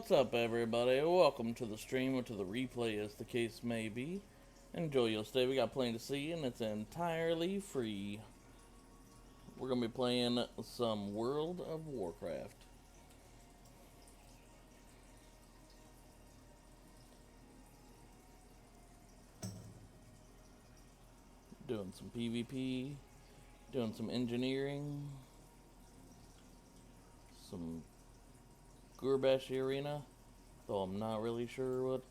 What's up, everybody? Welcome to the stream, or to the replay as the case may be. Enjoy your stay. We got plenty to see, and it's entirely free. We're going to be playing some World of Warcraft. Doing some PvP, doing some engineering, some WoW Arena, though I'm not really sure what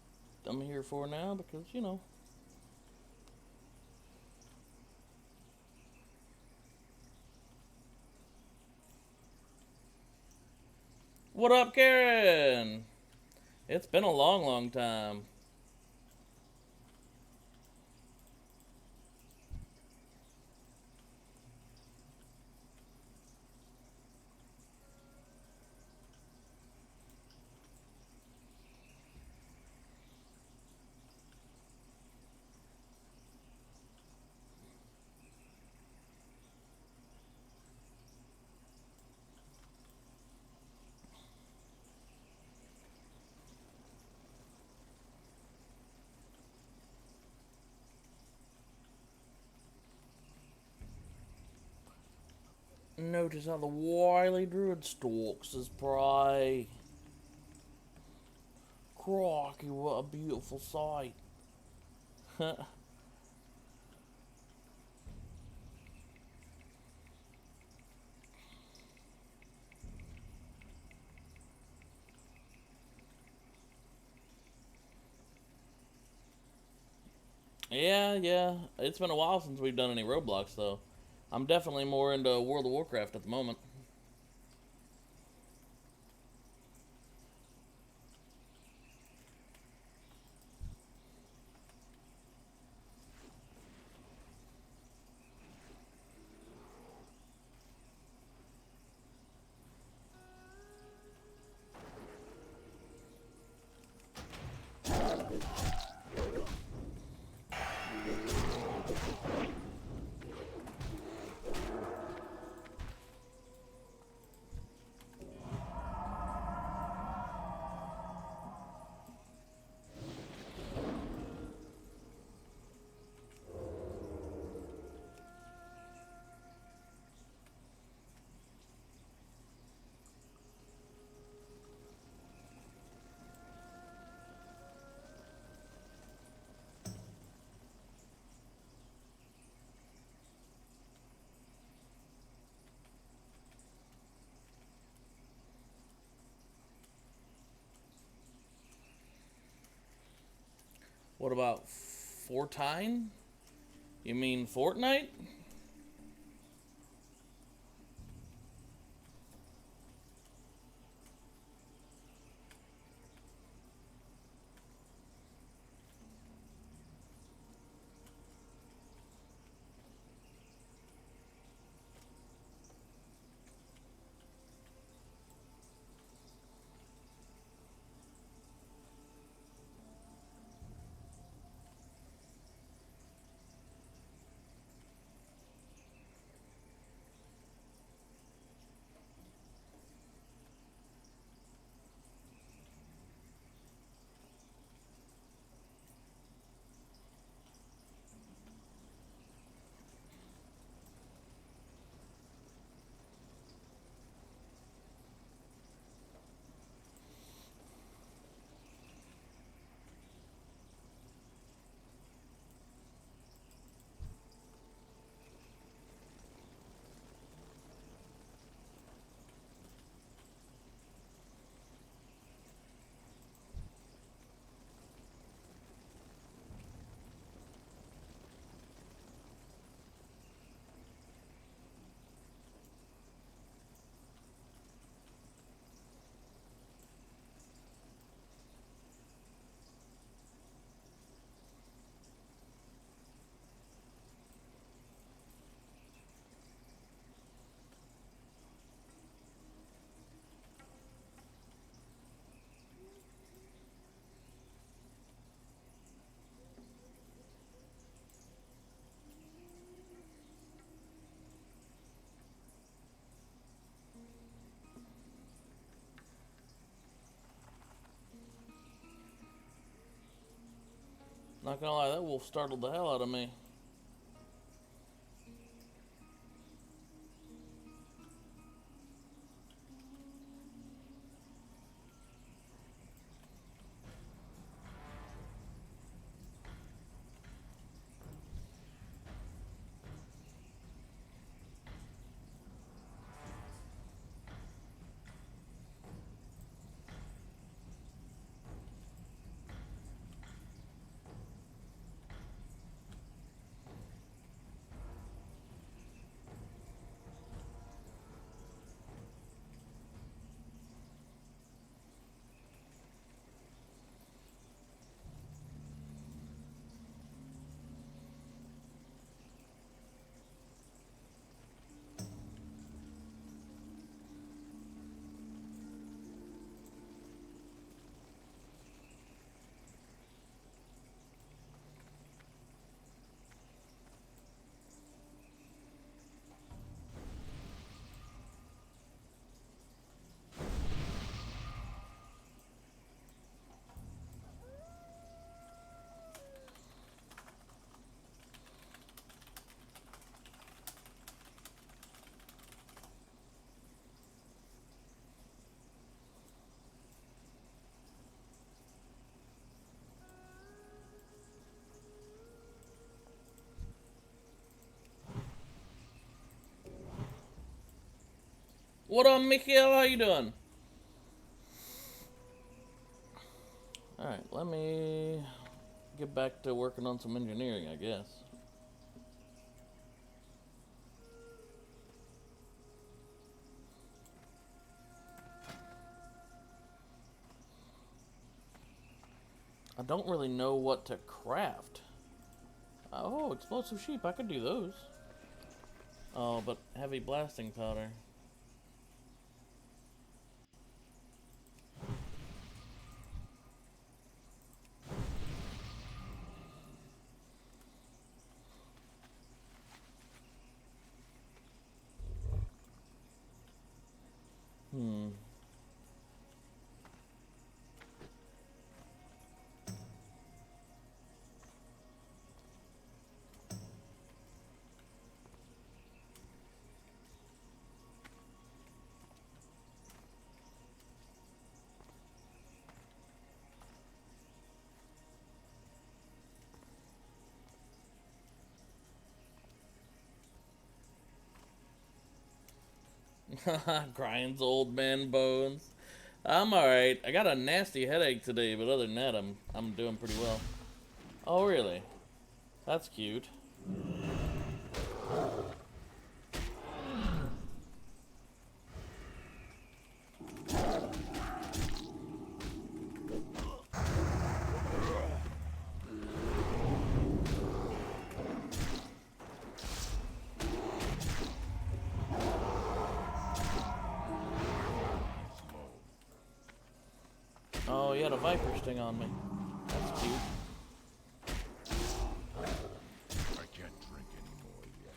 I'm here for now because, you know. What up, Karen? It's been a long time. Notice how the wily druid stalks his prey. Crocky, what a beautiful sight. Yeah. It's been a while since we've done any Roblox, though. I'm definitely more into World of Warcraft at the moment. What about Fortine? You mean Fortnite? Not gonna lie, that wolf startled the hell out of me. What up, Mickey? How you doing? Alright, let me get back to working on some engineering, I guess. I don't really know what to craft. Oh, explosive sheep, I could do those. Oh, but heavy blasting powder. Grinds old man bones. I'm alright. I got a nasty headache today, but other than that, I'm doing pretty well. Oh, really? That's cute. Oh, you had a viper sting on me. That's cute. I can't drink anymore yet.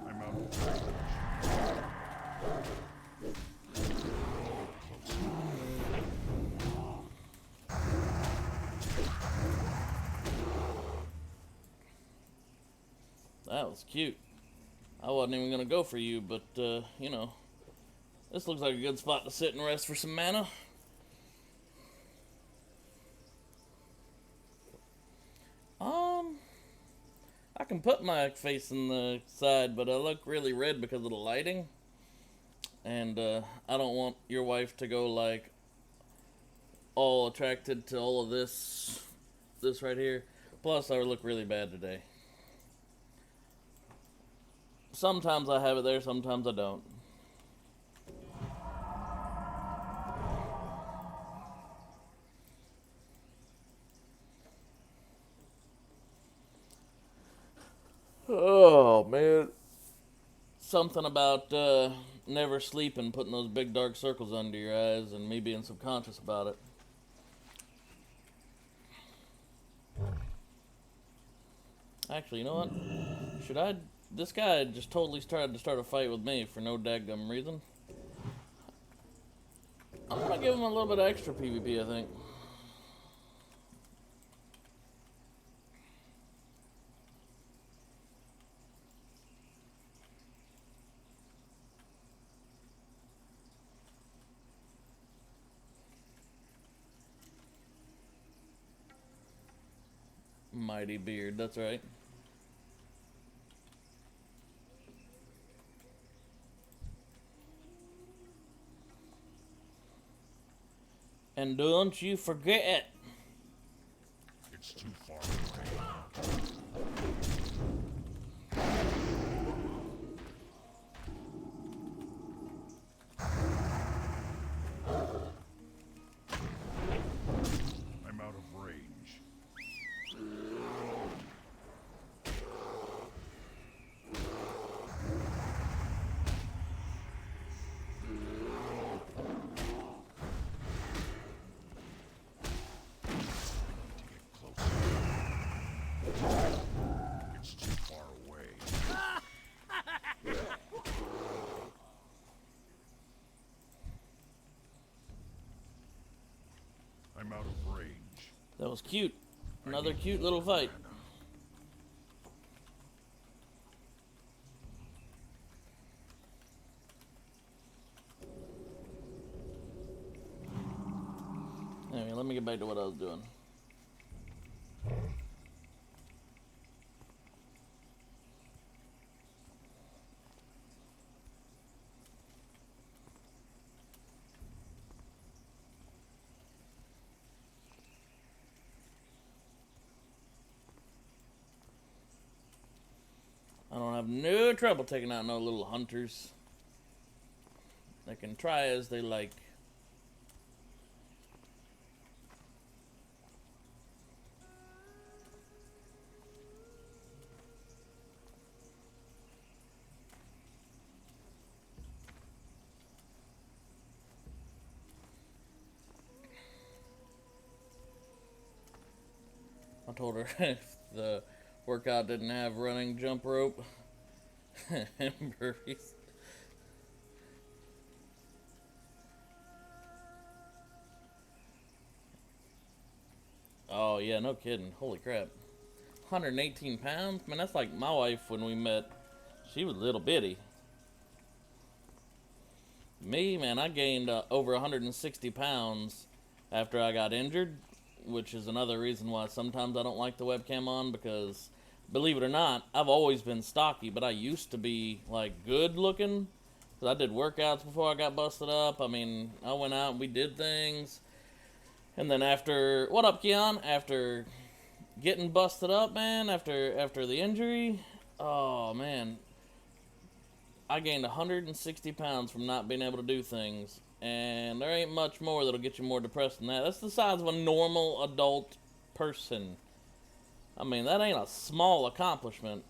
I'm out of time. That was cute. I wasn't even gonna go for you, but, you know, this looks like a good spot to sit and rest for some mana. I can put my face in the side, but I look really red because of the lighting. And, I don't want your wife to go, like, all attracted to all of this right here. Plus, I look really bad today. Sometimes I have it there, sometimes I don't. Oh, man. Something about never sleeping, putting those big dark circles under your eyes, and me being subconscious about it. Actually, you know what? Should I? This guy just totally tried to start a fight with me for no daggum reason. I'm gonna give him a little bit of extra PvP, I think. Mighty beard, that's right. And don't you forget. It's too far away. I'm out of range. It's too far away. I'm out of range. That was cute. Another cute little fight. Anyway, let me get back to what I was doing. I don't have no trouble taking out no little hunters. They can try as they like. I told her if the workout didn't have running jump rope and burpees. Oh yeah, no kidding. Holy crap. 118 pounds? Man, that's like my wife when we met. She was little bitty. Me, man, I gained over 160 pounds after I got injured, which is another reason why sometimes I don't like the webcam on, because believe it or not, I've always been stocky, but I used to be like good looking. I did workouts before I got busted up. I mean, I went out and we did things. And then after, what up, Keon? After getting busted up, man, after the injury, oh man, I gained 160 pounds from not being able to do things, and there ain't much more that'll get you more depressed than that. That's the size of a normal adult person. I mean, that ain't a small accomplishment.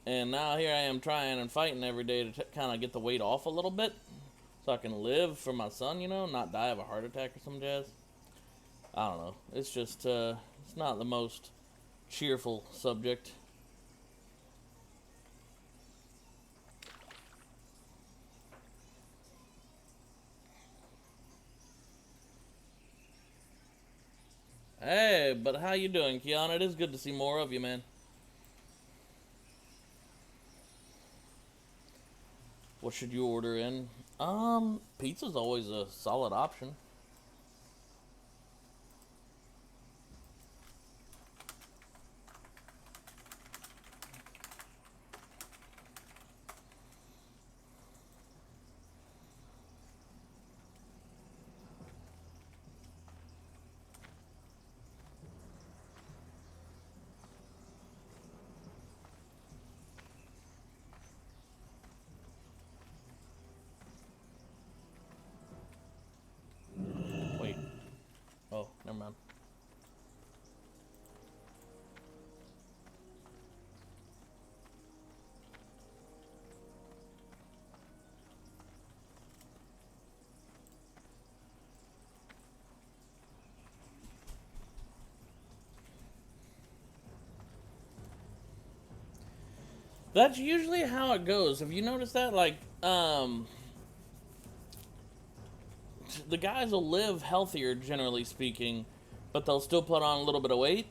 And now here I am trying and fighting every day to kind of get the weight off a little bit, so I can live for my son, you know, not die of a heart attack or some jazz. I don't know. It's just, it's not the most cheerful subject. Hey, but how you doing, Keon? It is good to see more of you, man. What should you order in? Pizza's always a solid option. That's usually how it goes. Have you noticed that? Like, the guys will live healthier, generally speaking, but they'll still put on a little bit of weight.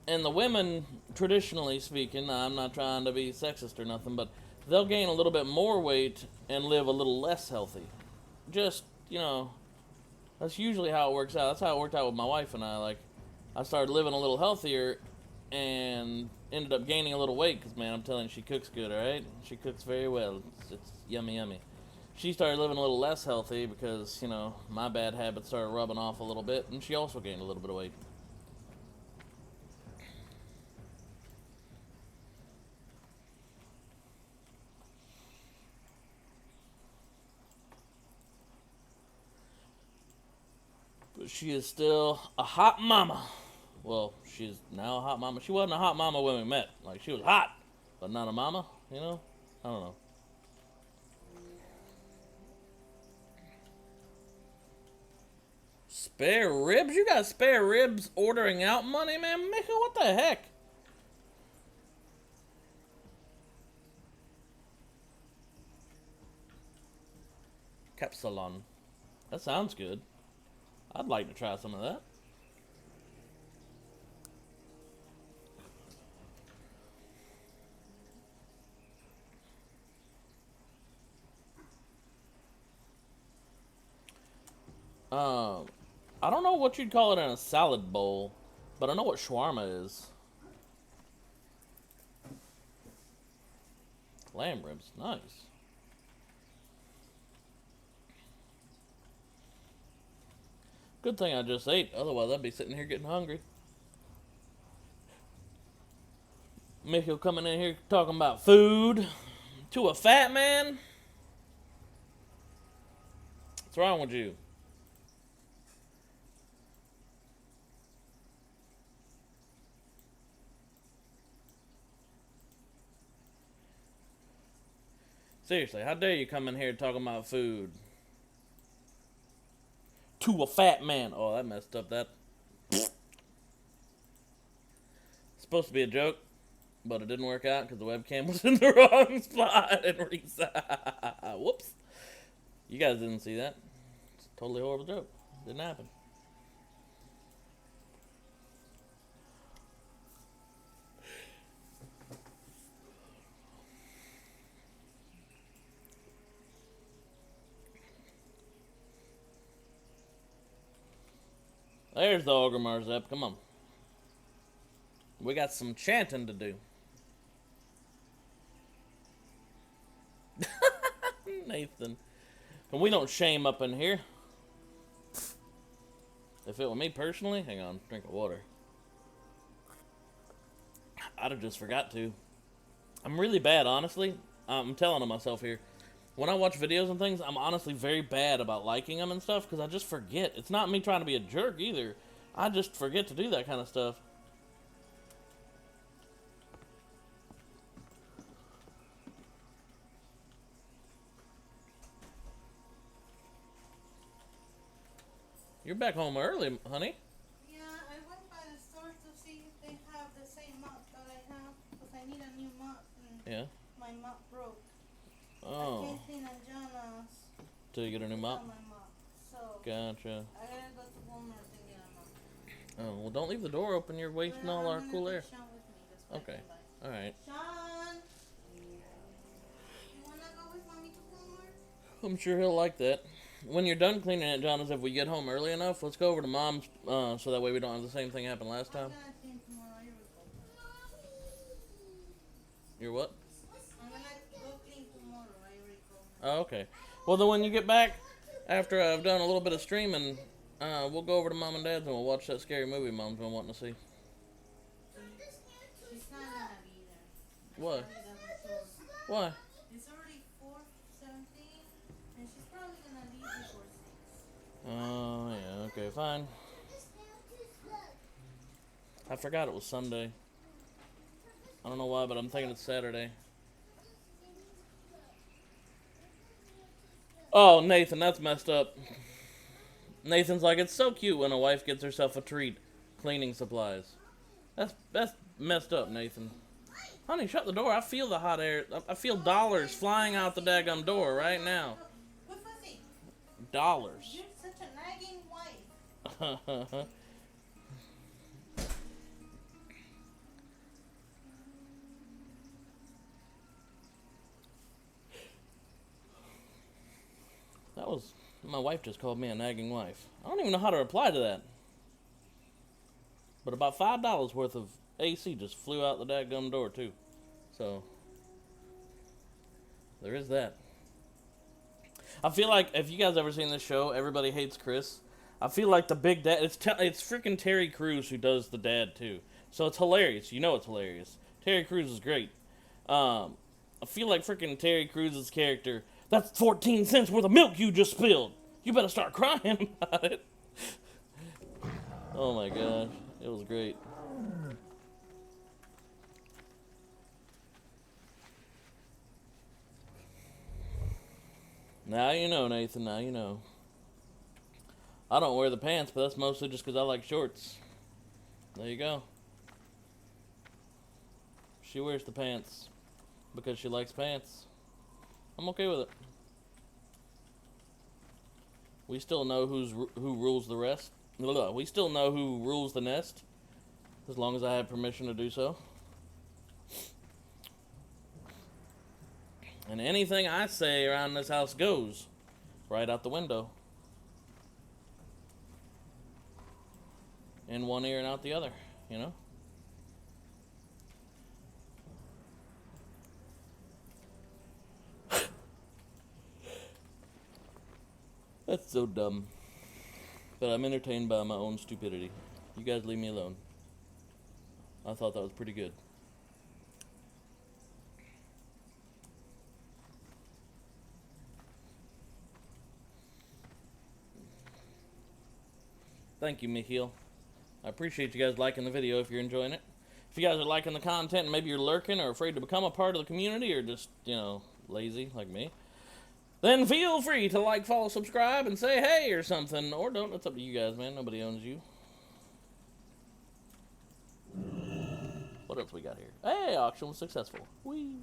And the women, traditionally speaking, I'm not trying to be sexist or nothing, but they'll gain a little bit more weight and live a little less healthy. Just, you know, that's usually how it works out. That's how it worked out with my wife and I. Like, I started living a little healthier and ended up gaining a little weight because, man, I'm telling you, she cooks good, all right? She cooks very well. It's yummy, yummy. She started living a little less healthy because, you know, my bad habits started rubbing off a little bit, and she also gained a little bit of weight. But she is still a hot mama. Well, she's now a hot mama. She wasn't a hot mama when we met. Like, she was hot, but not a mama, you know? I don't know. Spare ribs? You got spare ribs ordering out money, man? Mika, what the heck? Capsalon. That sounds good. I'd like to try some of that. I don't know what you'd call it in a salad bowl, but I know what shawarma is. Lamb ribs, nice. Good thing I just ate, otherwise I'd be sitting here getting hungry. Mickey coming in here talking about food to a fat man? What's wrong with you? Seriously, how dare you come in here talking about food? To a fat man. Oh, that messed up that. It's supposed to be a joke, but it didn't work out because the webcam was in the wrong spot and reset. Whoops. You guys didn't see that. It's a totally horrible joke. Didn't happen. There's the Ogre Zep. Come on. We got some chanting to do. Nathan. And we don't shame up in here. If it were me personally, hang on, drink of water. I'd have just forgot to. I'm really bad, honestly. I'm telling on myself here. When I watch videos and things, I'm honestly very bad about liking them and stuff because I just forget. It's not me trying to be a jerk either. I just forget to do that kind of stuff. You're back home early, honey. Yeah, I went by the store to see if they have the same mop that I have because I need a new mop. And Yeah. my mop broke. Oh. I can't clean Anjana's. Till you get a new mop? My mop. So Gotcha. I gotta go to Walmart and get a mop. Oh, well, don't leave the door open. You're wasting all our cool air. Sean with me. That's Okay. Alright. Sean! You wanna go with mommy to Walmart? I'm sure he'll like that. When you're done cleaning it, John, if we get home early enough, let's go over to Mom's so that way we don't have the same thing happen last time. I'm gonna clean tomorrow. You're recording. You're what? I'm gonna go clean tomorrow. I recall. Oh, okay. Well, then when you get back, after I've done a little bit of streaming, we'll go over to Mom and Dad's and we'll watch that scary movie Mom's been wanting to see. She's not gonna be there. Why? She doesn't show up. Why? It's already 4:17, and she's probably gonna leave before 6. Oh, yeah, okay, fine. I forgot it was Sunday. I don't know why, but I'm thinking it's Saturday. Oh, Nathan, that's messed up. Nathan's like, it's so cute when a wife gets herself a treat. Cleaning supplies. That's messed up, Nathan. Honey, shut the door. I feel the hot air. I feel dollars flying out the daggum door right now. Good pussy. Dollars. You're such a nagging wife. That was... My wife just called me a nagging wife. I don't even know how to reply to that. But about $5 worth of AC just flew out the daggum door, too. So... there is that. I feel like, if you guys ever seen this show, Everybody Hates Chris, I feel like the big dad, it's freaking Terry Crews who does the dad, too. So it's hilarious. You know it's hilarious. Terry Crews is great. I feel like freaking Terry Crews' character, that's 14 cents worth of milk you just spilled. You better start crying about it. Oh my gosh. It was great. Now you know, Nathan. Now you know. I don't wear the pants, but that's mostly just because I like shorts. There you go. She wears the pants because she likes pants. I'm okay with it. We still know who rules the rest. We still know who rules the nest, as long as I have permission to do so. And anything I say around this house goes right out the window. In one ear and out the other, you know? That's so dumb. But I'm entertained by my own stupidity. You guys leave me alone. I thought that was pretty good. Thank you, Mikhail. I appreciate you guys liking the video if you're enjoying it. If you guys are liking the content and maybe you're lurking or afraid to become a part of the community or just, you know, lazy like me, then feel free to like, follow, subscribe, and say hey or something. Or don't. That's up to you guys, man. Nobody owns you. What else we got here? Hey, auction was successful. Whee!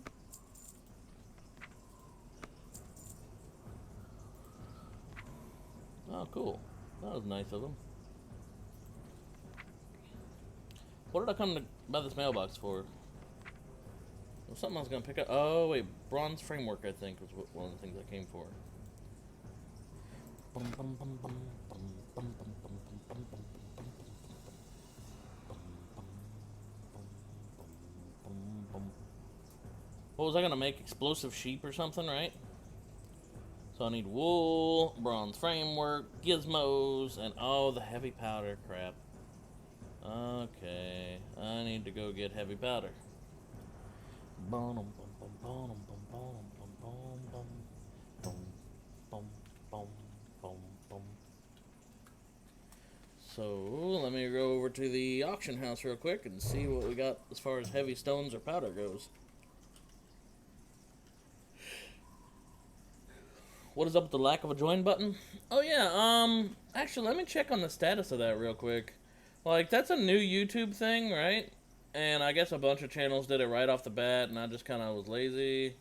Oh, cool. That was nice of them. What did I come to buy this mailbox for? There was something I was going to pick up. Oh, wait. Bronze framework, I think, was one of the things I came for. What was I going to make? Explosive sheep or something, right? So I need wool, bronze framework, gizmos, and oh, the heavy powder crap. Okay, I need to go get heavy powder. So, let me go over to the auction house real quick and see what we got as far as heavy stones or powder goes. What is up with the lack of a join button? Oh yeah, actually let me check on the status of that real quick. Like, that's a new YouTube thing, right? And I guess a bunch of channels did it right off the bat, and I just kind of was lazy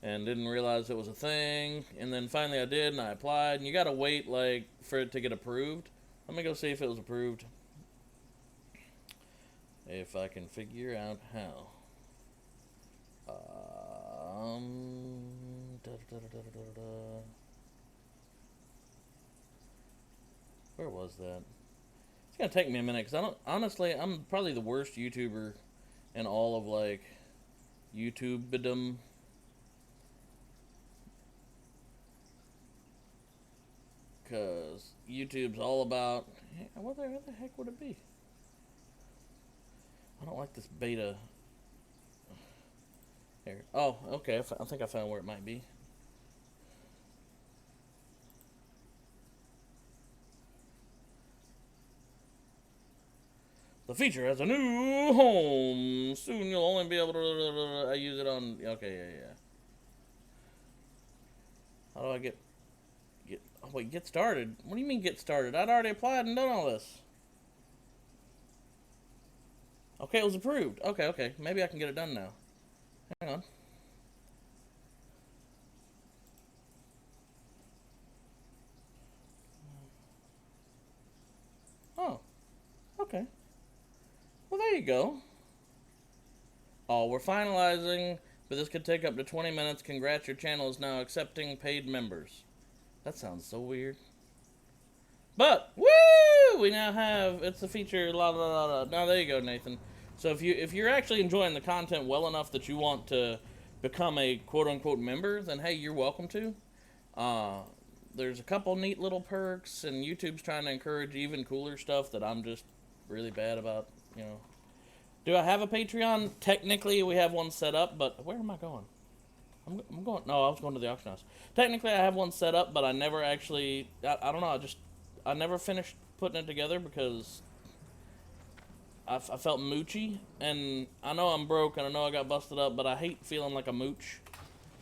and didn't realize it was a thing. And then finally I did, and I applied, and you gotta wait, like, for it to get approved. Let me go see if it was approved. If I can figure out how. Where was that? It's gonna take me a minute, because honestly, I'm probably the worst YouTuber in all of, like, YouTube-dom. Because YouTube's all about, where the heck would it be? I don't like this beta. Here. Oh, okay, I think I found where it might be. The feature has a new home. Soon you'll only be able to... I use it on... Okay, yeah. How do I get... Oh, wait, get started? What do you mean get started? I'd already applied and done all this. Okay, it was approved. Okay. Maybe I can get it done now. Hang on. Oh, okay. Well, there you go. Oh, we're finalizing, but this could take up to 20 minutes. Congrats, your channel is now accepting paid members. That sounds so weird. But, woo! We now have, it's a feature, la la la la. Now, there you go, Nathan. So if you're actually enjoying the content well enough that you want to become a quote-unquote member, then hey, you're welcome to. There's a couple neat little perks, and YouTube's trying to encourage even cooler stuff that I'm just really bad about, you know. Do I have a Patreon? Technically, we have one set up, but where am I going? I'm going, no, I was going to the auction house. Technically, I have one set up, but I never actually, I don't know, I never finished putting it together because I felt moochy, and I know I'm broke, and I know I got busted up, but I hate feeling like a mooch,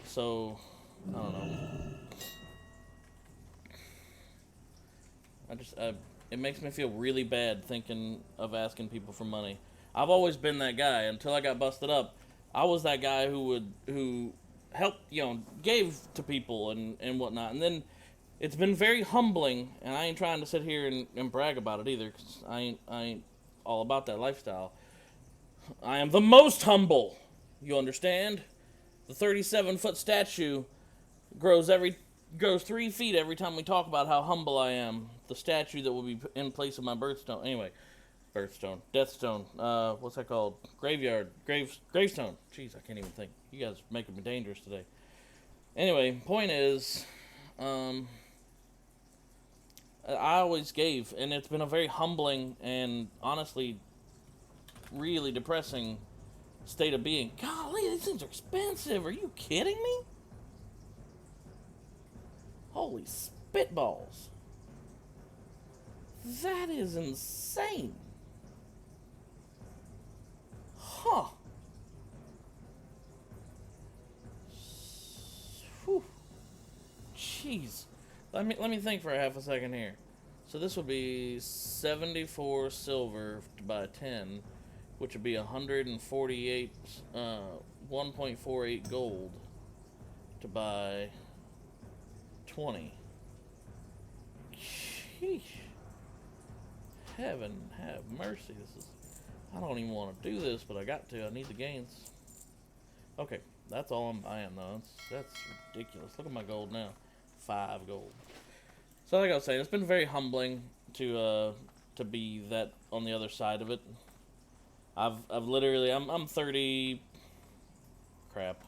so, I don't know. It makes me feel really bad thinking of asking people for money. I've always been that guy until I got busted up. I was that guy who helped, you know, gave to people and whatnot. And then it's been very humbling, and I ain't trying to sit here and brag about it either, because I ain't all about that lifestyle. I am the most humble, you understand? The 37-foot statue grows 3 feet every time we talk about how humble I am. The statue that will be in place of my birthstone. Anyway, deathstone. What's that called? Gravestone. Jeez, I can't even think. You guys are making me dangerous today. Anyway, point is, I always gave, and it's been a very humbling and honestly really depressing state of being. Golly, these things are expensive. Are you kidding me? Holy spitballs. That is insane. Huh. Whew. Jeez. Let me think for a half a second here. So this would be 74 silver to buy 10, which would be 148, 1.48 gold to buy 20. Sheesh. Heaven have mercy. I don't even want to do this, but I got to. I need the gains. Okay, that's all I'm buying though. That's ridiculous. Look at my gold now. 5 gold. So like I was saying, it's been very humbling to be that on the other side of it. I've literally I'm 30 crap.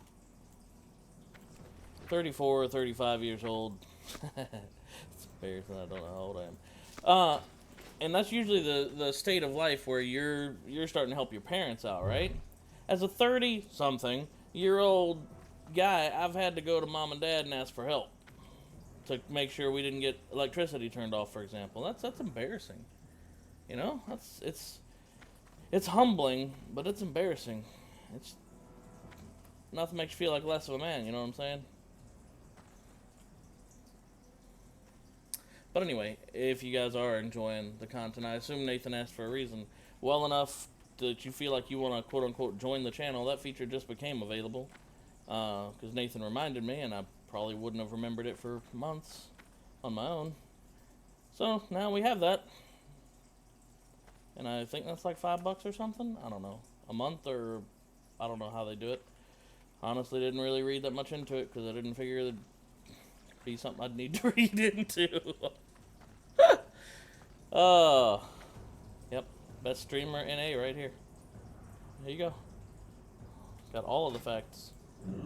34 or 35 years old. It's embarrassing. I don't know how old I am. And that's usually the state of life where you're starting to help your parents out, right? As a 30-something-year-old guy, I've had to go to mom and dad and ask for help to make sure we didn't get electricity turned off, for example. That's embarrassing. You know, it's humbling, but it's embarrassing. It's nothing makes you feel like less of a man. You know what I'm saying? But anyway, if you guys are enjoying the content, I assume Nathan asked for a reason. Well enough that you feel like you want to quote-unquote join the channel, that feature just became available. Because Nathan reminded me, and I probably wouldn't have remembered it for months on my own. So, now we have that. And I think that's like $5 or something? I don't know. A month, or I don't know how they do it. Honestly, didn't really read that much into it, because I didn't figure it'd be something I'd need to read into. Yep, best streamer NA right here. There you go. Got all of the facts.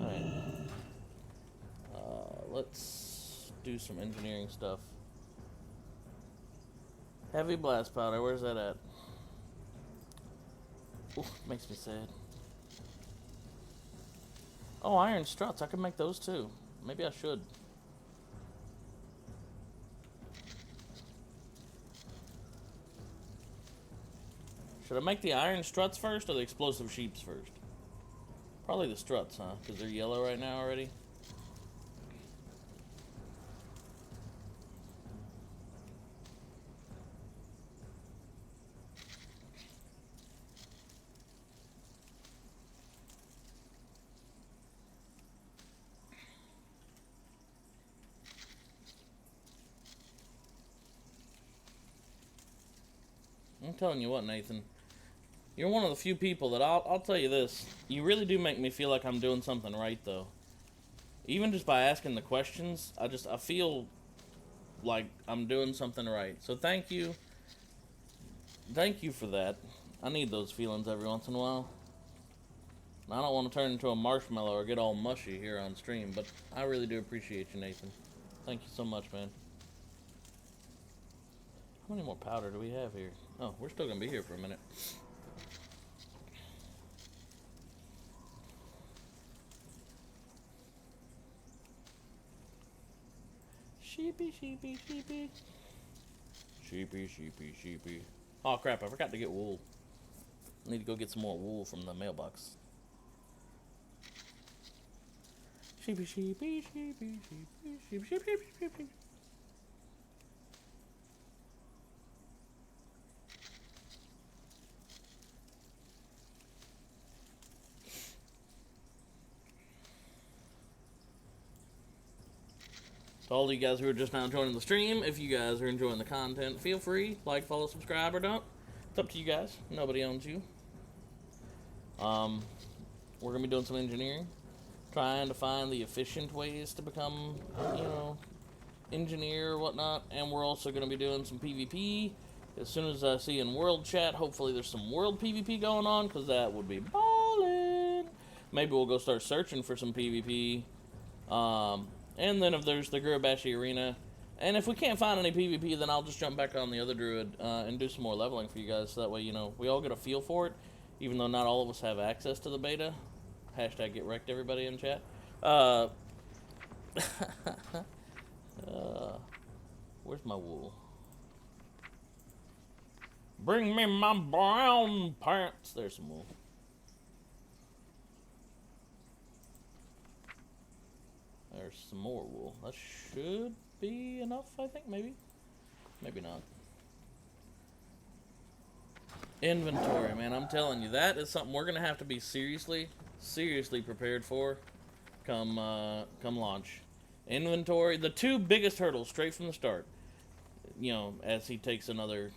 Alright. Let's do some engineering stuff. Heavy blast powder, where's that at? Ooh, makes me sad. Oh, iron struts, I can make those too. Maybe I should. Should I make the iron struts first or the explosive sheeps first? Probably the struts, huh? Because they're yellow right now already. I'm telling you what, Nathan. You're one of the few people that I'll tell you this. You really do make me feel like I'm doing something right, though. Even just by asking the questions, I feel like I'm doing something right. So thank you. Thank you for that. I need those feelings every once in a while. I don't want to turn into a marshmallow or get all mushy here on stream, but I really do appreciate you, Nathan. Thank you so much, man. How many more powder do we have here? Oh, we're still going to be here for a minute. Sheepy, sheepy, sheepy. Sheepy, sheepy, sheepy. Oh, crap, I forgot to get wool. I need to go get some more wool from the mailbox. Sheepy, sheepy, sheepy, sheepy, sheepy, sheepy, sheepy, sheepy. To all of you guys who are just now joining the stream, if you guys are enjoying the content, feel free, like, follow, subscribe, or don't. It's up to you guys. Nobody owns you. We're going to be doing some engineering. Trying to find the efficient ways to become, you know, engineer or whatnot. And we're also going to be doing some PvP. As soon as I see in world chat, hopefully there's some world PvP going on, because that would be ballin'. Maybe we'll go start searching for some PvP. And then if there's the WoW Arena. And if we can't find any PvP, then I'll just jump back on the other druid and do some more leveling for you guys. So that way, you know, we all get a feel for it. Even though not all of us have access to the beta. Hashtag get wrecked, everybody in chat. Where's my wool? Bring me my brown pants. There's some wool. There's some more wool. That should be enough, I think, maybe. Maybe not. Inventory, man, I'm telling you, that is something we're going to have to be seriously prepared for come launch. Inventory, the two biggest hurdles straight from the start, you know, as he takes another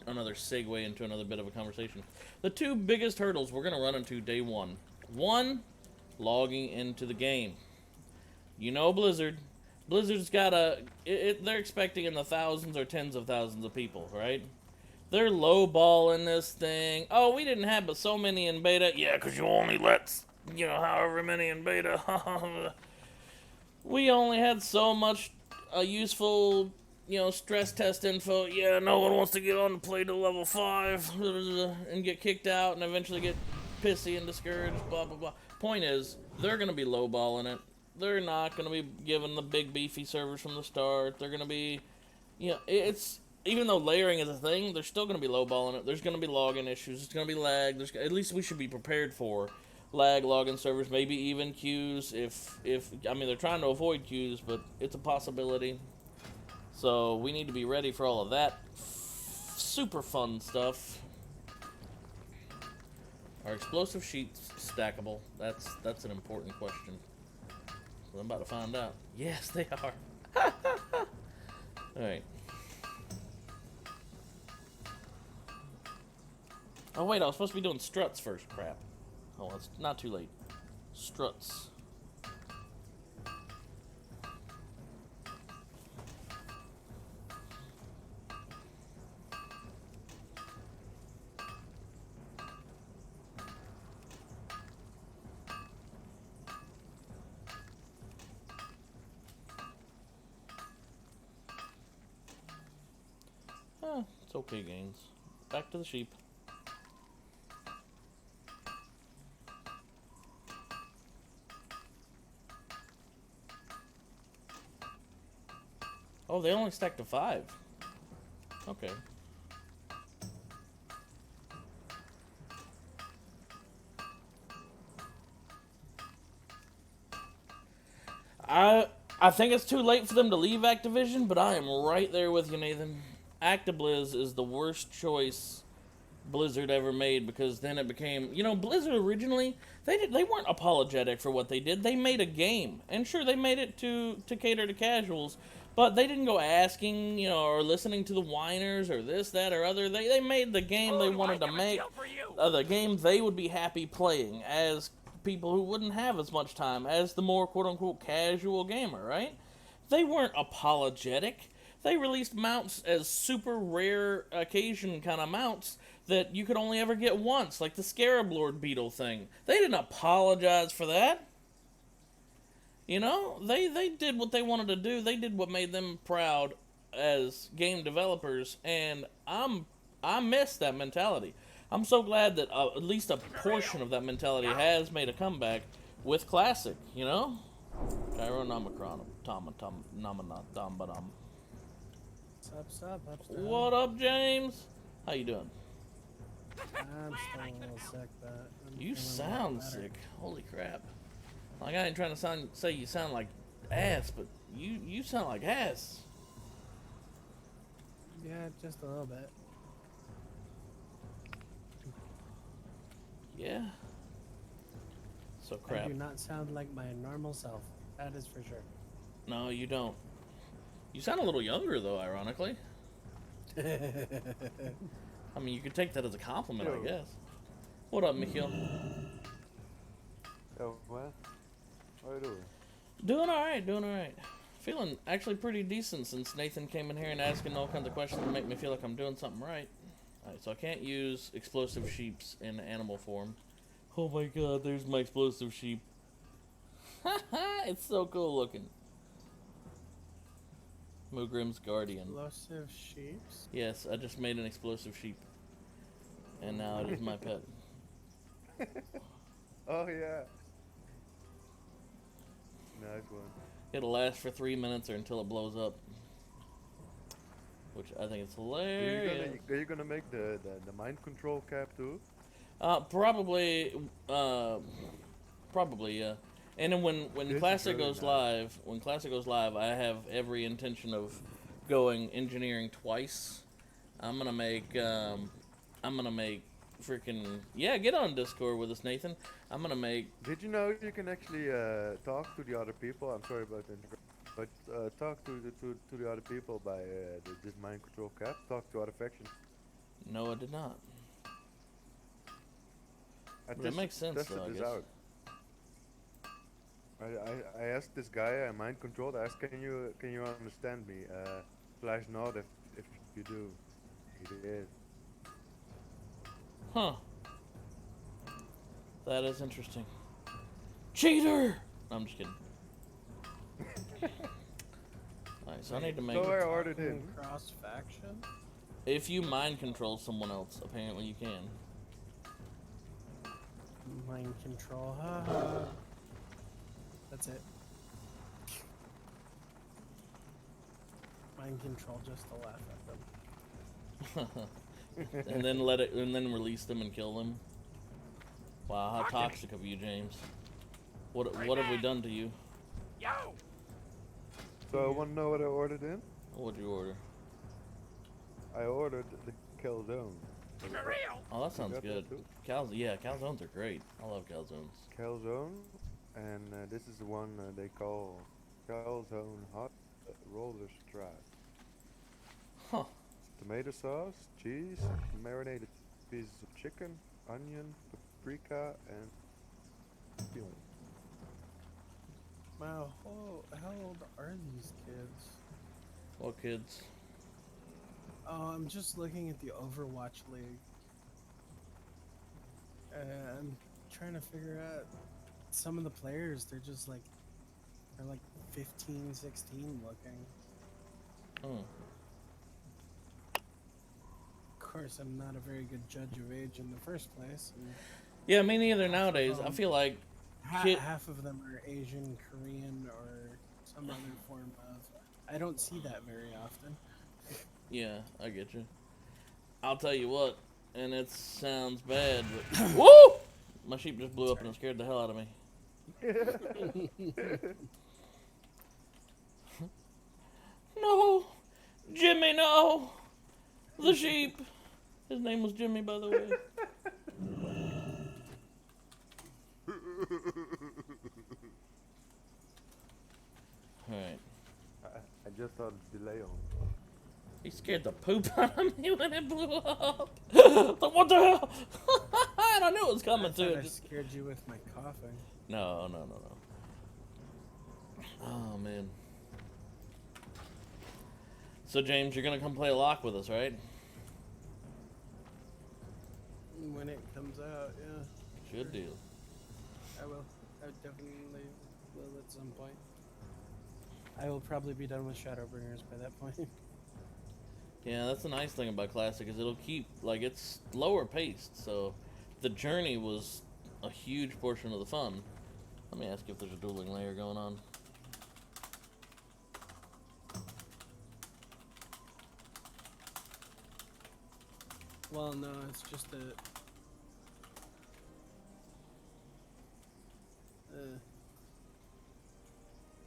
segue into another bit of a conversation. The two biggest hurdles we're going to run into day one. One, logging into the game. You know Blizzard's got they're expecting in the thousands or tens of thousands of people, right? They're lowballing this thing. Oh, we didn't have but so many in beta. Yeah, because you only let, you know, however many in beta. We only had so much useful, you know, stress test info. Yeah, no one wants to get on to play to level 5 and get kicked out and eventually get pissy and discouraged, blah, blah, blah. Point is, they're going to be lowballing it. They're not going to be giving the big beefy servers from the start. They're going to be, you know, it's... Even though layering is a thing, they're still going to be lowballing it. There's going to be login issues. It's going to be lag. At least we should be prepared for lag, login servers, maybe even queues. I mean, they're trying to avoid queues, but it's a possibility. So we need to be ready for all of that super fun stuff. Are explosive sheets stackable? That's an important question. So I'm about to find out. Yes, they are. All right. Oh wait, I was supposed to be doing struts first. Crap. Oh, well, it's not too late. Struts. It's okay, Gaines. Back to the sheep. Oh, they only stacked to 5. Okay. I think it's too late for them to leave Activision, but I am right there with you, Nathan. ActiBliz is the worst choice Blizzard ever made, because then it became, you know, Blizzard originally, they weren't apologetic for what they did. They made a game, and sure, they made it to cater to casuals, But they didn't go asking, or listening to the whiners or this, that, or other. They made the game they wanted to make, the game they would be happy playing as people who wouldn't have as much time as the more quote-unquote casual gamer, right? They weren't apologetic. They released mounts as super rare occasion kind of mounts that you could only ever get once, like the Scarab Lord Beetle thing. They didn't apologize for that. They did what they wanted to do. They did what made them proud as game developers, and I miss that mentality. I'm so glad that at least a portion of that mentality has made a comeback with Classic, Gyro Nomicron, Namanadambadam. Sup, Hubster? What up, James? How you doing? I'm still a little sick, but I'm You feeling a lot sound better. sick. Holy crap. Like, I ain't trying to say you sound like ass, but you sound like ass. Yeah, just a little bit. Yeah. So crap. I do not sound like my normal self. That is for sure. No, you don't. You sound a little younger, though, ironically. I mean, you could take that as a compliment, I guess. What up, Mikhail? Yo, man. How you doing? Doing alright. Feeling actually pretty decent since Nathan came in here and asking all kinds of questions to make me feel like I'm doing something right. Alright, so I can't use explosive sheeps in animal form. Oh my god, there's my explosive sheep. Haha, it's so cool looking. Moogrim's Guardian. Explosive sheeps? Yes, I just made an explosive sheep. And now it is my pet. Oh, yeah. Nice one. It'll last for 3 minutes or until it blows up. Which I think is hilarious. Are you gonna make the mind control cap too? Probably, yeah. And then when This is Classic really goes nice. live, I have every intention of going engineering twice. I'm gonna make freaking, yeah, get on Discord with us, Nathan. I'm gonna make, Did you know you can actually talk to the other people? I'm sorry about that, but talk to the other people by this mind control cap. Talk to other factions. no, I did not. But it just makes sense, tested though, I this guess. out. I asked this guy I mind controlled. I asked, can you understand me? Flash nod if you do. He did. Huh. That is interesting. Cheater! No, I'm just kidding. Alright, so I need to make... So I ordered in. Cross faction? If you mind control someone else, apparently you can. Mind control, haha. That's it. Mind control just to laugh at them. And then release them and kill them. Wow, how toxic of you, James. What have we done to you? So I want to know what I ordered in. What'd you order? I ordered the calzone. Oh, that sounds got that good. too? Calzones are great. I love calzones. Calzone, and this is the one they call calzone hot roller strap. Huh. Tomato sauce, cheese, marinated pieces of chicken, onion, paprika, and cumin. Wow, how old are these kids? What kids? Oh, I'm just looking at the Overwatch League. And I'm trying to figure out some of the players, they're like 15, 16 looking. Oh. Of course, I'm not a very good judge of age in the first place. And Yeah, me neither nowadays. I feel like half of them are Asian, Korean, or some other form of... I don't see that very often. yeah, I get you. I'll tell you what, and it sounds bad, but woo! My sheep just blew up and it scared the hell out of me. No, Jimmy, no, the sheep. His name was Jimmy, by the way. Alright. I just saw the delay on. He scared the poop out of me when it blew up. Like, what the hell? And I knew it was coming I too. thought I scared you with my coughing. No. Oh, man. So, James, you're going to come play a lock with us, right? When it comes out, yeah. Good deal. I will. I definitely will at some point. I will probably be done with Shadowbringers by that point. Yeah, that's the nice thing about Classic is it'll keep, like, it's lower paced, so the journey was a huge portion of the fun. Let me ask you if there's a dueling layer going on. Well, no, it's just a...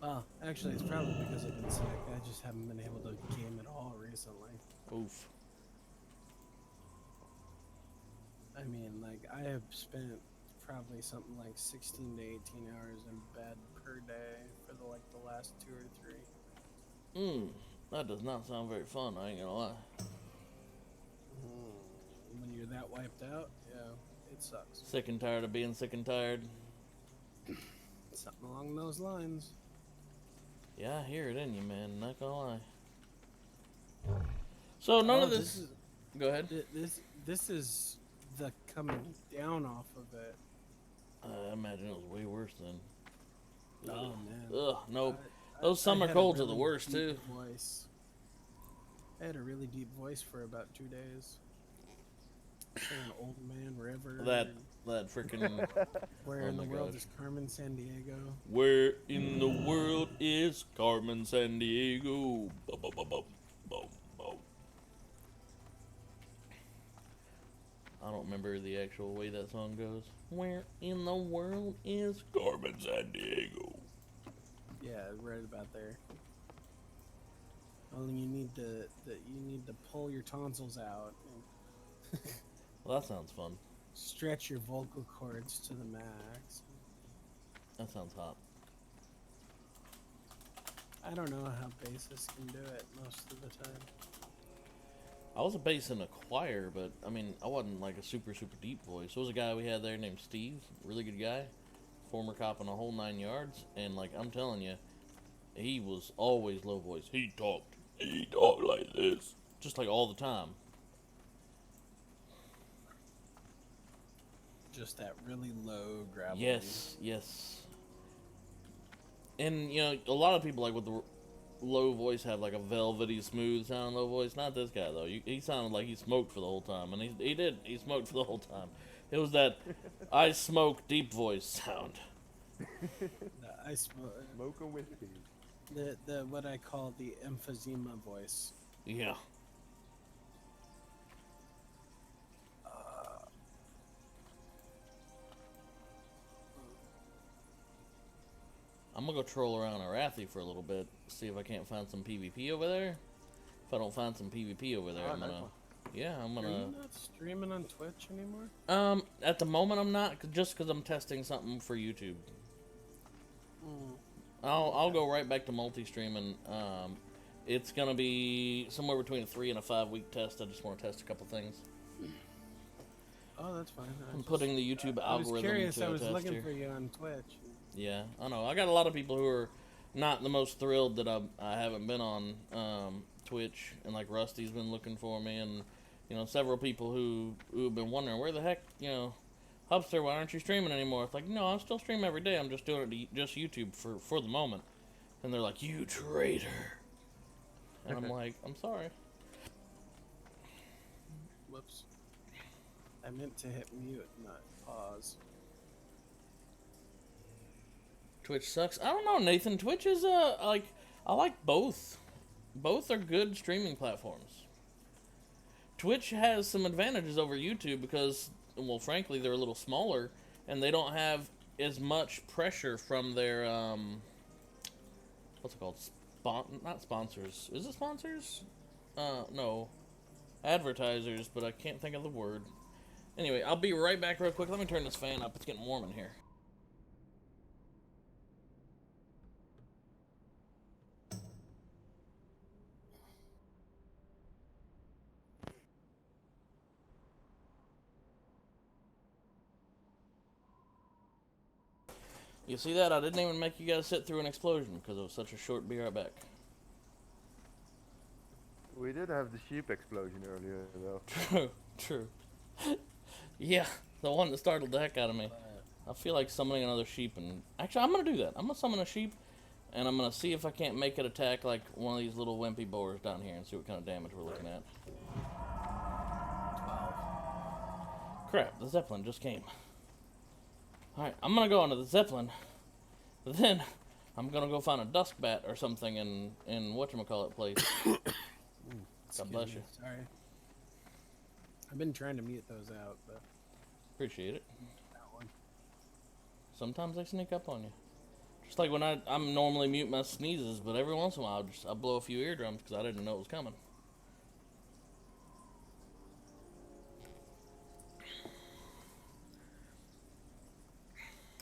well, actually, it's probably because I've been sick. I just haven't been able to game at all recently. Oof. I mean, like, I have spent probably something like 16 to 18 hours in bed per day for the last 2 or 3. That does not sound very fun, I ain't gonna lie. When you're that wiped out, yeah, it sucks. Sick and tired of being sick and tired. Something along those lines. Yeah, I hear it in you, man, not gonna lie. So none of this... Go ahead. This is the coming down off of it. I imagine it was way worse then. Oh, man. Ugh, nope. I Those summer had a colds are the really worst, deep too. Voice. I had a really deep voice for about 2 days. Saying Old Man River. That freaking... Where Oh in the my world gosh. is Carmen Sandiego? Where in the world is Carmen Sandiego? Bum, bum, bum, bum, bum, bum. I don't remember the actual way that song goes. Where in the world is Carmen Sandiego? Yeah, right about there. Only you need to pull your tonsils out and Well, that sounds fun. stretch your vocal cords to the max. That sounds hot. I don't know how bassists can do it most of the time. I was a bass in a choir, but I mean, I wasn't like a super deep voice. There was a guy we had there named Steve, really good guy, former cop in a whole 9 yards, and like I'm telling you, he was always low voice. He talked like this, just like all the time. Just that really low gravel. Yes. And you know, a lot of people like with the low voice have like a velvety, smooth sound low voice. Not this guy though. He sounded like he smoked for the whole time, and he did. He smoked for the whole time. It was that I smoke deep voice sound. I smoke Smoking whiskey. the what I call the emphysema voice. Yeah. I'm gonna go troll around Arathi for a little bit, see if I can't find some PvP over there. If I don't find some PvP over there, Oh, I'm nice gonna... one. Yeah, I'm Are gonna... you not streaming on Twitch anymore? At the moment I'm not, just because I'm testing something for YouTube. I'll go right back to multi-streaming. It's gonna be somewhere between a 3 and a 5 week test. I just want to test a couple things. Oh, that's fine. I'm putting the YouTube I was algorithm curious. to I a was test looking here. for you on Twitch. Yeah, I know. I got a lot of people who are not the most thrilled that I haven't been on Twitch, and like Rusty's been looking for me, and you know several people who've been wondering where the heck, you know, Hubster, why aren't you streaming anymore? It's like, no, I'm still streaming every day. I'm just doing it to just YouTube for the moment. And they're like, you traitor. And I'm like, I'm sorry. Whoops. I meant to hit mute, not pause. Twitch sucks. I don't know, Nathan. Twitch is like I like both. Both are good streaming platforms. Twitch has some advantages over YouTube because, well, frankly, they're a little smaller and they don't have as much pressure from their what's it called? Not sponsors. Is it sponsors? No. Advertisers, but I can't think of the word. Anyway, I'll be right back real quick. Let me turn this fan up. It's getting warm in here. You see that? I didn't even make you guys sit through an explosion because it was such a short be right back. We did have the sheep explosion earlier, though. True, true. Yeah, the one that startled the heck out of me. I feel like summoning another sheep, and actually, I'm gonna do that. I'm gonna summon a sheep, and I'm gonna see if I can't make it attack like one of these little wimpy boars down here, and see what kind of damage we're looking at. 12. Crap, the Zeppelin just came. Alright, I'm gonna go onto the Zeppelin, but then I'm gonna go find a dusk bat or something in whatchamacallit place. God bless you. Sorry. I've been trying to mute those out, but Appreciate it. that one. Sometimes they sneak up on you. Just like when I'm normally mute my sneezes, but every once in a while I blow a few eardrums because I didn't know it was coming.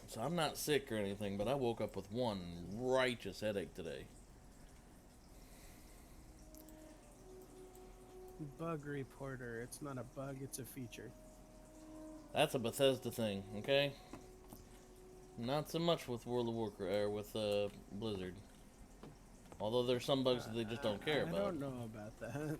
So I'm not sick or anything, but I woke up with one righteous headache today. Bug reporter. It's not a bug, it's a feature. That's a Bethesda thing, okay? Not so much with World of Warcraft or with Blizzard. Although there's some bugs that they just don't care about. I don't know about that.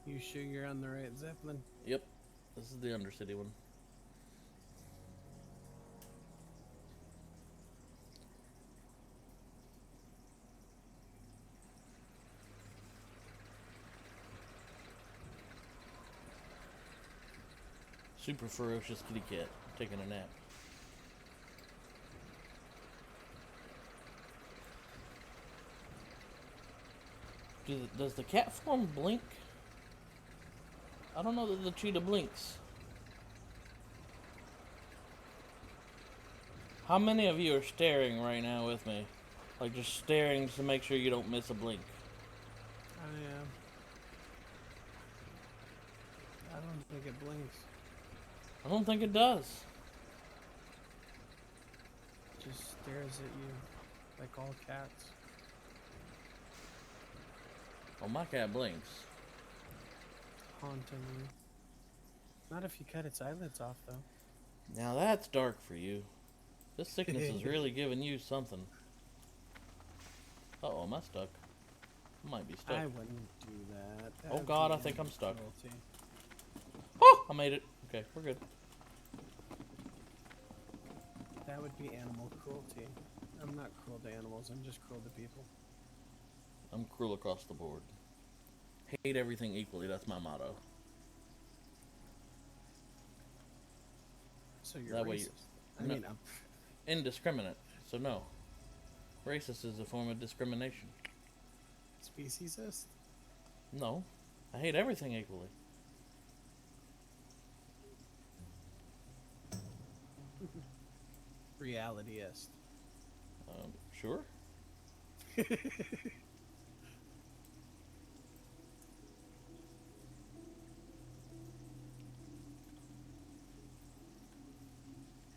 You sure you're on the right Zeppelin? Yep, this is the Undercity one. Super ferocious kitty cat taking a nap. Does the cat form blink? I don't know that the cheetah blinks. How many of you are staring right now with me? Like just staring to make sure you don't miss a blink. I am. I don't think it blinks. I don't think it does. It just stares at you like all cats. Oh, my cat blinks. Haunting you. Not if you cut its eyelids off, though. Now that's dark for you. This sickness is really giving you something. Uh-oh, am I stuck? I might be stuck. I wouldn't do that. Oh That'd God, be I think I'm stuck. cruelty. Oh, I made it. Okay, we're good. That would be animal cruelty. I'm not cruel to animals, I'm just cruel to people. I'm cruel across the board. Hate everything equally, that's my motto. So you're That way racist. you- I no. mean, I'm Indiscriminate, so no. Racist is a form of discrimination. speciesist. No, I hate everything equally. Realityist. Sure.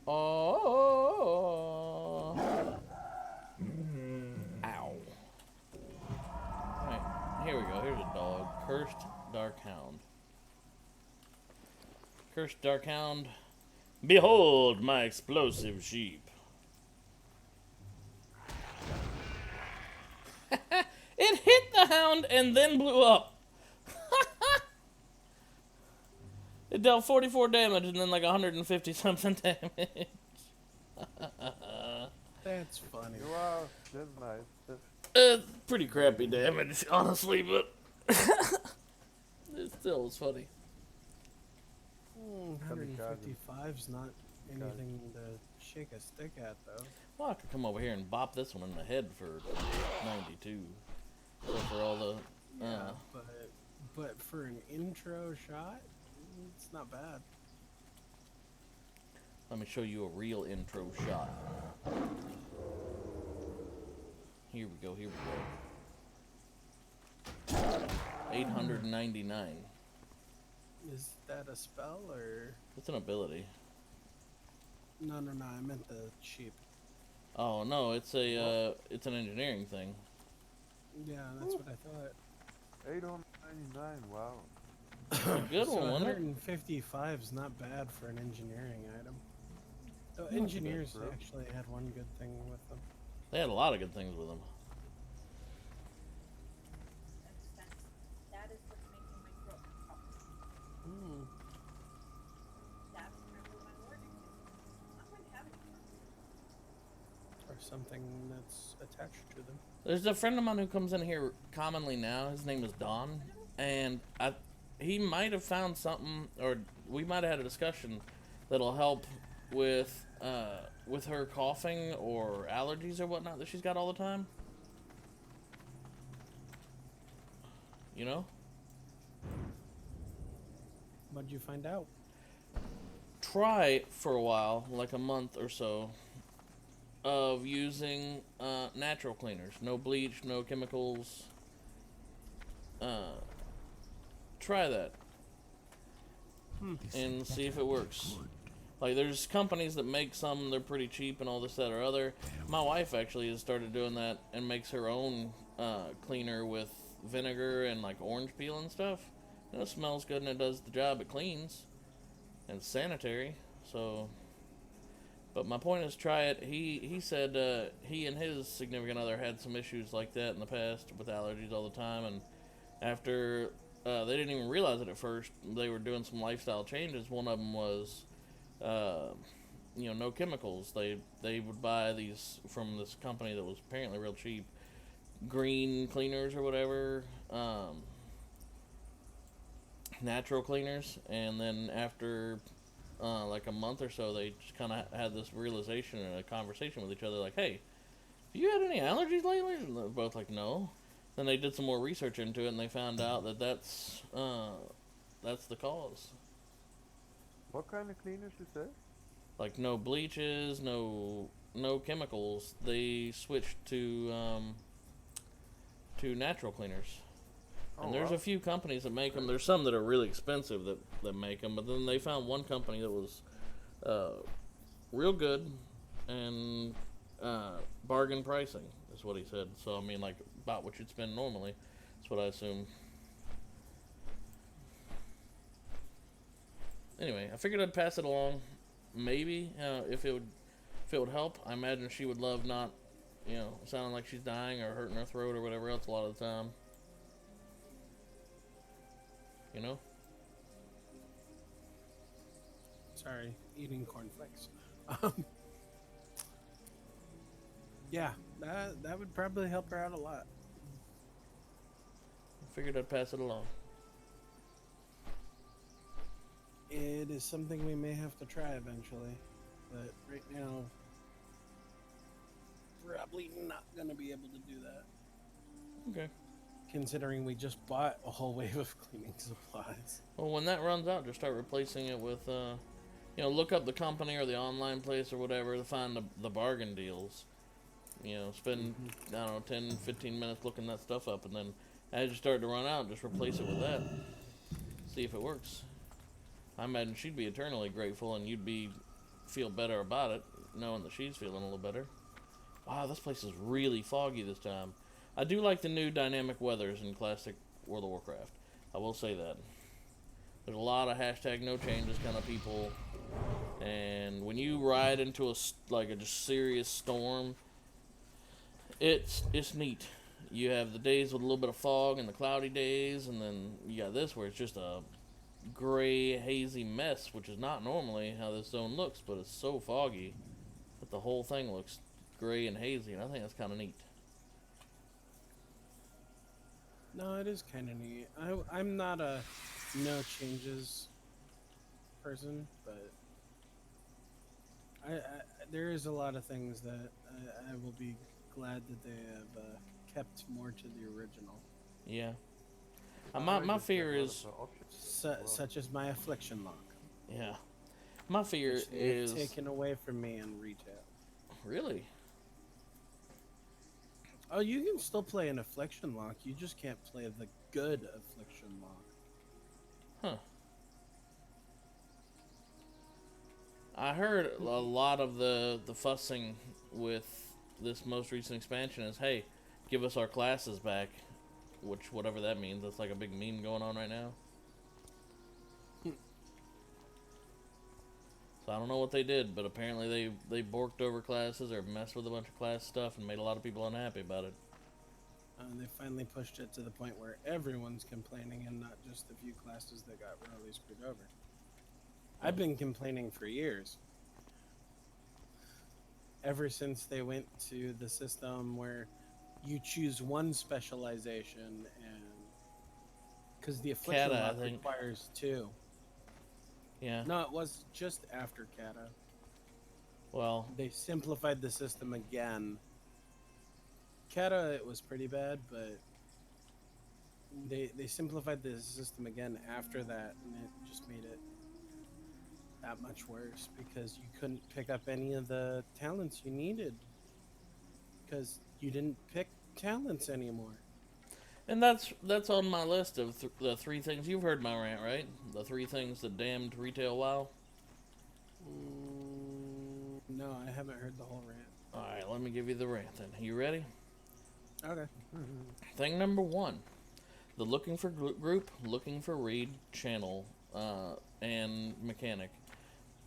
Oh. Ow. Alright, here we go. Here's a dog. Cursed Dark Hound. Cursed Dark Hound. Behold my explosive sheep. It hit the hound and then blew up. It dealt 44 damage and then like 150 something damage. That's funny. Wow, that's nice. That's Pretty crappy damage, honestly, but it still was funny. 155's not anything to shake a stick at, though. Well, I could come over here and bop this one in the head for 92. So for all the... Yeah, but for an intro shot, it's not bad. Let me show you a real intro shot. Here we go, here we go. 899. Is that a spell or? It's an ability. No, I meant the sheep. Oh no, it's a it's an engineering thing. Yeah, that's what I thought. 899. Wow. Good So one, wasn't it? 155 is not bad for an engineering item. Though Not too bad, engineers bro. actually had one good thing with them. They had a lot of good things with them. That is what's making my throat pop. Hmm. That's apparently what I'm allergic to. I'm not going to have it anymore. Or something that's attached to them. There's a friend of mine who comes in here commonly now. His name is Don, and he might have found something, or we might have had a discussion that'll help with her coughing or allergies or whatnot that she's got all the time. You know? What'd you find out? Try for a while, like a month or so, of using natural cleaners. No bleach, no chemicals. Try that and see if it works. Like, there's companies that make some, they're pretty cheap and all this, that, or other. My wife actually has started doing that and makes her own cleaner with vinegar and like orange peel and stuff. You know, it smells good and it does the job. It cleans and it's sanitary. So, but my point is, try it. He said he and his significant other had some issues like that in the past with allergies all the time, and after they didn't even realize it at first. They were doing some lifestyle changes. One of them was, no chemicals. They would buy these from this company that was apparently real cheap, green cleaners or whatever, natural cleaners, and then after like a month or so, they just kind of had this realization and a conversation with each other, like, "Hey, have you had any allergies lately?" And they're both like, "No." Then they did some more research into it, and they found out that that's the cause. What kind of cleaners you say? Like, no bleaches, no chemicals. They switched to natural cleaners. And there's a few companies that make them. There's some that are really expensive that make them, but then they found one company that was real good and bargain pricing is what he said. So I mean, like, about what you'd spend normally. That's what I assume. Anyway, I figured I'd pass it along. Maybe if it would help. I imagine she would love not, sounding like she's dying or hurting her throat or whatever else a lot of the time. You know? Sorry, eating cornflakes. Yeah, that would probably help her out a lot. I figured I'd pass it along. It is something we may have to try eventually, but right now, probably not going to be able to do that. Okay. Considering we just bought a whole wave of cleaning supplies. Well, when that runs out, just start replacing it with, look up the company or the online place or whatever to find the bargain deals. Spend, I don't know, 10, 15 minutes looking that stuff up, and then as you start to run out, just replace it with that. See if it works. I imagine she'd be eternally grateful, and you'd feel better about it, knowing that she's feeling a little better. Wow, this place is really foggy this time. I do like the new dynamic weathers in Classic World of Warcraft. I will say that. There's a lot of hashtag no changes kind of people, and when you ride into a just serious storm, it's neat. You have the days with a little bit of fog and the cloudy days, and then you got this where it's just a gray, hazy mess, which is not normally how this zone looks, but it's so foggy that the whole thing looks gray and hazy, and I think that's kind of neat. No, it is kind of neat. I'm not a no changes person, but there is a lot of things that I will be glad that they have kept more to the original. Yeah. My fear is... Such as my affliction lock. Yeah. My fear Which they've is... taken away from me in retail. Really? Oh, you can still play an affliction lock. You just can't play the good affliction lock. Huh. I heard a lot of the fussing with this most recent expansion is, hey, give us our classes back, which, whatever that means, that's like a big meme going on right now. So I don't know what they did, but apparently they borked over classes or messed with a bunch of class stuff and made a lot of people unhappy about it. They finally pushed it to the point where everyone's complaining and not just the few classes that got really screwed over. I've been complaining for years. Ever since they went to the system where you choose one specialization, and because the affliction Kata, I lot think. requires two. Yeah. No, it was just after Kata. Well, They simplified the system again. Kata, it was pretty bad, but they simplified the system again after that, and it just made it that much worse because you couldn't pick up any of the talents you needed because you didn't pick talents anymore. and that's on my list of the 3 things. You've heard my rant, right? The 3 things that damned retail WoW. No, I haven't heard the whole rant. Alright, let me give you the rant then. You ready? Okay. Thing number 1. The looking for group, looking for raid channel, and mechanic.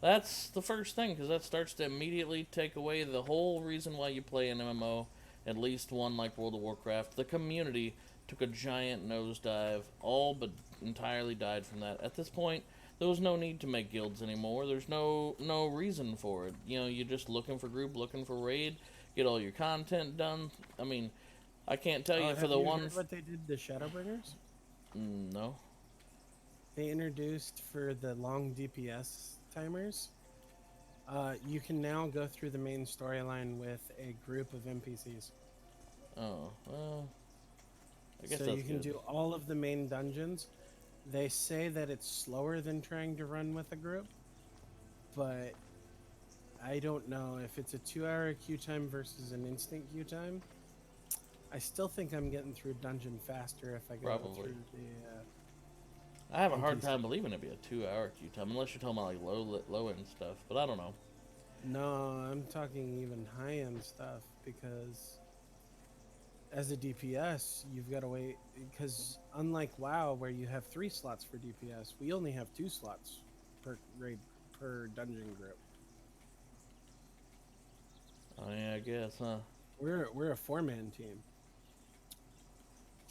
That's the first thing, because that starts to immediately take away the whole reason why you play an MMO, at least one like World of Warcraft. The community took a giant nosedive, all but entirely died from that. At this point, there was no need to make guilds anymore. There's no reason for it. You know, you're just looking for group, looking for raid, get all your content done. I mean, I can't tell you for the one... Heard what they did to Shadowbringers? No. They introduced for the long DPS timers. You can now go through the main storyline with a group of NPCs. Oh, well... I guess So that's you can good. do all of the main dungeons. They say that it's slower than trying to run with a group, but I don't know if it's a 2-hour queue time versus an instant queue time. I still think I'm getting through dungeon faster if I go Probably. through the. I have a hard time believing it'd be a 2-hour queue time, unless you're talking about like low end stuff. But I don't know. No, I'm talking even high end stuff because as a DPS, you've got to wait because unlike WoW, where you have 3 slots for DPS, we only have 2 slots per raid per dungeon group. Oh yeah, I guess, huh? We're a 4-man team.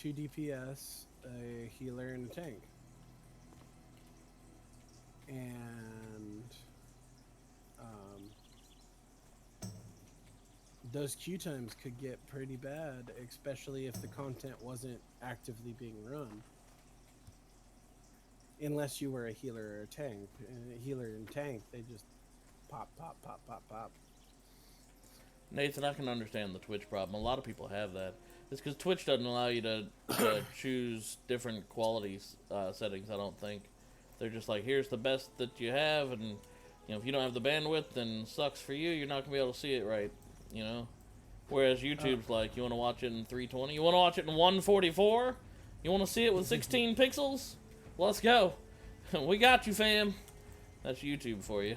2 DPS, a healer, and a tank. And those queue times could get pretty bad, especially if the content wasn't actively being run. Unless you were a healer or a tank. A healer and tank, they just pop, pop, pop, pop, pop. Nathan, I can understand the Twitch problem. A lot of people have that. It's because Twitch doesn't allow you to choose different quality settings, I don't think. They're just like, here's the best that you have, and you know, if you don't have the bandwidth, then sucks for you. You're not going to be able to see it right, you know? Whereas YouTube's like, you want to watch it in 320? You want to watch it in 144? You want to see it with 16 pixels? Let's go. We got you, fam. That's YouTube for you.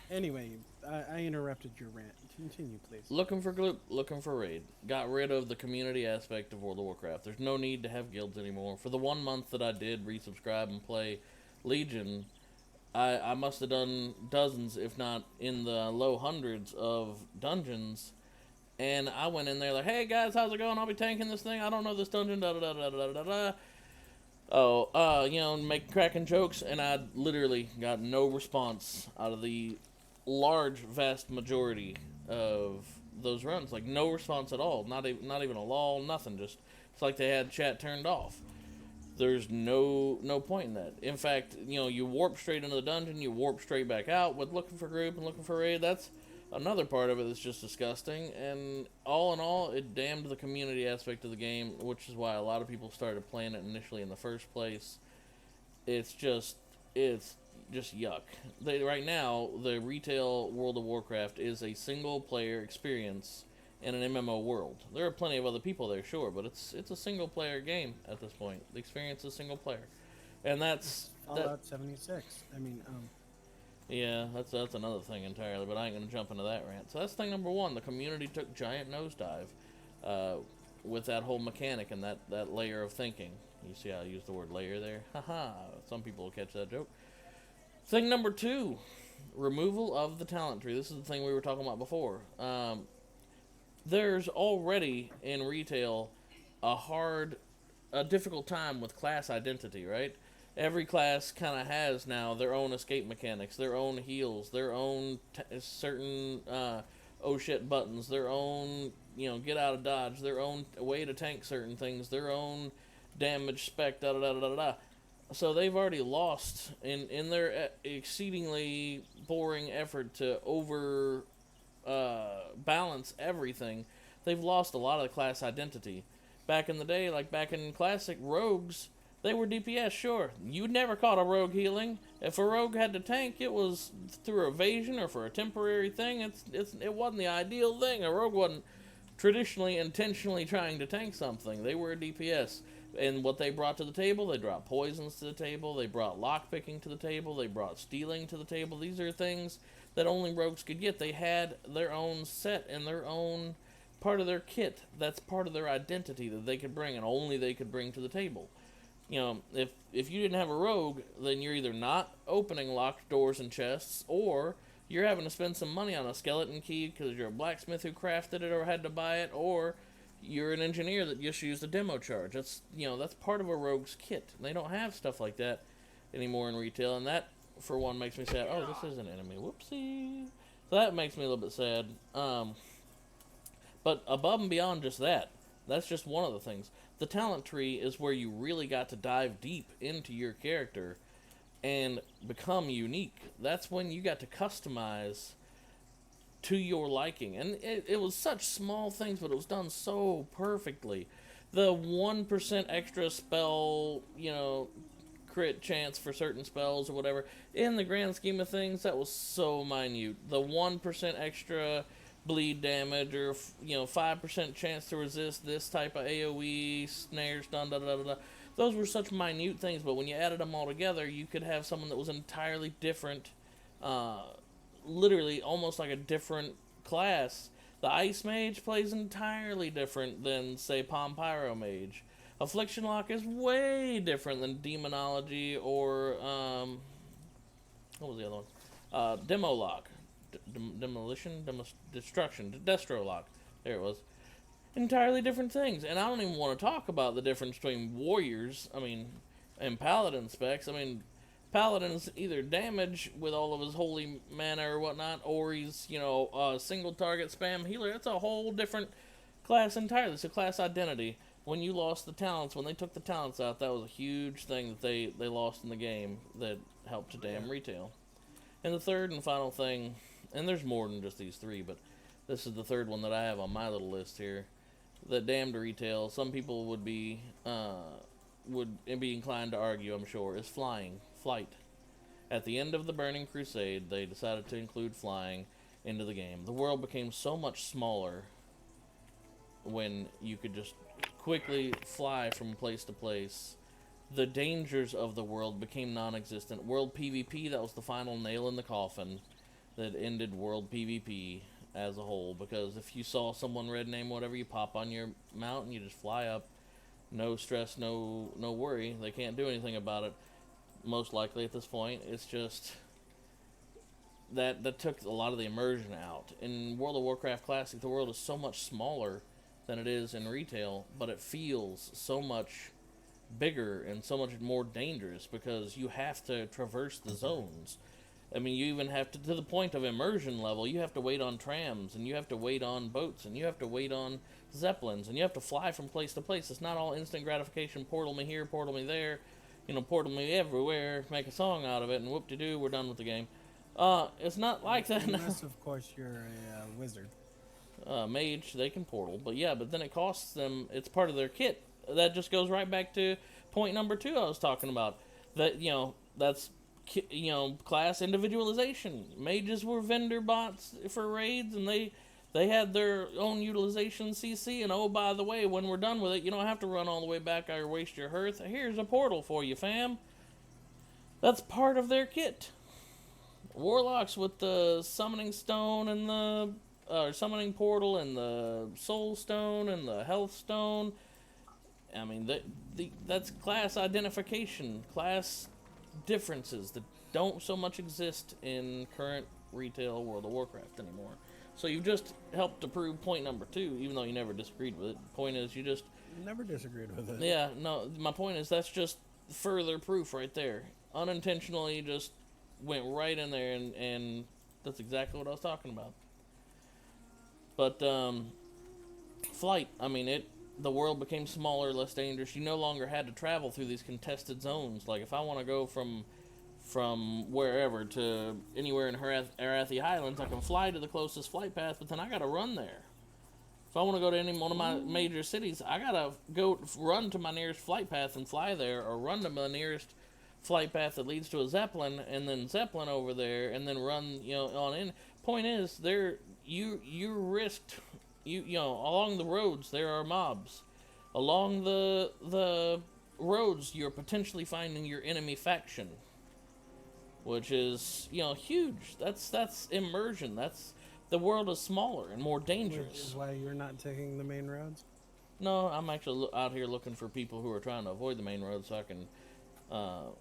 Anyway, I interrupted your rant. Continue, please. Looking for group, looking for raid. Got rid of the community aspect of World of Warcraft. There's no need to have guilds anymore. For the 1 month that I did resubscribe and play Legion, I must have done dozens, if not in the low hundreds, of dungeons. And I went in there like, hey guys, how's it going? I'll be tanking this thing. I don't know this dungeon. Da da da da da da da. Oh, you know, make cracking jokes, and I literally got no response out of the large, vast majority of those runs. Like, no response at all. Not even a lull, nothing. Just, it's like they had chat turned off. There's no point in that. In fact, you know, you warp straight into the dungeon, you warp straight back out with looking for group and looking for raid. That's another part of it that's just disgusting. And all in all, it damned the community aspect of the game, which is why a lot of people started playing it initially in the first place. It's just yuck. Right now, the retail World of Warcraft is a single-player experience in an MMO world. There are plenty of other people there, sure, but it's a single-player game at this point. The experience is single-player, and that's Fallout 76. I mean, Yeah, that's another thing entirely, but I ain't gonna jump into that rant. So that's thing number one. The community took giant nosedive with that whole mechanic and that layer of thinking. You see how I use the word layer there? Haha. Some people will catch that joke. Thing number two, removal of the talent tree. This is the thing we were talking about before. There's already in retail a difficult time with class identity, right? Every class kind of has now their own escape mechanics, their own heals, their own certain oh shit buttons, their own, get out of dodge, their own way to tank certain things, their own damage spec, da da da da da. So they've already lost in their exceedingly boring effort to over balance everything. They've lost a lot of the class identity. Back in the day, like back in Classic, rogues, they were DPS, sure. You never caught a rogue healing. If a rogue had to tank, it was through evasion or for a temporary thing. It wasn't the ideal thing. A rogue wasn't traditionally, intentionally trying to tank something. They were a DPS. And what they brought to the table, they brought poisons to the table, they brought lockpicking to the table, they brought stealing to the table. These are things that only rogues could get. They had their own set and their own part of their kit. That's part of their identity that they could bring and only they could bring to the table. If you didn't have a rogue, then you're either not opening locked doors and chests, or you're having to spend some money on a skeleton key because you're a blacksmith who crafted it or had to buy it, or you're an engineer that just used a demo charge. That's part of a rogue's kit. They don't have stuff like that anymore in retail, and that, for one, makes me sad. Oh, this is an enemy. Whoopsie. So that makes me a little bit sad. But above and beyond just that, that's just one of the things. The talent tree is where you really got to dive deep into your character and become unique. That's when you got to customize to your liking. And it was such small things, but it was done so perfectly. The 1% extra spell, crit chance for certain spells or whatever, in the grand scheme of things, that was so minute. The 1% extra bleed damage, or 5% chance to resist this type of AoE, snare, stun, da da da da. Those were such minute things, but when you added them all together, you could have someone that was entirely different, literally almost like a different class. The Ice Mage plays entirely different than, say, Palm Pyro Mage. Affliction Lock is way different than Demonology or, what was the other one? Demo Lock. Destruction, Destro Lock. There it was. Entirely different things. And I don't even want to talk about the difference between warriors, and paladin specs. Paladin's either damage with all of his holy mana or whatnot, or he's, a single target spam healer. That's a whole different class entirely. It's a class identity. When you lost the talents, when they took the talents out, that was a huge thing that they lost in the game that helped to damn retail. And the third and final thing, and there's more than just these three, but this is the third one that I have on my little list here, that damned retail, some people would be inclined to argue, I'm sure, is flight. At the end of the Burning Crusade, they decided to include flying into the game. The world became so much smaller when you could just quickly fly from place to place. The dangers of the world became non-existent. World PvP, that was the final nail in the coffin that ended World PvP as a whole, because if you saw someone red name whatever, you pop on your mount and you just fly up. No stress, no worry. They can't do anything about it, most likely at this point. It's just that took a lot of the immersion out. In World of Warcraft Classic, the world is so much smaller than it is in retail, but it feels so much bigger and so much more dangerous because you have to traverse the zones. You even have to the point of immersion level, you have to wait on trams, and you have to wait on boats, and you have to wait on zeppelins, and you have to fly from place to place. It's not all instant gratification, portal me here, portal me there, portal me everywhere, make a song out of it, and whoop-de-doo, we're done with the game. It's not like that now. Unless, of course, you're a wizard. Mage, they can portal, but then it costs them, it's part of their kit. That just goes right back to point number 2 I was talking about. That, that's, class individualization. Mages were vendor bots for raids, and they had their own utilization CC, and oh, by the way, when we're done with it, you don't have to run all the way back or waste your hearth. Here's a portal for you, fam. That's part of their kit. Warlocks with the summoning stone and the summoning portal and the soul stone and the health stone. I mean, that's class identification, class differences that don't so much exist in current retail World of Warcraft anymore. So you've just helped to prove point number 2, even though you never disagreed with it. The point is, you just... Never disagreed with it. Yeah, no, my point is that's just further proof right there. Unintentionally just went right in there, and that's exactly what I was talking about. But, flight, I mean, the world became smaller, less dangerous. You no longer had to travel through these contested zones. Like, if I want to go from wherever to anywhere in Arathi Highlands, I can fly to the closest flight path, but then I gotta run there. If I want to go to any one of my major cities, I gotta go run to my nearest flight path and fly there, or run to my nearest flight path that leads to a Zeppelin, and then Zeppelin over there, and then run, on in. Point is, you risked, along the roads there are mobs. Along the roads, you're potentially finding your enemy faction, which is, huge. That's immersion. The world is smaller and more dangerous. Which is why you're not taking the main roads? No, I'm actually out here looking for people who are trying to avoid the main road so I can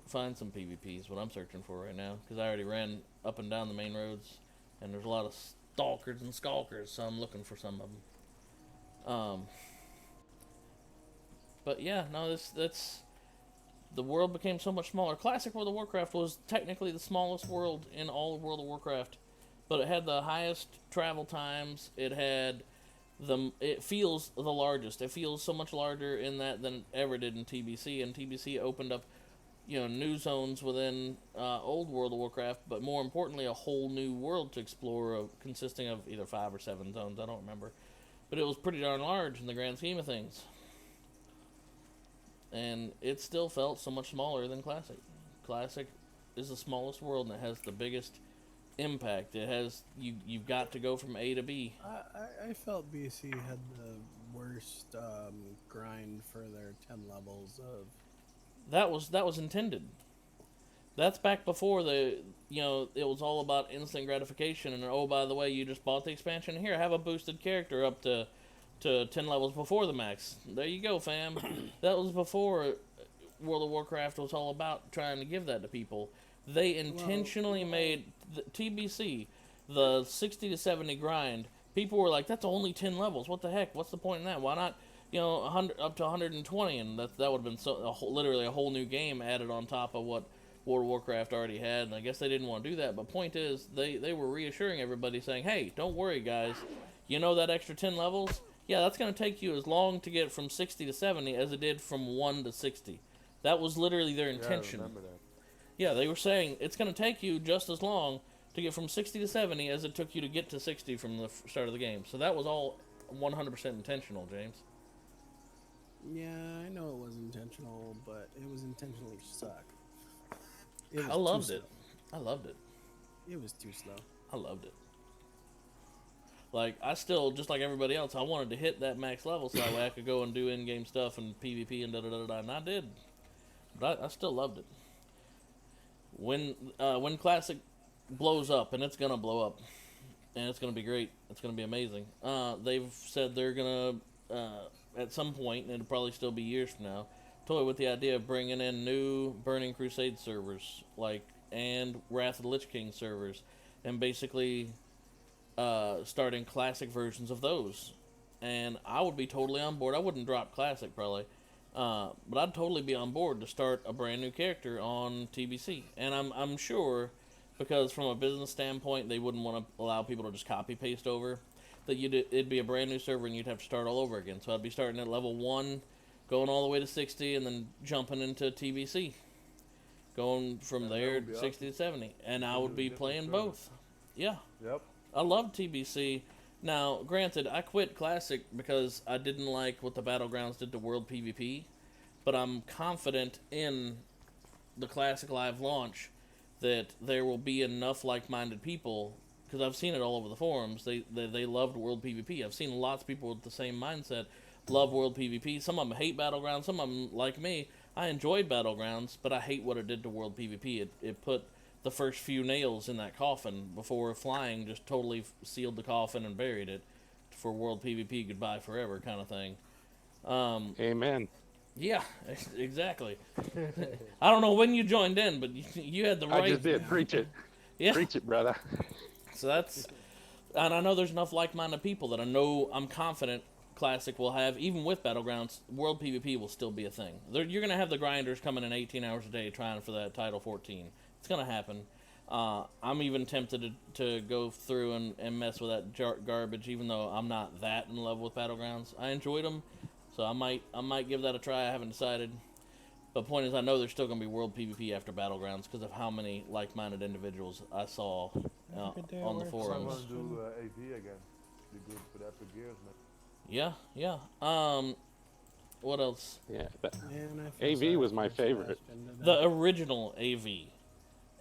find some PvP is what I'm searching for right now. Because I already ran up and down the main roads, and there's a lot of stalkers and skulkers, so I'm looking for some of them. But yeah, no, that's... The world became so much smaller. Classic World of Warcraft was technically the smallest world in all of World of Warcraft, but it had the highest travel times. It feels the largest. It feels so much larger in that than it ever did in TBC. And TBC opened up, new zones within old World of Warcraft, but more importantly, a whole new world to explore, consisting of either 5 or 7 zones. I don't remember, but it was pretty darn large in the grand scheme of things. And it still felt so much smaller than Classic. Classic is the smallest world, and it has the biggest impact. It has you've got to go from A to B. I felt BC had the worst grind for their 10 levels of. That was intended. That's back before it was all about instant gratification, and oh, by the way, you just bought the expansion. Here, have a boosted character up to 10 levels before the max. There you go, fam. That was before World of Warcraft was all about trying to give that to people. They intentionally made the TBC, the 60 to 70 grind. People were like, that's only 10 levels. What the heck? What's the point in that? Why not, 100 up to 120? And that would have been literally a whole new game added on top of what World of Warcraft already had. And I guess they didn't want to do that. But point is, they were reassuring everybody, saying, hey, don't worry, guys. That extra 10 levels? Yeah, that's going to take you as long to get from 60 to 70 as it did from 1 to 60. That was literally their intention. Yeah, I remember that. Yeah, they were saying it's going to take you just as long to get from 60 to 70 as it took you to get to 60 from the start of the game. So that was all 100% intentional, James. Yeah, I know it was intentional, but it was intentionally suck. I loved it. I loved it. It was too slow. I loved it. Like, I still, just like everybody else, I wanted to hit that max level so that way I could go and do in-game stuff and PvP and da-da-da-da, and I did. But I still loved it. When Classic blows up, and it's going to blow up, and it's going to be great, it's going to be amazing, they've said they're going to, at some point, and it'll probably still be years from now, toy with the idea of bringing in new Burning Crusade servers, and Wrath of the Lich King servers, and basically starting Classic versions of those. And I would be totally on board. I wouldn't drop Classic, probably. But I'd totally be on board to start a brand new character on TBC. And I'm sure, because from a business standpoint, they wouldn't want to allow people to just copy-paste over, that it'd be a brand new server and you'd have to start all over again. So I'd be starting at level 1, going all the way to 60, and then jumping into TBC. Going from there, 60 awesome. to 70. And I would be playing both. Yeah. Yep. I love TBC. Now, granted, I quit Classic because I didn't like what the Battlegrounds did to World PvP, but I'm confident in the Classic Live launch that there will be enough like-minded people, because I've seen it all over the forums. They loved World PvP. I've seen lots of people with the same mindset love World PvP. Some of them hate Battlegrounds. Some of them, like me, I enjoyed Battlegrounds, but I hate what it did to World PvP. It put the first few nails in that coffin before flying just totally sealed the coffin and buried it for World PvP goodbye forever kind of thing. Amen. Yeah, exactly. I don't know when you joined in, but you had the right. I just did. Preach it. Yeah. Preach it, brother. So that's, and I know there's enough like-minded people that I'm confident Classic will have, even with Battlegrounds, World PvP will still be a thing. You're going to have the grinders coming in 18 hours a day trying for that Title 14. It's going to happen. I'm even tempted to go through and mess with that garbage, even though I'm not that in love with Battlegrounds. I enjoyed them, so I might give that a try. I haven't decided. But point is, I know there's still going to be World PvP after Battlegrounds because of how many like-minded individuals I saw on the forums. Someone do AV again. Be good for the epic gears, man. Yeah. What else? Yeah. Man, I feel AV sorry was my for favorite. Sebastian. The original AV,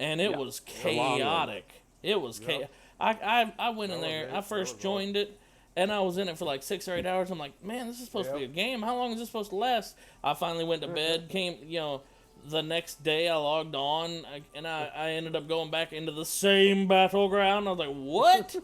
and it Yeah, was the long one. chaotic. It was chaotic. I went in That was there. it. I That first was joined it, and I was in it for like 6 or 8 hours. I'm like, man, this is supposed to be a game. How long is this supposed to last? I finally went to bed. The next day I logged on, and I ended up going back into the same battleground. I was like, what?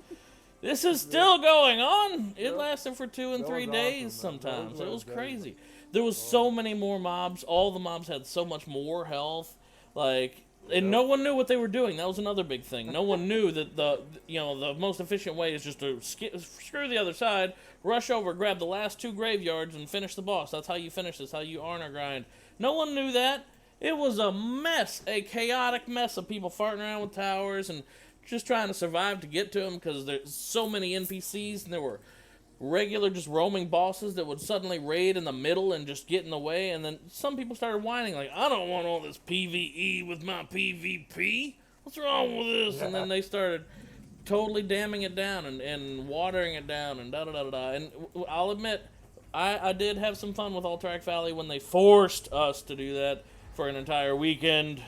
This is still going on. It lasted for 2 and That 3 was days awesome, man. That sometimes. It was was crazy. There was so many more mobs. All the mobs had so much more health. And no one knew what they were doing. That was another big thing. No one knew that the most efficient way is just to screw the other side, rush over, grab the last 2 graveyards, and finish the boss. That's how you finish this. How you honor grind. No one knew that. It was a mess, a chaotic mess of people farting around with towers and just trying to survive to get to them because there's so many NPCs and there were regular just roaming bosses that would suddenly raid in the middle and just get in the way, and then some people started whining like, I don't want all this PvE with my PvP. What's wrong with this? And then they started totally damming it down and watering it down and da-da-da-da-da. And I'll admit, I did have some fun with Alterac Valley when they forced us to do that for an entire weekend.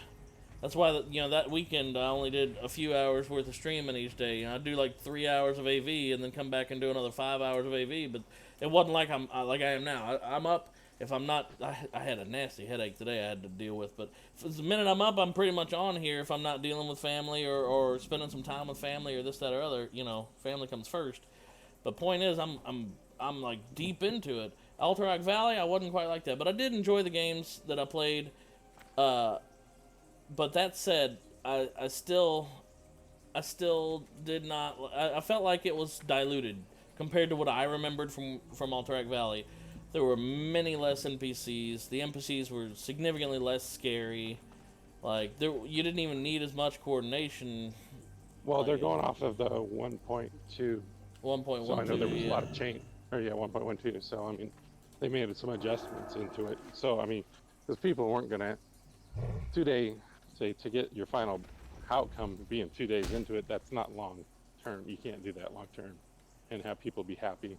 That's why, that weekend I only did a few hours worth of streaming each day. I'd do like 3 hours of AV and then come back and do another 5 hours of AV. But it wasn't like I am now. I'm up. If I'm not, I had a nasty headache today I had to deal with. But the minute I'm up, I'm pretty much on here. If I'm not dealing with family or spending some time with family or this, that, or other, family comes first. But point is, I'm like deep into it. Alterac Valley, I wasn't quite like that, but I did enjoy the games that I played. But that said, I still did not. I felt like it was diluted compared to what I remembered from Alterac Valley. There were many less NPCs. The NPCs were significantly less scary. You didn't even need as much coordination. Well, they're going off of the 1.2. 1.12. So I know there was a lot of change. 1.12. So I mean, they made some adjustments into it. So I mean, because people weren't gonna 2 day. To get your final outcome being 2 days into it, that's not long term. You can't do that long term and have people be happy.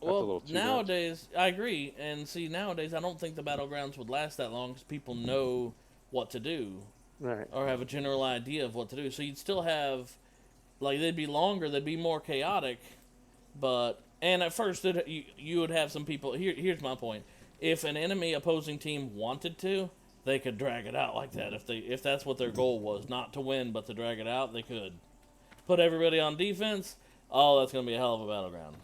That's a little too nowadays, much. I agree. And see, nowadays, I don't think the Battlegrounds would last that long because people know what to do. Right. Or have a general idea of what to do. So you'd still have, they'd be longer, they'd be more chaotic. And at first, you would have some people, here's my point. If an enemy opposing team wanted to, they could drag it out like that. If that's what their goal was, not to win, but to drag it out, they could. Put everybody on defense, that's going to be a hell of a battleground.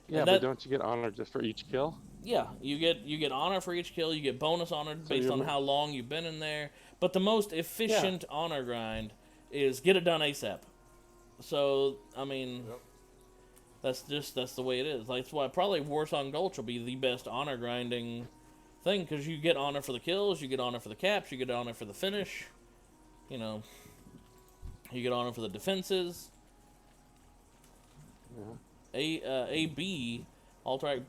Yeah, but don't you get honor just for each kill? Yeah, you get honor for each kill, you get bonus honor based on how long you've been in there. But the most efficient honor grind is get it done ASAP. So, I mean, that's the way it is. That's why probably Warsong Gulch will be the best honor grinding thing, because you get honor for the kills, you get honor for the caps, you get honor for the finish, you get honor for the defenses. AB, Arathi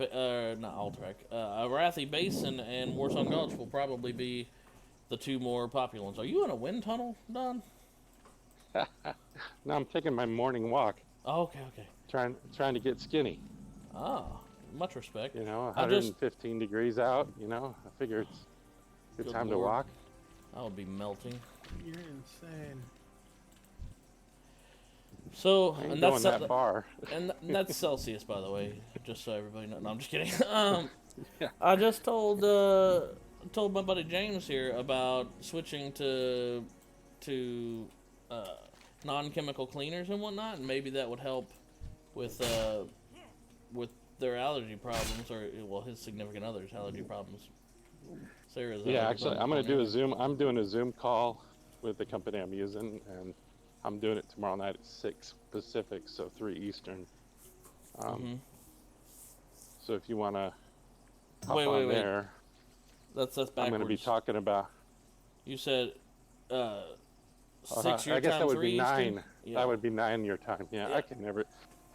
Basin and Warsong Gulch will probably be the 2 more popular ones. Are you in a wind tunnel, Don? No, I'm taking my morning walk. Oh, okay. Trying to get skinny. Ah. Much respect. 115 degrees out, I figure it's good time Lord. to walk. I would be melting. You're insane. So, I ain't and going that's that far. And that's Celsius, by the way, just so everybody knows. No, I'm just kidding. Yeah. I just told my buddy James here about switching to to non-chemical cleaners and whatnot, and maybe that would help with their allergy problems, or well, his significant other's allergy problems. Sarah's Yeah, allergy actually, problems I'm gonna don't do a either. Zoom. I'm doing a Zoom call with the company I'm using, and I'm doing it tomorrow night at 6 Pacific, so 3 Eastern. So if you wanna hop Wait, on there, That's I'm backwards. gonna be talking about. You said 6 your I guess time, that would 3 be Eastern? 9. Yeah. That would be 9 your time. Yeah, Yeah. I can never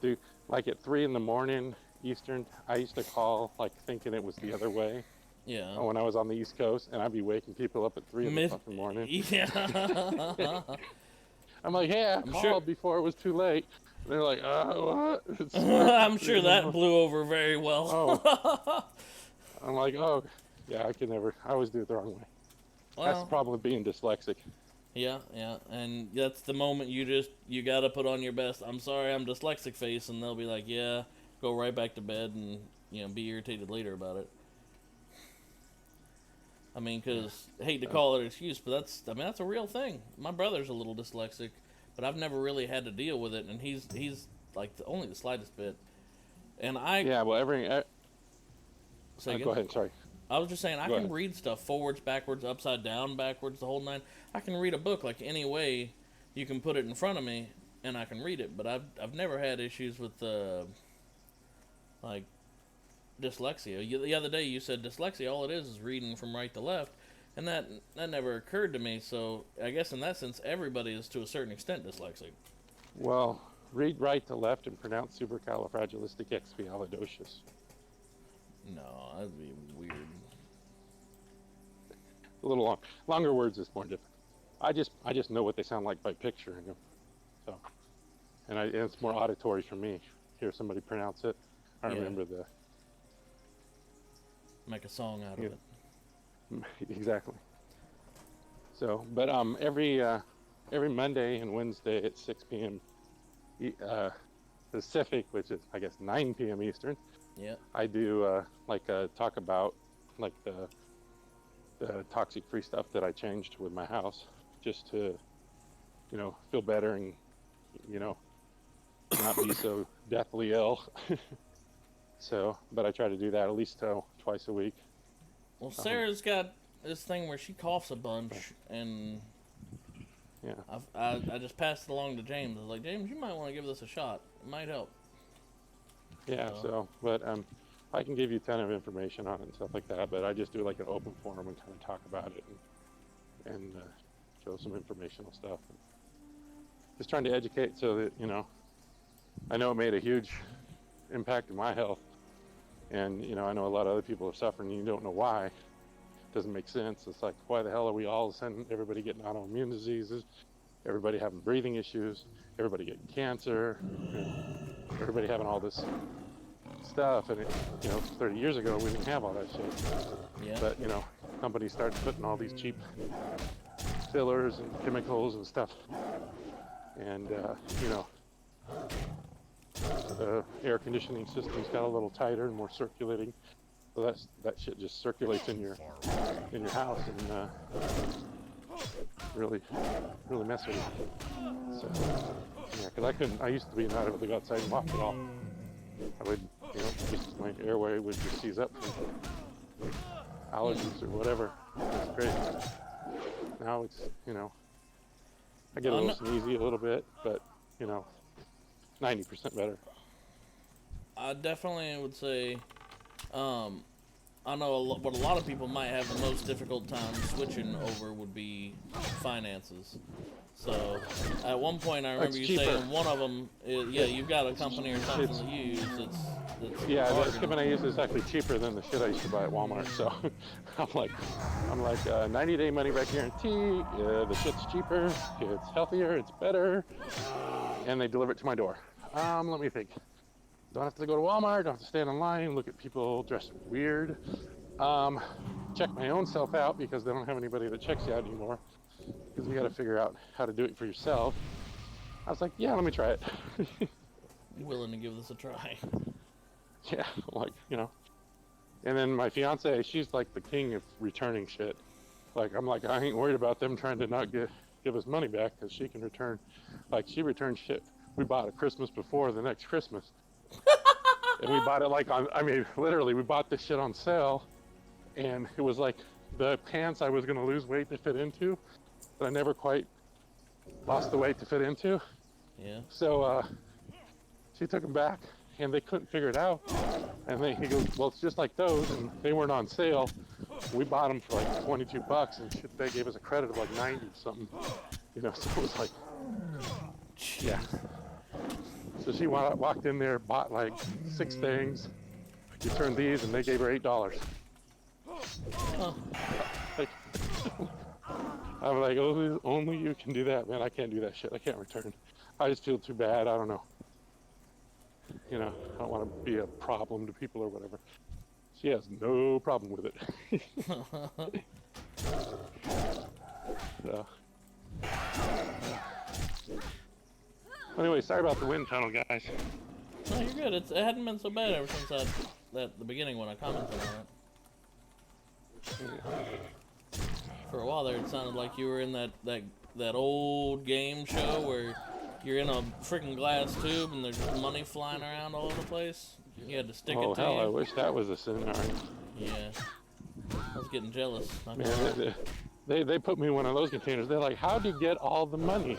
do like at 3 in the morning Eastern. I used to call like thinking it was the other way Yeah. when I was on the East Coast, and I'd be waking people up at 3 in the fucking morning. Yeah. I'm like, hey, I called sure- before it was too late. And they're like, what? It's I'm sure 3 in the that morning. blew over very well. I'm like, oh, yeah, I can never. I always do it the wrong way. That's the Well, problem with being dyslexic. yeah, and that's the moment you gotta put on your best. I'm sorry, I'm dyslexic face, and they'll be like, yeah, go right back to bed and be irritated later about it. I mean, because hate to call it an excuse, but that's a real thing. My brother's a little dyslexic, but I've never really had to deal with it, and he's like only the slightest bit. And Yeah, well, say again? go ahead. Sorry. I was just saying, I Go can ahead. read stuff forwards, backwards, upside down, backwards, the whole nine. I can read a book like any way you can put it in front of me, and I can read it. But I've never had issues with like dyslexia. The other day you said dyslexia, all it is reading from right to left, and that never occurred to me. So I guess in that sense, everybody is to a certain extent dyslexic. Well, read right to left and pronounce supercalifragilisticexpialidocious. No, that'd be weird. A little longer words is more difficult. I just know what they sound like by picturing them. So, and it's more auditory for me. Hear somebody pronounce it. I Yeah. remember the Make a song out of Yeah. it. exactly. So, but every Monday and Wednesday at 6 p.m. Pacific, which is I guess 9 p.m. Eastern, Yeah. I do talk about like the toxic free stuff that I changed with my house, just to feel better and not be so deathly ill. So, but I try to do that at least twice a week. Well, Sarah's got this thing where she coughs a bunch, and Yeah. I just passed it along to James. I was like, James, you might want to give this a shot. It might help. Yeah. So, but I can give you a ton of information on it and stuff like that. But I just do like an open forum and kind of talk about it and show some informational stuff. And just trying to educate so that I know it made a huge impact in my health, and I know a lot of other people are suffering. And you don't know why. It doesn't make sense. It's like, why the hell are we all of a sudden everybody getting autoimmune diseases, everybody having breathing issues, everybody getting cancer, everybody having all this stuff, and 30 years ago we didn't have all that shit. Yeah. But companies started putting all these cheap fillers and chemicals and stuff, and the air conditioning system's got a little tighter and more circulating, so that shit just circulates in your house and really mess with you. So yeah, because I used to be not able to go outside and walk at all. I would just my airway would just seize up from allergies or whatever. It's crazy. Now it's I get a little sneezy a little bit, but 90% better. I definitely would say, I know what a lot of people might have the most difficult time switching over would be finances. So, at one point, I remember you cheaper. saying one of them, you've got a company or something that you use that's Yeah, the bargaining. equipment I use is actually cheaper than the shit I used to buy at Walmart. So I'm like 90-day money back guarantee. The shit's cheaper, it's healthier, it's better, and they deliver it to my door. Let me think. Don't have to go to Walmart. Don't have to stand in line. Look at people dressed weird. Check my own self out because they don't have anybody that checks you out anymore. Because you got to figure out how to do it for yourself. I was like, yeah, let me try it. Willing to give this a try. Yeah, and then my fiance, she's like the king of returning shit. Like, I'm like, I ain't worried about them trying to not give us money back, because she can return. Like, she returned shit we bought at Christmas before the next Christmas. And we bought it like on, I mean, literally, we bought this shit on sale, and it was like the pants I was gonna lose weight to fit into, but I never quite lost the weight to fit into. Yeah. So she took them back, and they couldn't figure it out. And he goes, well, it's just like those, and they weren't on sale. We bought them for like 22 bucks, and shit, they gave us a credit of like 90 something. You know, so it was like, yeah. So she walked in there, bought like 6 things, returned these, and they gave her $8. Like, I'm like, only you can do that, man. I can't do that shit. I can't return. I just feel too bad. I don't know. You know, I don't want to be a problem to people or whatever. She has no problem with it. So. Anyway, sorry about the wind tunnel, guys. No, you're good. It hadn't been so bad ever since the beginning when I commented on it. For a while there, it sounded like you were in that old game show where you're in a freaking glass tube and there's money flying around all over the place. You had to stick it to hell, you. I wish that was a scenario. Yeah. I was getting jealous. Man, they put me in one of those containers. They're like, how'd you get all the money?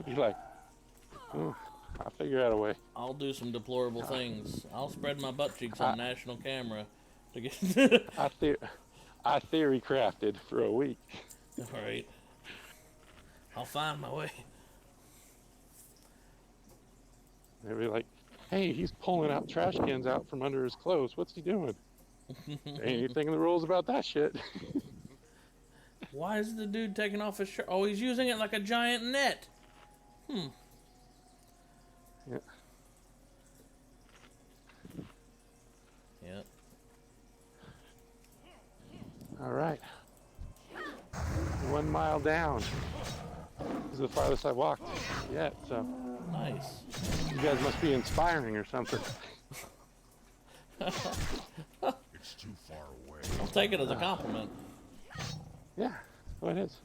You're like, oh, I'll figure out a way. I'll do some deplorable things. I'll spread my butt cheeks on national camera to get. I theory crafted for a week. All right. I'll find my way. They'd be like, hey, he's pulling out trash cans out from under his clothes. What's he doing? Anything in the rules about that shit? Why is the dude taking off his shirt? Oh, he's using it like a giant net. Yeah. Yep. All right. 1 mile down. This is the farthest I've walked yet, so. Nice. You guys must be inspiring or something. It's too far away. I'll take it as a compliment. Yeah, well, it is.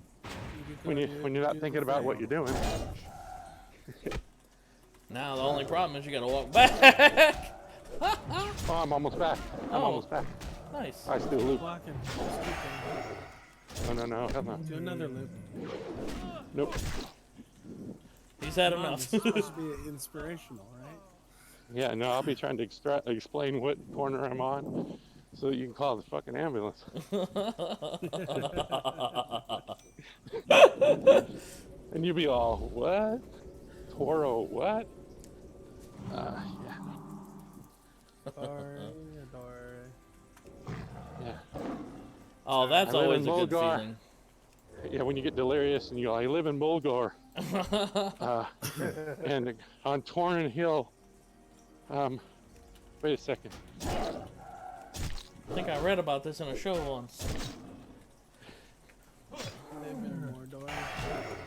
When you're not thinking about what you're doing. Now the only problem is you gotta walk back. Oh, I'm almost back. I'm almost back. Nice. I still loop. Walking. No, hell no. Do another loop. Nope. He's had Come on, enough. it's supposed to be inspirational, right? Yeah, no, I'll be trying to explain what corner I'm on so that you can call the fucking ambulance. And you'll be all, what? Toro, what? Yeah. Yeah. Oh, that's I live always in a good Mulgar. feeling. Yeah, when you get delirious and you go, I live in Mulgar. And on Torrin Hill, wait a second. I think I read about this in a show once.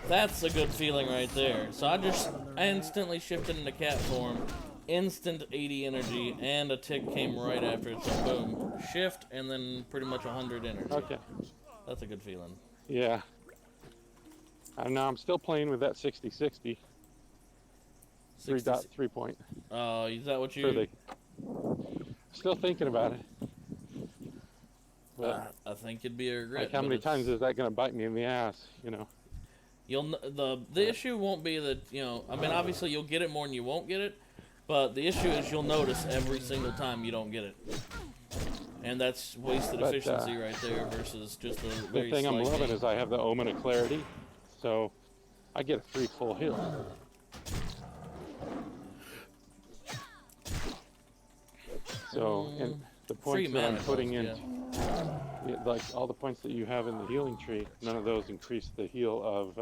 That's a good feeling right there. So I just instantly shifted into cat form. Instant 80 energy, and a tick came right after it. So boom, shift, and then pretty much 100 energy. Okay. That's a good feeling. Yeah. I know, I'm still playing with that 60-60. 3.3 point. Oh, is that what For you... the, still thinking about it. But I think it'd be a regret. like, how but many it's- times is that going to bite me in the ass, you know? The issue won't be that, you know, I mean, obviously you'll get it more than you won't get it, but the issue is you'll notice every single time you don't get it. And that's wasted But, efficiency right there versus just a The very thing I'm slight loving gain. is I have the Omen of Clarity, so I get a 3 full heal. So, and the Free points that I'm mana putting in, cost, yeah, like all the points that you have in the healing tree, none of those increase the heal of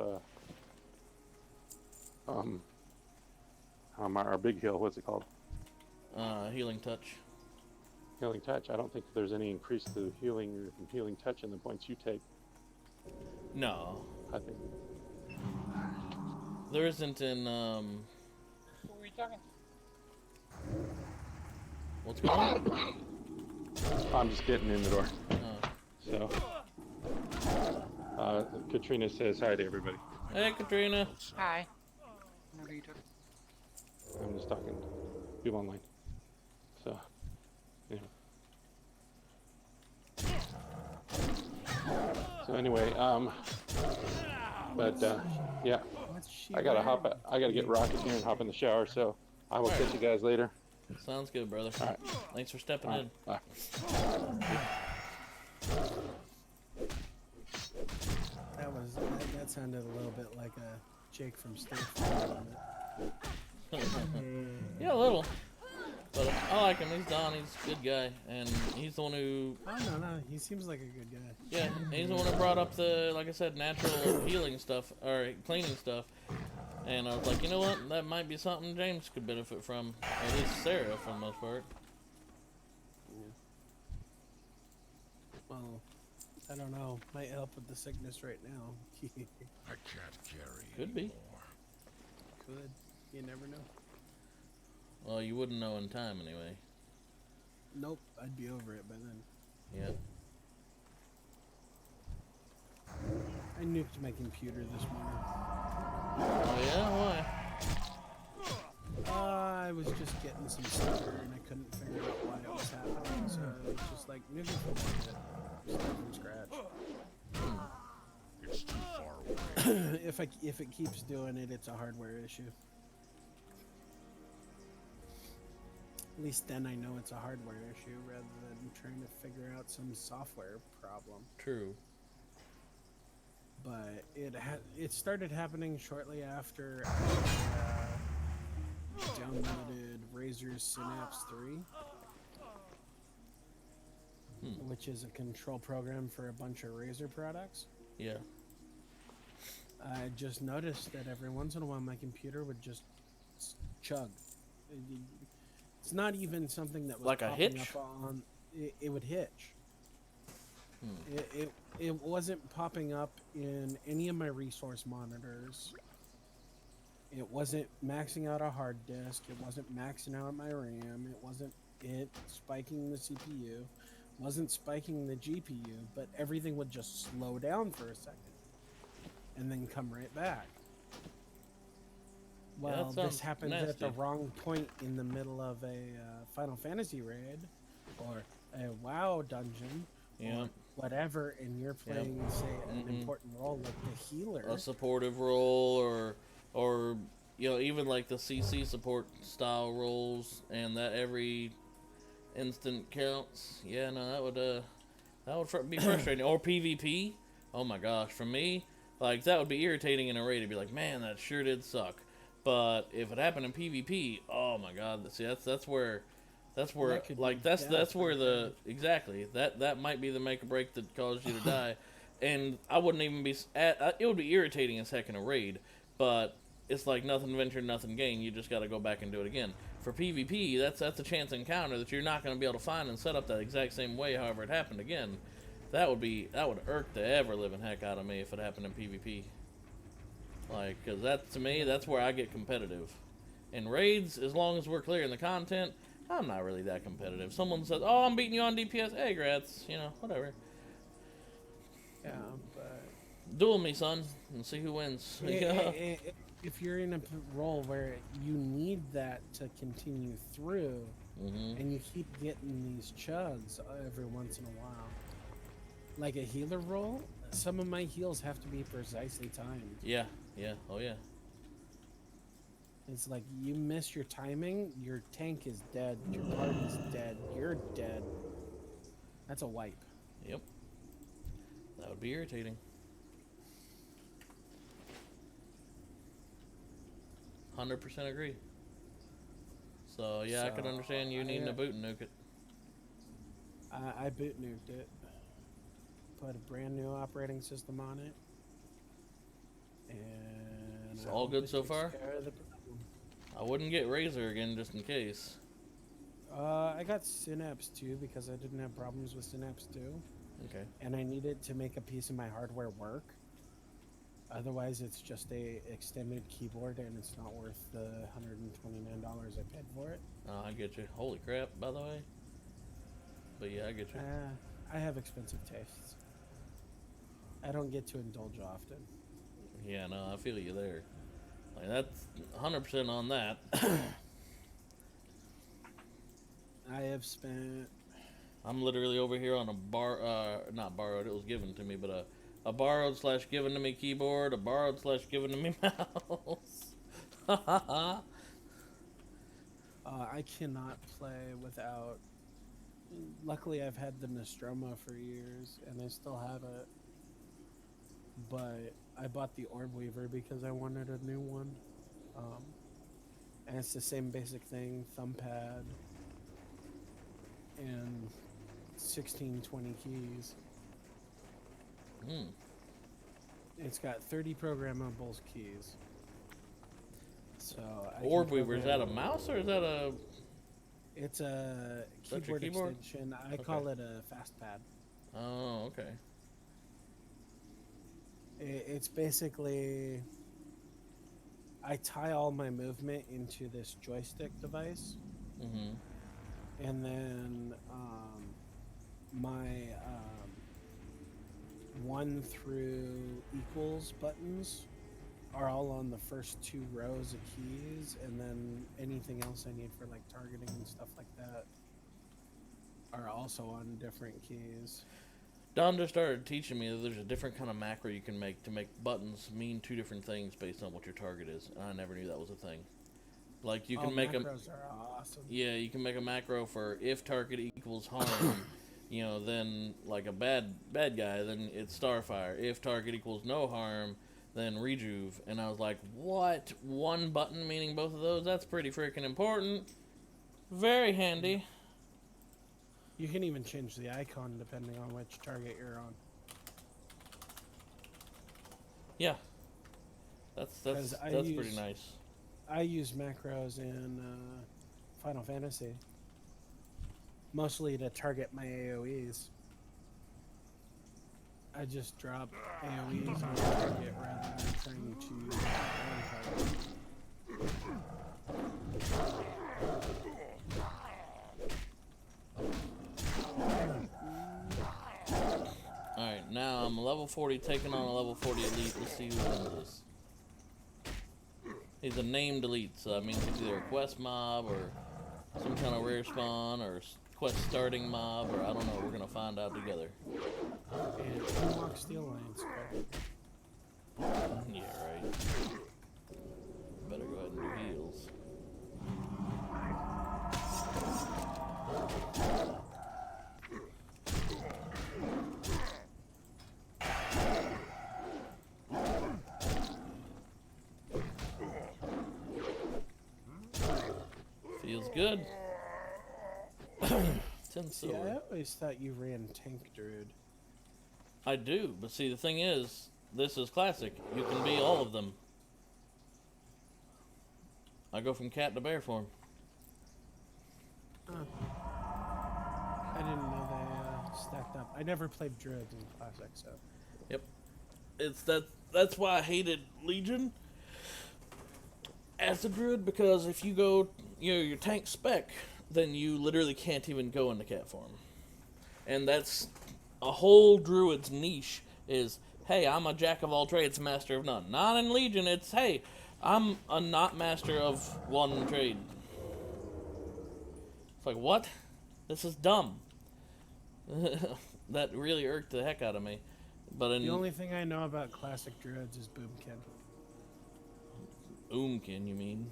our big heal. What's it called? Healing touch. Healing touch. I don't think there's any increase to healing touch in the points you take. No, I think. there isn't in, Who are we talking? what's going on? I'm just getting in the door. Oh. So, Katrina says hi to everybody. Hey, Katrina. Hi. What are you doing? I'm just talking to people online. So, anyway. So anyway, yeah, What's she I gotta wearing? I gotta get rocking here and hop in the shower. So I will catch you guys later. Sounds good, brother. All right. Thanks for stepping All in. right. Bye. That sounded a little bit like a Jake from State Farm. Yeah, a little. But I like him. He's Don. He's a good guy, and he's the one who. Oh no, he seems like a good guy. Yeah, he's the one who brought up the, like I said, natural healing stuff or cleaning stuff. And I was like, you know what? That might be something James could benefit from. At least Sarah, for the most part. Well, I don't know. Might help with the sickness right now. I can't carry Could be. anymore. Could. You never know. Well, you wouldn't know in time anyway. Nope, I'd be over it by then. Yeah. I nuked my computer this morning. Oh yeah? Why? I was just getting some stutter and I couldn't figure out why it was happening, so I was just like, nuke it from start from scratch. It's too far away. If it keeps doing it, it's a hardware issue. At least then I know it's a hardware issue rather than trying to figure out some software problem. True. But it started happening shortly after I downloaded Razer's Synapse 3, which is a control program for a bunch of Razer products. Yeah. I just noticed that every once in a while my computer would just chug. It's not even something that was Like a popping hitch? up on. It would hitch. It wasn't popping up in any of my resource monitors. It wasn't maxing out a hard disk. It wasn't maxing out my RAM. It wasn't spiking the CPU. Wasn't spiking the GPU. But everything would just slow down for a second, and then come right back. Well, that this sounds happens at the nasty. wrong point in the middle of a Final Fantasy raid, or a WoW dungeon, Yeah. or whatever, and you're playing, say, an important role like the healer. A supportive role, or you know, even like the CC support style roles, and that every instant counts. Yeah, no, that would be frustrating. Or PvP. Oh my gosh, for me, like that would be irritating in a raid to be like, man, that sure did suck. But if it happened in PvP, oh my god, see that's where could like be that's death where right the exactly that might be the make or break that caused you to die. And I wouldn't even be it would be irritating as heck in a raid, but it's like nothing ventured, nothing gained. You just got to go back and do it again. For PvP, that's a chance encounter that you're not going to be able to find and set up that exact same way. However, it happened again. That would irk the ever living heck out of me if it happened in PvP. Like, cause that to me, that's where I get competitive. In raids, as long as we're clearing the content, I'm not really that competitive. Someone says, "Oh, I'm beating you on DPS." Hey, grats, you know, whatever. Yeah, but Duel me, son, and see who wins. if you're in a role where you need that to continue through, and you keep getting these chugs every once in a while, like a healer role, some of my heals have to be precisely timed. Yeah, oh yeah. It's like you miss your timing, your tank is dead, your party's dead, you're dead. That's a wipe. Yep. That would be irritating. 100% agree. So yeah, I could understand you needing a boot and nuke it. I boot nuked it. Put a brand new operating system on it. And It's I all hope good it so takes far? care of the problem. I wouldn't get Razer again just in case. I got Synapse 2 because I didn't have problems with Synapse 2. Okay. And I needed to make a piece of my hardware work. Otherwise, it's just a extended keyboard, and it's not worth the $129 I paid for it. Oh, I get you. Holy crap, by the way. But yeah, I get you. I have expensive tastes. I don't get to indulge often. Yeah, no, I feel you there. Like, that's 100% on that. I have spent. I'm literally over here on a not borrowed, it was given to me, but a borrowed / given to me keyboard, a borrowed / given to me mouse. I cannot play without. Luckily, I've had the Nostromo for years, and I still have it. But I bought the Orb Weaver because I wanted a new one. And it's the same basic thing, thumb pad, and 1620 keys. It's got 30 programmable keys. So Orb Weaver, is that a mouse or is that a... It's a that your keyboard keyboard? extension. I call it a fast pad. Oh, okay. It's basically... I tie all my movement into this joystick device. Mm-hmm. And then my 1 through equals buttons are all on the first 2 rows of keys, and then anything else I need for like targeting and stuff like that are also on different keys. Don just started teaching me that there's a different kind of macro you can make to make buttons mean 2 different things based on what your target is. I never knew that was a thing. Like you can make macros are awesome. Yeah, you can make a macro for if target equals harm, you know, then like a bad guy, then it's Starfire. If target equals no harm, then Rejuve. And I was like, what? One button meaning both of those? That's pretty freaking important. Very handy. You can even change the icon depending on which target you're on. Yeah. That's pretty nice. I use macros in Final Fantasy, mostly to target my AoEs. I just drop AoEs on the target rather than trying to use one target. Alright, now I'm level 40 taking on a level 40 elite. Let's see who wins this. He's a named elite, so that means he's either a quest mob or some kind of rare spawn or quest starting mob, or I don't know. We're gonna find out together. And unlock Steel Alliance card. Yeah, right. Better go ahead and do heals. Feels good. 10 silver. Yeah, I always thought you ran Tank Druid. I do, but see, the thing is, this is classic. You can be all of them. I go from cat to bear form. I didn't know they stacked up. I never played Druids in Classic, so. Yep. That's why I hated Legion as a druid, because if you go, your tank spec, then you literally can't even go into cat form. And that's a whole druid's niche is, hey, I'm a jack of all trades, master of none. Not in Legion, it's, hey, I'm a not master of one trade. It's like, what? This is dumb. That really irked the heck out of me. But The only thing I know about Classic Druids is Boomkin. Oomkin, you mean?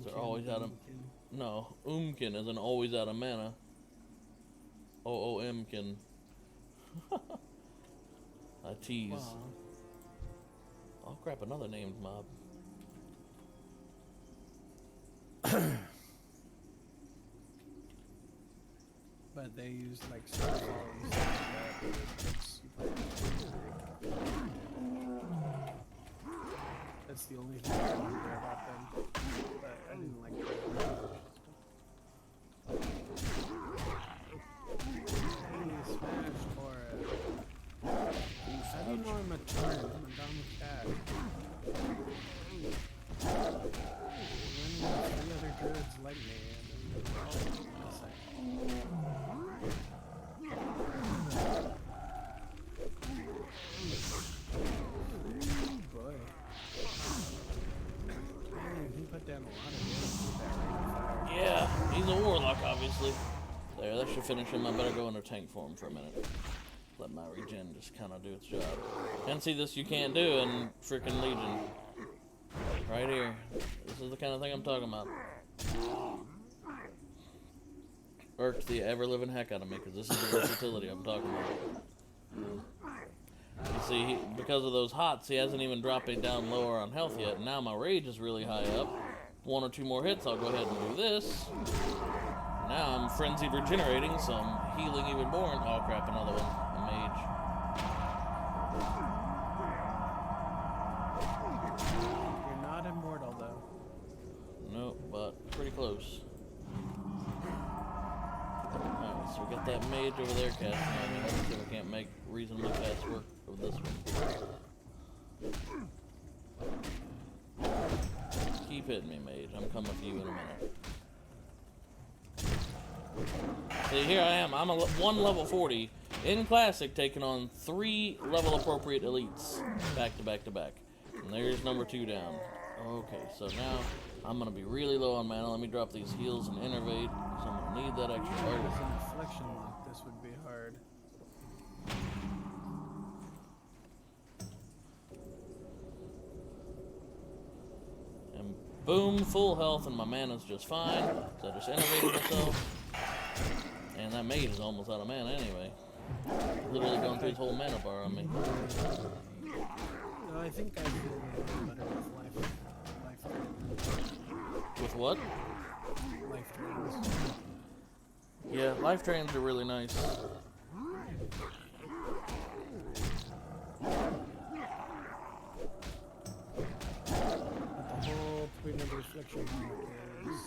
They're always out of... Boomkin. No, Oomkin is an always out of mana. O-O-M-kin. I tease. Well, Oh crap, another named mob. but they use like Starfall and stuff like that. It's super That's the only thing I remember about them. But I didn't like them. Hey, smash for it. How do you know I'm a turn? I'm a dumb cat. Running with 3 other druids like me, and then honestly. There, that should finish him. I better go into tank form for a minute. Let my regen just kind of do its job. And see, this you can't do in freaking Legion. Right here. This is the kind of thing I'm talking about. Irked the ever-living heck out of me, because this is the versatility I'm talking about. You see, because of those hots, he hasn't even dropped me down lower on health yet. And now my rage is really high up. 1 or 2 more hits, I'll go ahead and do this. Now I'm frenzied regenerating, so I'm healing even more. And oh crap, another one. A mage. You're not immortal, though. Nope, but pretty close. Alright, so we got that mage over there casting on me. Let's see if we can't make reasonably fast work of this one. Keep hitting me, mage. I'm coming for you in a minute. See, here I am. I'm a 1 level 40 in Classic, taking on 3 level appropriate elites back to back to back. And there's number 2 down. Okay, so now I'm gonna be really low on mana. Let me drop these heals and innervate. So I'm gonna need that extra If art. it was an affliction lock, this would be hard. And boom, full health, and my mana's just fine. So I just innervated myself. And that mage is almost out of mana anyway. Literally going through his whole mana bar on me. No, I think I feel a little better with life. With what? Life drains. Yeah, life drains are really nice. But the whole point of the reflection is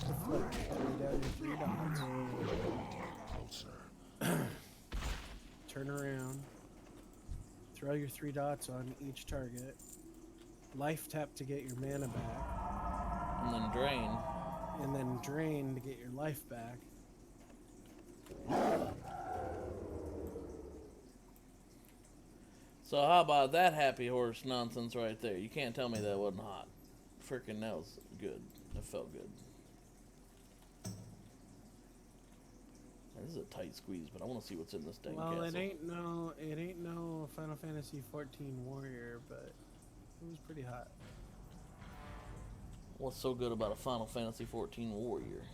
deflect. 3 down your 3 dots. Closer. Turn around. Throw your 3 dots on each target. Life tap to get your mana back. And then drain. And then drain to get your life back. So how about that happy horse nonsense right there? You can't tell me that wasn't hot. Freaking that was good. It felt good. This is a tight squeeze, but I want to see what's in this dang Well, castle. it ain't no Final Fantasy 14 warrior, but it was pretty hot. What's so good about a Final Fantasy 14 warrior?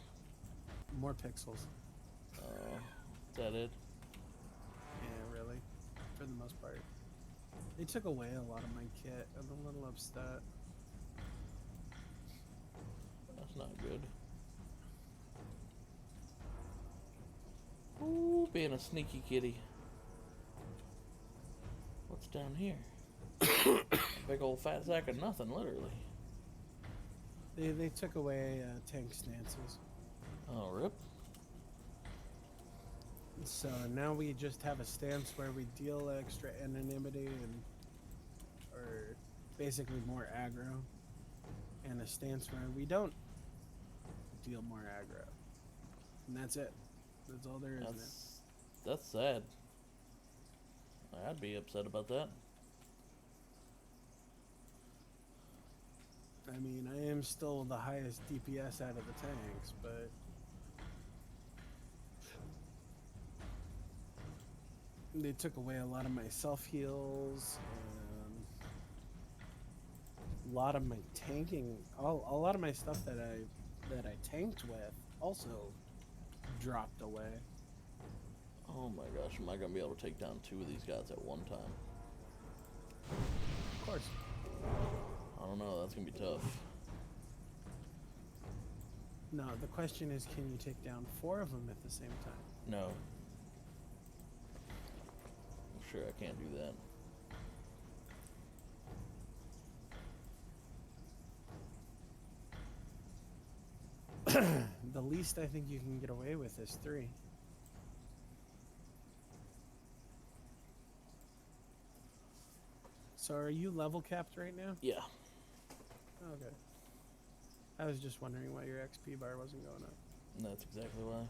More pixels. Is that it? Yeah, really. For the most part. They took away a lot of my kit. I'm a little upset. That's not good. Ooh, being a sneaky kitty. What's down here? A big old fat sack of nothing, literally. They took away tank stances. Oh, rip. So now we just have a stance where we deal extra anonymity and or basically more aggro. And a stance where we don't deal more aggro. And that's it. That's all there is now. That's sad. I'd be upset about that. I mean, I am still the highest DPS out of the tanks, but they took away a lot of my self-heals, a lot of my tanking, a lot of my stuff that I tanked with also dropped away. Oh my gosh, am I gonna be able to take down 2 of these guys at one time? Of course. I don't know, that's gonna be tough. No, the question is, can you take down 4 of them at the same time? No. I'm sure I can't do that. The least I think you can get away with is 3. So are you level capped right now? Yeah. Okay. I was just wondering why your XP bar wasn't going up. That's exactly why.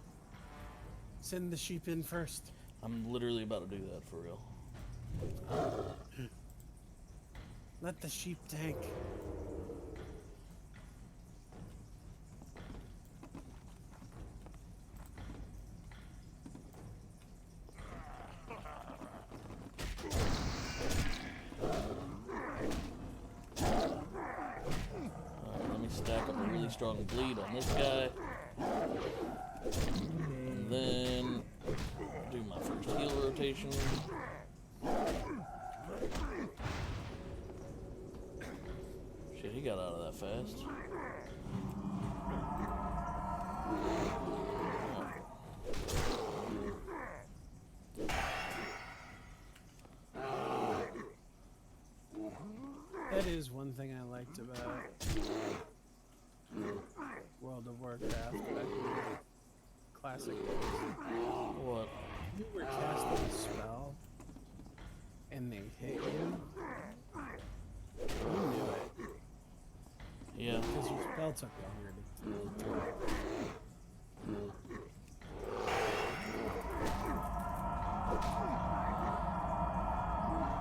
Send the sheep in first. I'm literally about to do that for real. Let the sheep tank. strong bleed on this guy. And then do my first heal rotation. Shit, he got out of that fast. That is one thing I liked about World of Warcraft back in the classic days. What? You were casting a spell and they hit you. You knew it. Yeah. Because your spell took longer to do.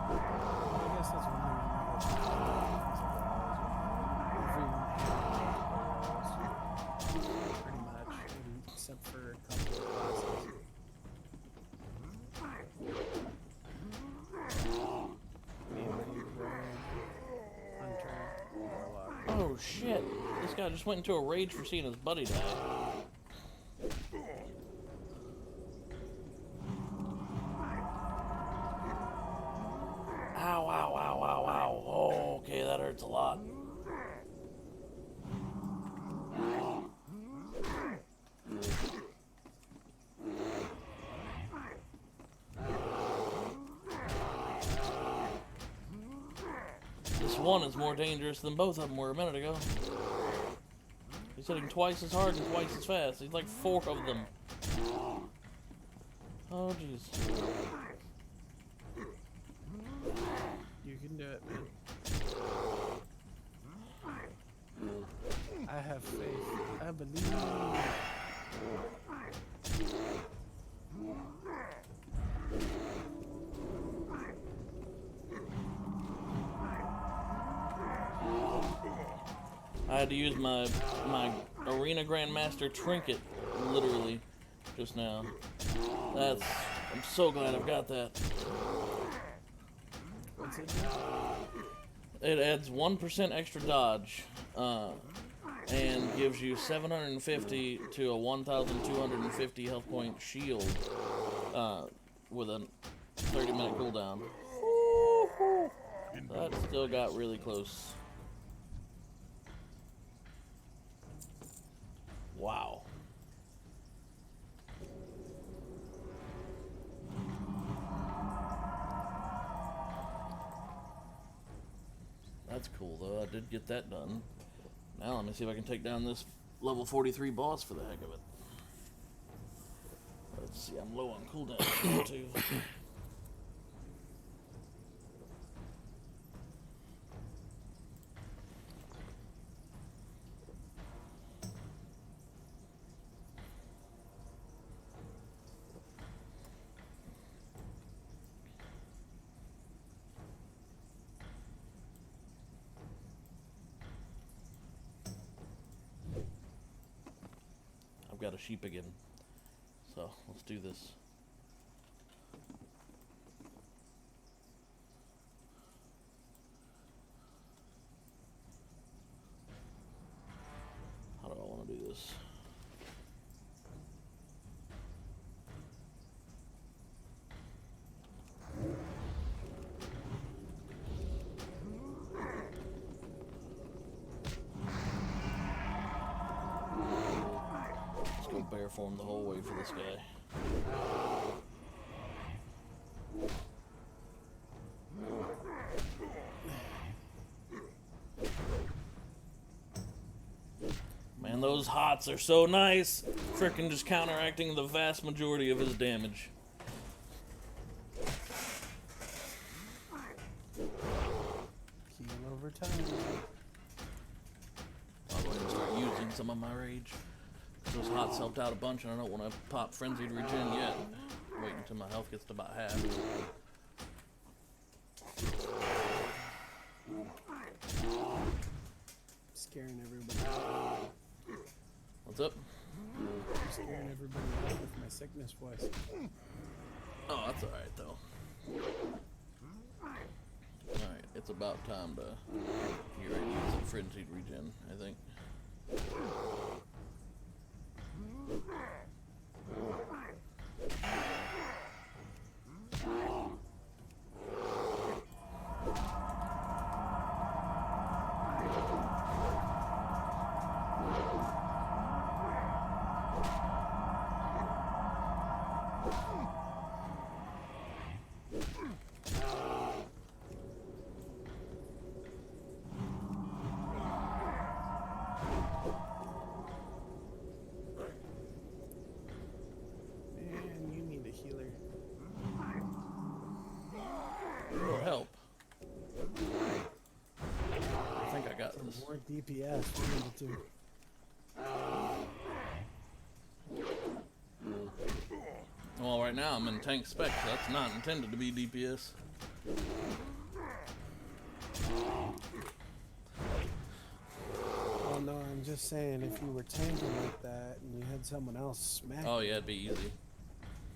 I guess that's one thing I like about everyone pretty much, except for a couple of classes. Mainly rogue, hunter, warlock. Oh shit! This guy just went into a rage for seeing his buddy die. Ow, ow, ow, ow, ow. Oh, okay, that hurts a lot. This one is more dangerous than both of them were a minute ago. He's hitting twice as hard and twice as fast. He's like 4 of them. Oh, jeez. You can do it, man. I have faith. I believe. I had to use my Arena Grandmaster trinket, literally, just now. I'm so glad I've got that. What's it do? It adds 1% extra dodge, and gives you 750 to a 1,250 health point shield, with a 30-minute cooldown. That still got really close. Wow. That's cool, though. I did get that done. Now let me see if I can take down this level 43 boss for the heck of it. Let's see, I'm low on cooldown, too. I've got a sheep again, so let's do this. How do I want to do this? Go bear form the whole way for this guy. Man, those hots are so nice. Frickin' just counteracting the vast majority of his damage. Heal over time. I'll go ahead and start using some of my rage. Those hots helped out a bunch, and I don't want to pop Frenzied Regen yet. Wait until my health gets to about half. Scaring everybody. What's up? I'm scaring everybody out with my sickness voice. Oh, that's alright, though. Alright, it's about time to get ready to use some Frenzied Regen, I think. Man, you need a healer. It'll help. I think I got this. More DPS. We need to. Well, right now I'm in tank spec, so that's not intended to be DPS. Well, no, I'm just saying if you were tanking like that and you had someone else smack, Oh yeah, it'd be easy.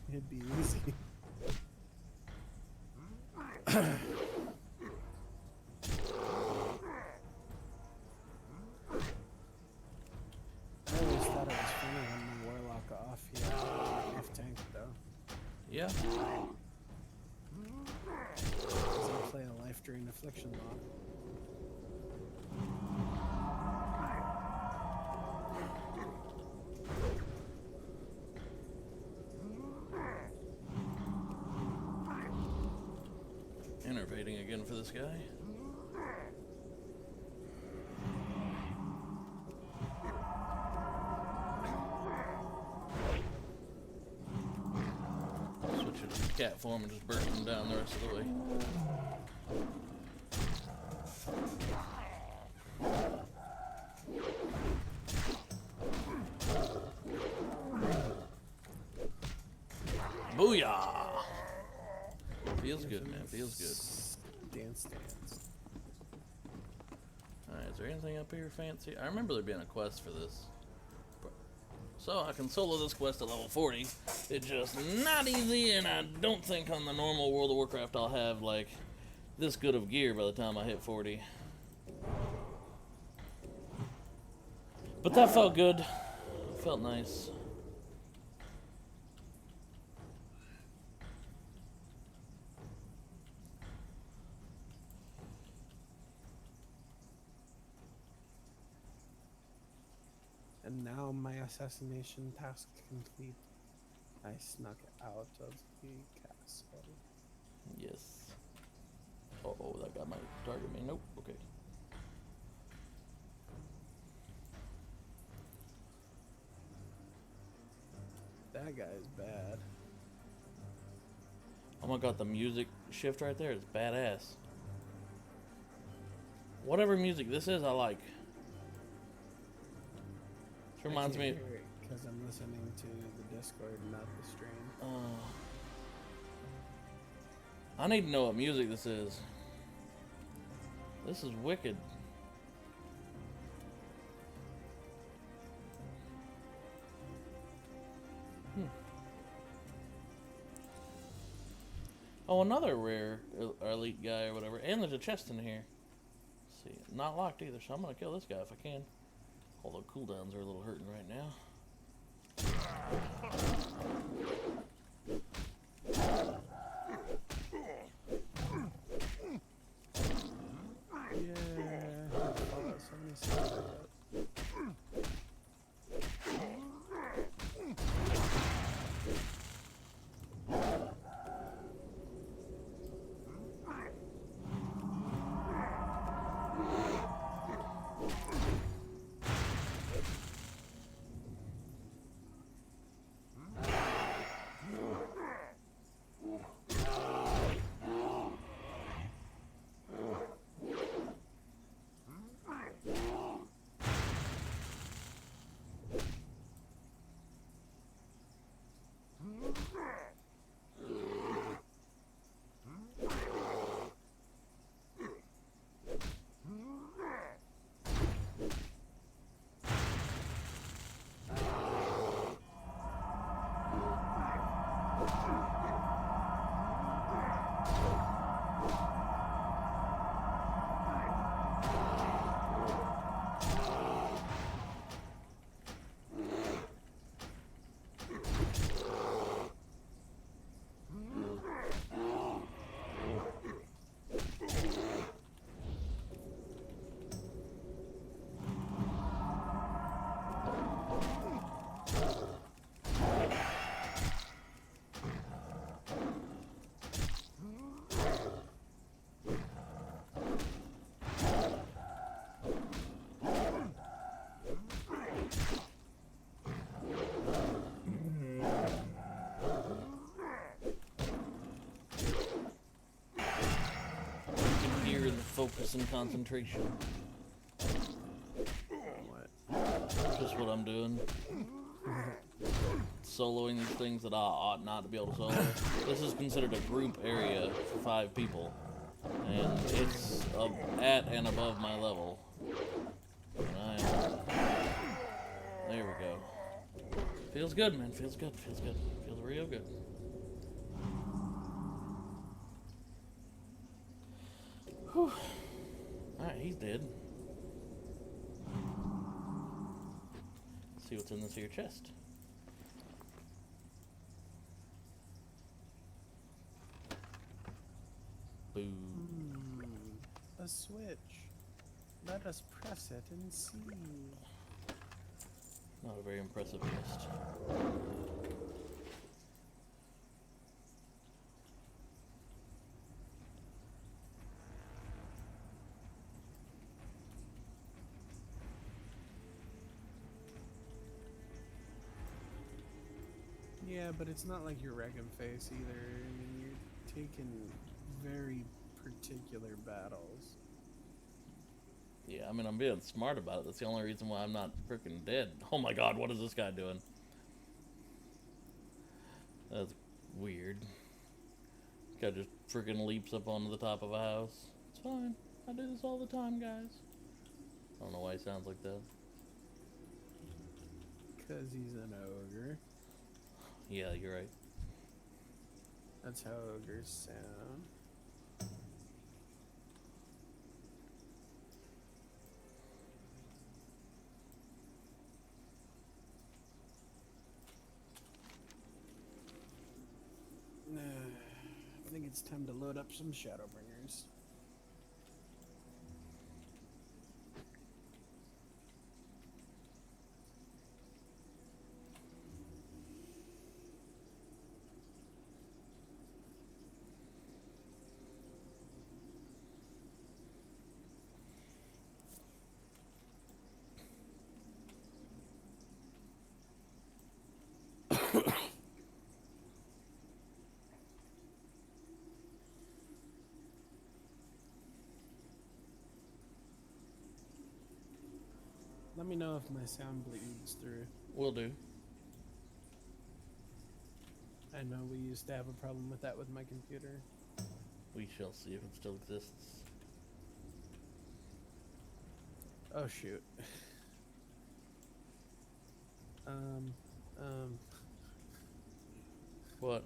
it'd be easy. I always thought it was funny when the warlock off here off tank though. Yeah. 'Cause I play a life drain affliction lock. Innervating again for this guy. Switch it to cat form and just burst him down the rest of the way. Booyah! Feels good, man. Feels good. Dance. Alright, is there anything up here fancy? I remember there being a quest for this. So I can solo this quest at level 40. It's just not easy, and I don't think on the normal World of Warcraft I'll have like this good of gear by the time I hit 40. But that felt good. Felt nice. And now my assassination task complete. I snuck out of the castle. Yes. Uh-oh, that guy might target me. Nope. Okay. That guy's bad. Oh my god, the music shift right there is badass. Whatever music this is, I like. This reminds me. Because I'm listening to the Discord, not the stream. I need to know what music this is. This is wicked. Oh, another rare elite guy or whatever. And there's a chest in here. Let's see, not locked either, so I'm gonna kill this guy if I can. Although cooldowns are a little hurting right now. Yeah. Fallout 76. need focus and concentration. What? Just what I'm doing. Soloing these things that I ought not to be able to solo. This is considered a group area for 5 people. And it's at and above my level. And there we go. Feels good, man. Feels good. Feels good. Feels real good. Whew. Alright, he's dead. Let's see what's in this here chest. Boo. A switch. Let us press it and see. Not a very impressive chest. Yeah, but it's not like you're wrecking face either. I mean, you're taking very particular battles. Yeah, I mean, I'm being smart about it. That's the only reason why I'm not freaking dead. Oh my god, what is this guy doing? That's weird. Guy just freaking leaps up onto the top of a house. It's fine. I do this all the time, guys. I don't know why he sounds like that. Because he's an ogre. Yeah, you're right. That's how ogres sound. I think it's time to load up some Shadowbringers. Let me know if my sound bleeds through. Will do. I know we used to have a problem with that with my computer. We shall see if it still exists. Oh shoot. What?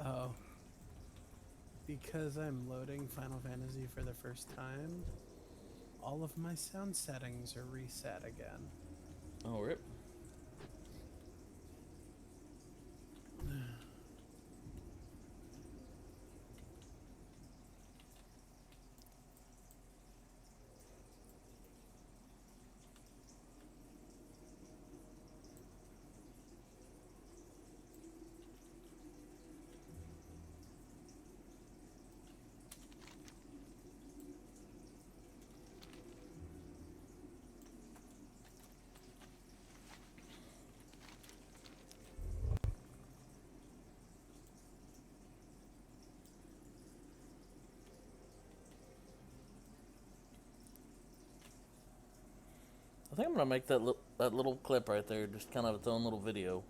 Oh. Because I'm loading Final Fantasy for the first time, all of my sound settings are reset again. Oh, rip. I think I'm gonna make that little clip right there just kind of its own little video.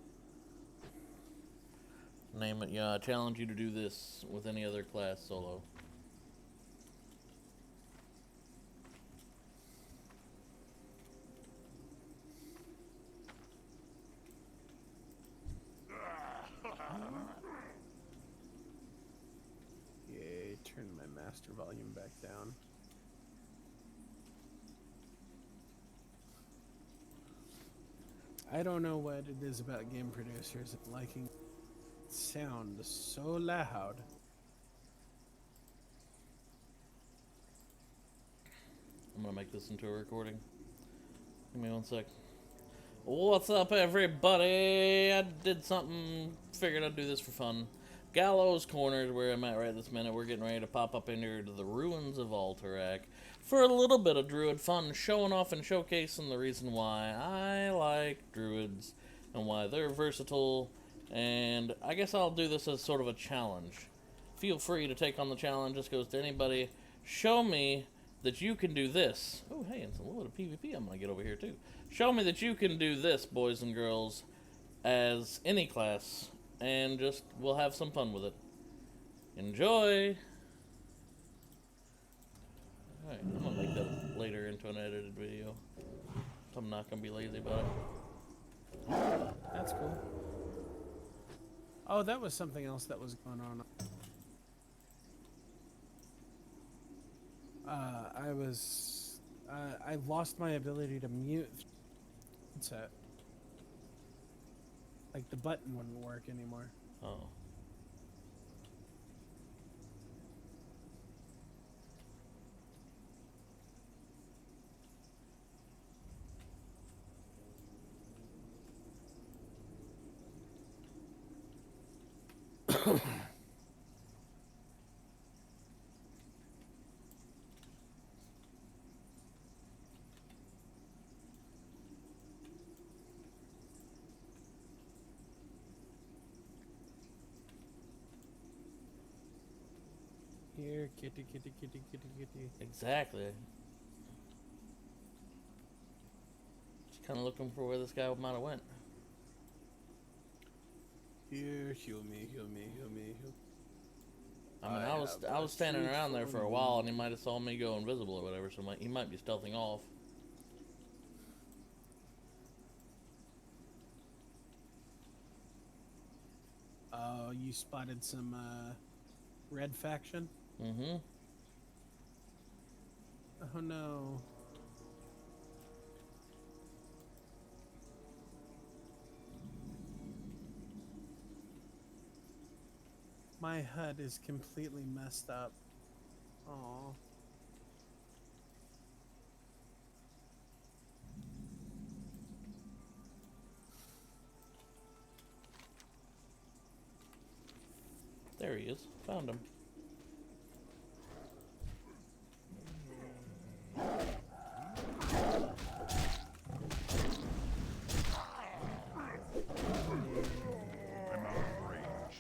Name it, yeah, I challenge you to do this with any other class solo. Yay, turn my master volume back down. I don't know what it is about game producers liking sound so loud. I'm gonna make this into a recording. Give me 1 sec. What's up, everybody? I did something, figured I'd do this for fun. Gallows Corner is where I'm at right this minute. We're getting ready to pop up into the ruins of Alterac for a little bit of druid fun, showing off and showcasing the reason why I like druids and why they're versatile. And I guess I'll do this as sort of a challenge. feel free to take on the challenge. This goes to anybody. Show me that you can do this. Oh, hey, it's a little bit of PvP I'm going to get over here, too. Show me that you can do this, boys and girls, as any class, and just, we'll have some fun with it. Enjoy! Alright, I'm going to make that later into an edited video. I'm not going to be lazy about it. That's cool. Oh, that was something else that was going on. I lost my ability to mute. What's that? Like the button wouldn't work anymore. Oh. Here, kitty, kitty, kitty, kitty, kitty. Exactly. Just kind of looking for where this guy might have went. Here, heal me, heal me, heal me, heal. I mean, I was standing around there for a while, and he might have saw me go invisible or whatever, so he might be stealthing off. Oh, you spotted some red faction? Mm-hmm. Oh no. My HUD is completely messed up. Aw. There he is. Found him. I'm out of range.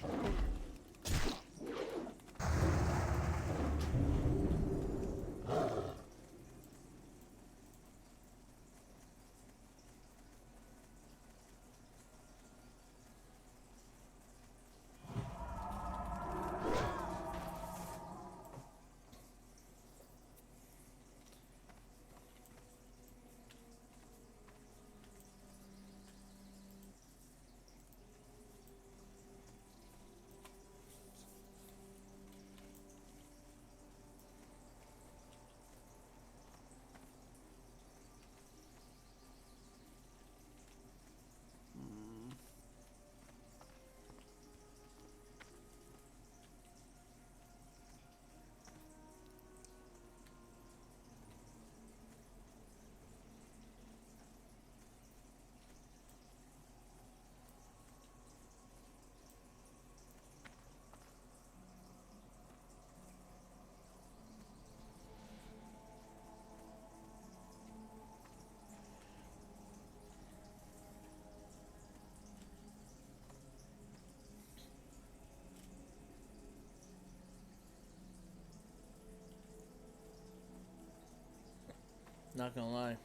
Not gonna lie.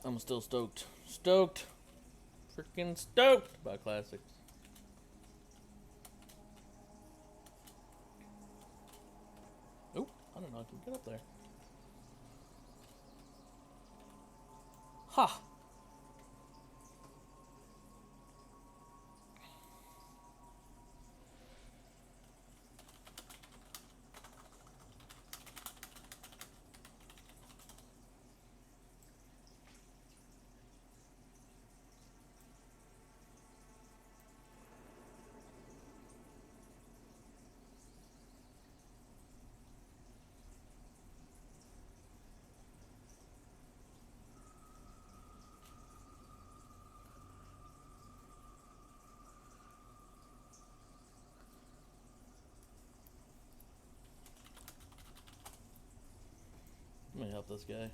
I'm still stoked. Stoked! Freaking stoked about classics. Oh, I don't know if I can get up there. Ha! Let me help this guy.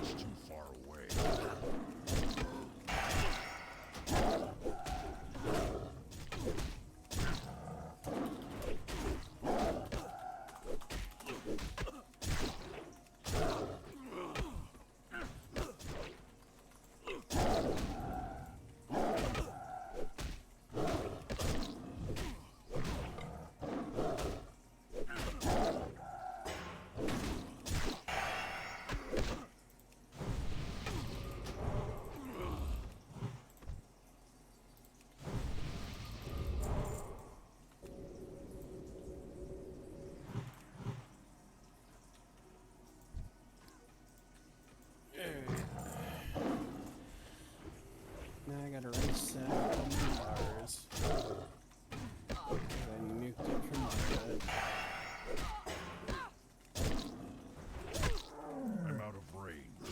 It's too far away. Now I gotta reset all my bars. I nuked it from my bed. I'm out of range.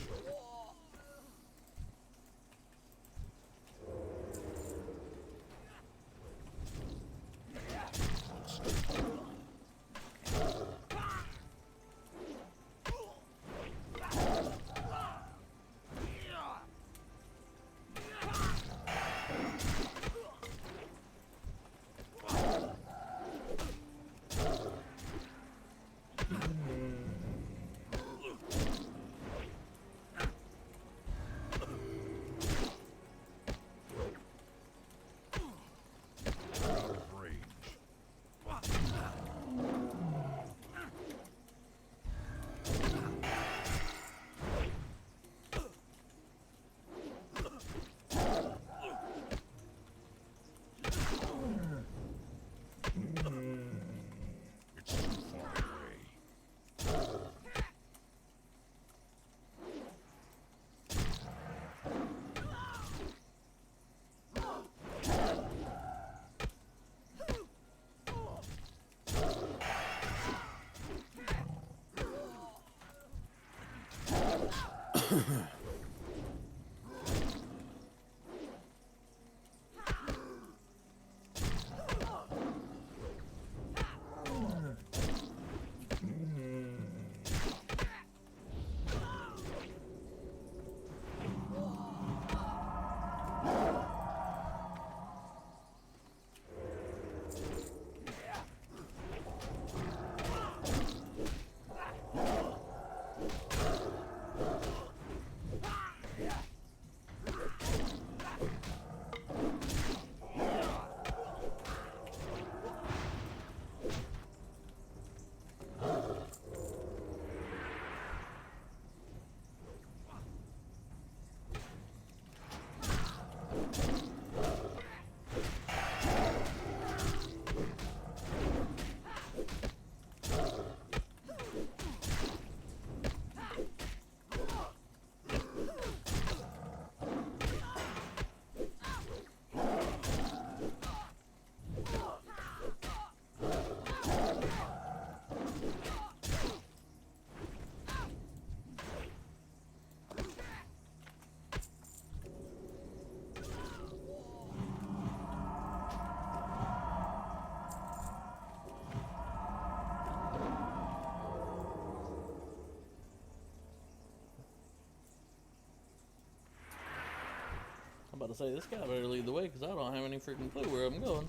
Out of range. It's too far away. I'm about to say, this guy better lead the way because I don't have any freaking clue where I'm going.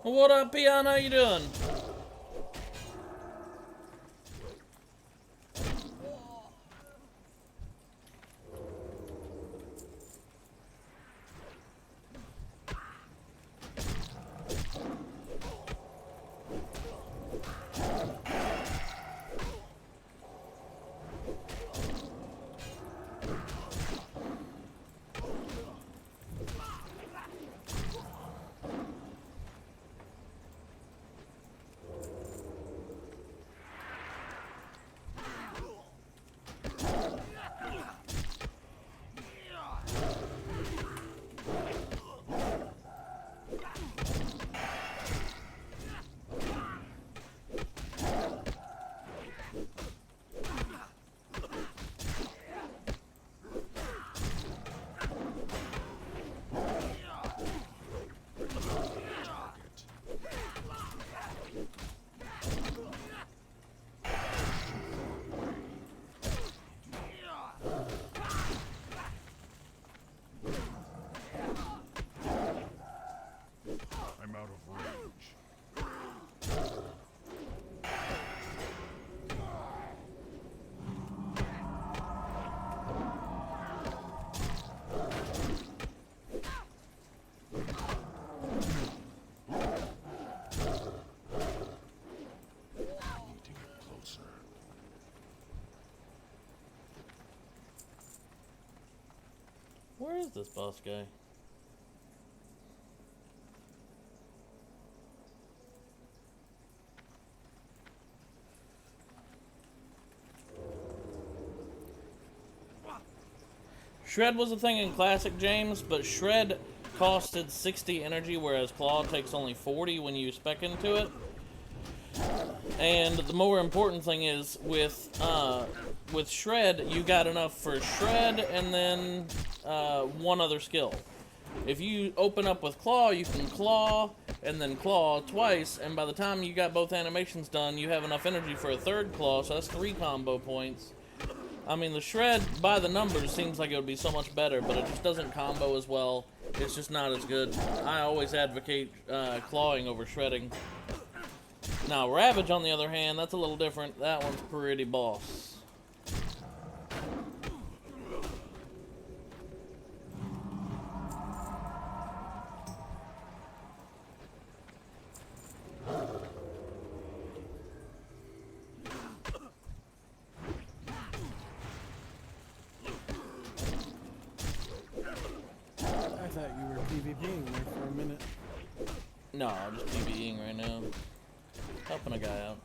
What up, Peon? How you doing? I'm out of range. Need to get closer. Where is this boss guy? Shred was a thing in Classic, James, but Shred costed 60 energy, whereas Claw takes only 40 when you spec into it. And the more important thing is, with Shred, you got enough for Shred and then one other skill. If you open up with Claw, you can Claw and then Claw twice, and by the time you got both animations done, you have enough energy for a third Claw, so that's 3 combo points. I mean, the Shred, by the numbers, seems like it would be so much better, but it just doesn't combo as well. It's just not as good. I always advocate clawing over shredding. Now, Ravage, on the other hand, that's a little different. That one's pretty boss. I thought you were PvPing there for a minute. No, I'm just PvEing right now. Helping a guy out.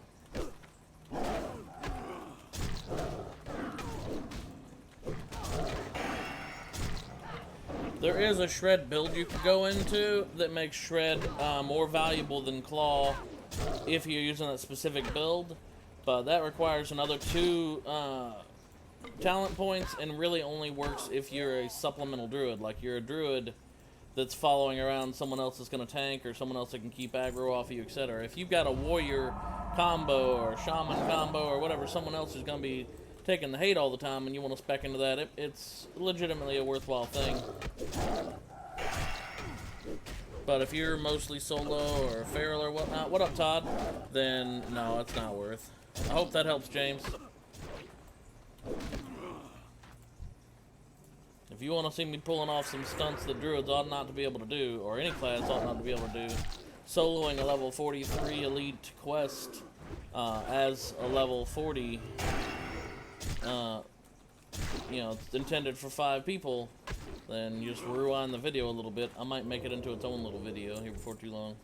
There is a Shred build you can go into that makes Shred more valuable than Claw if you're using that specific build, but that requires another 2 talent points and really only works if you're a supplemental druid, like you're a druid that's following around someone else that's going to tank or someone else that can keep aggro off of you, etc. If you've got a warrior combo or shaman combo or whatever, someone else is going to be taking the hate all the time and you want to spec into that, it's legitimately a worthwhile thing. But if you're mostly solo or feral or whatnot, what up, Todd? Then no, it's not worth. I hope that helps, James. If you want to see me pulling off some stunts that druids ought not to be able to do, or any class ought not to be able to do, soloing a level 43 elite quest as a level 40, you know, it's intended for 5 people, then you just rewind the video a little bit. I might make it into its own little video here before too long.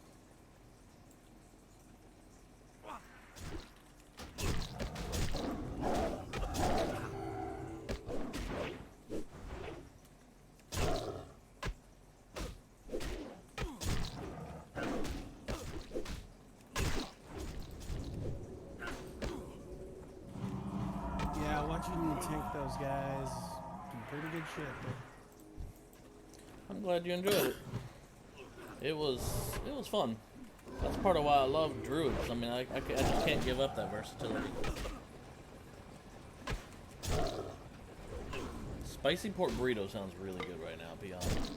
Yeah, watching you tank those guys, some pretty good shit. I'm glad you enjoyed it. It was fun. That's part of why I love druids. I mean, I just can't give up that versatility. Spicy pork burrito sounds really good right now, to be honest.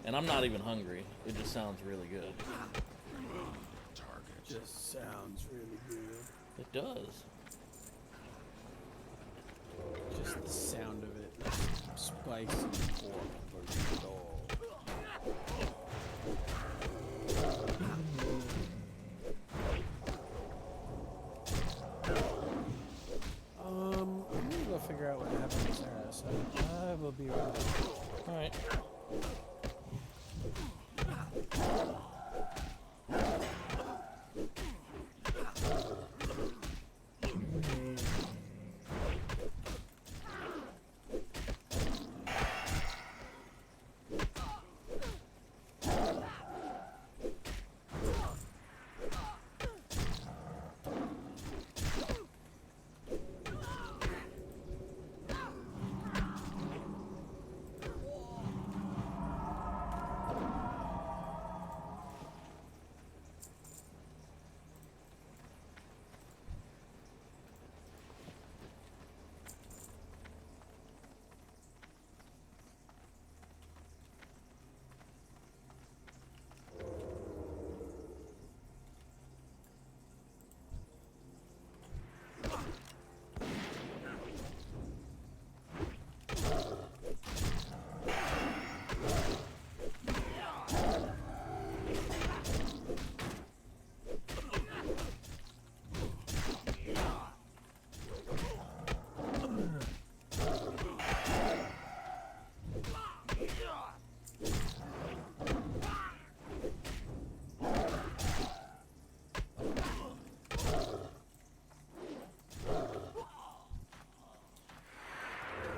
And I'm not even hungry. It just sounds really good. Just sounds really good. It does. Just the sound of it. Spicy pork for the soul. I'm gonna go figure out what happened to Sarah, so I will be right back. Alright.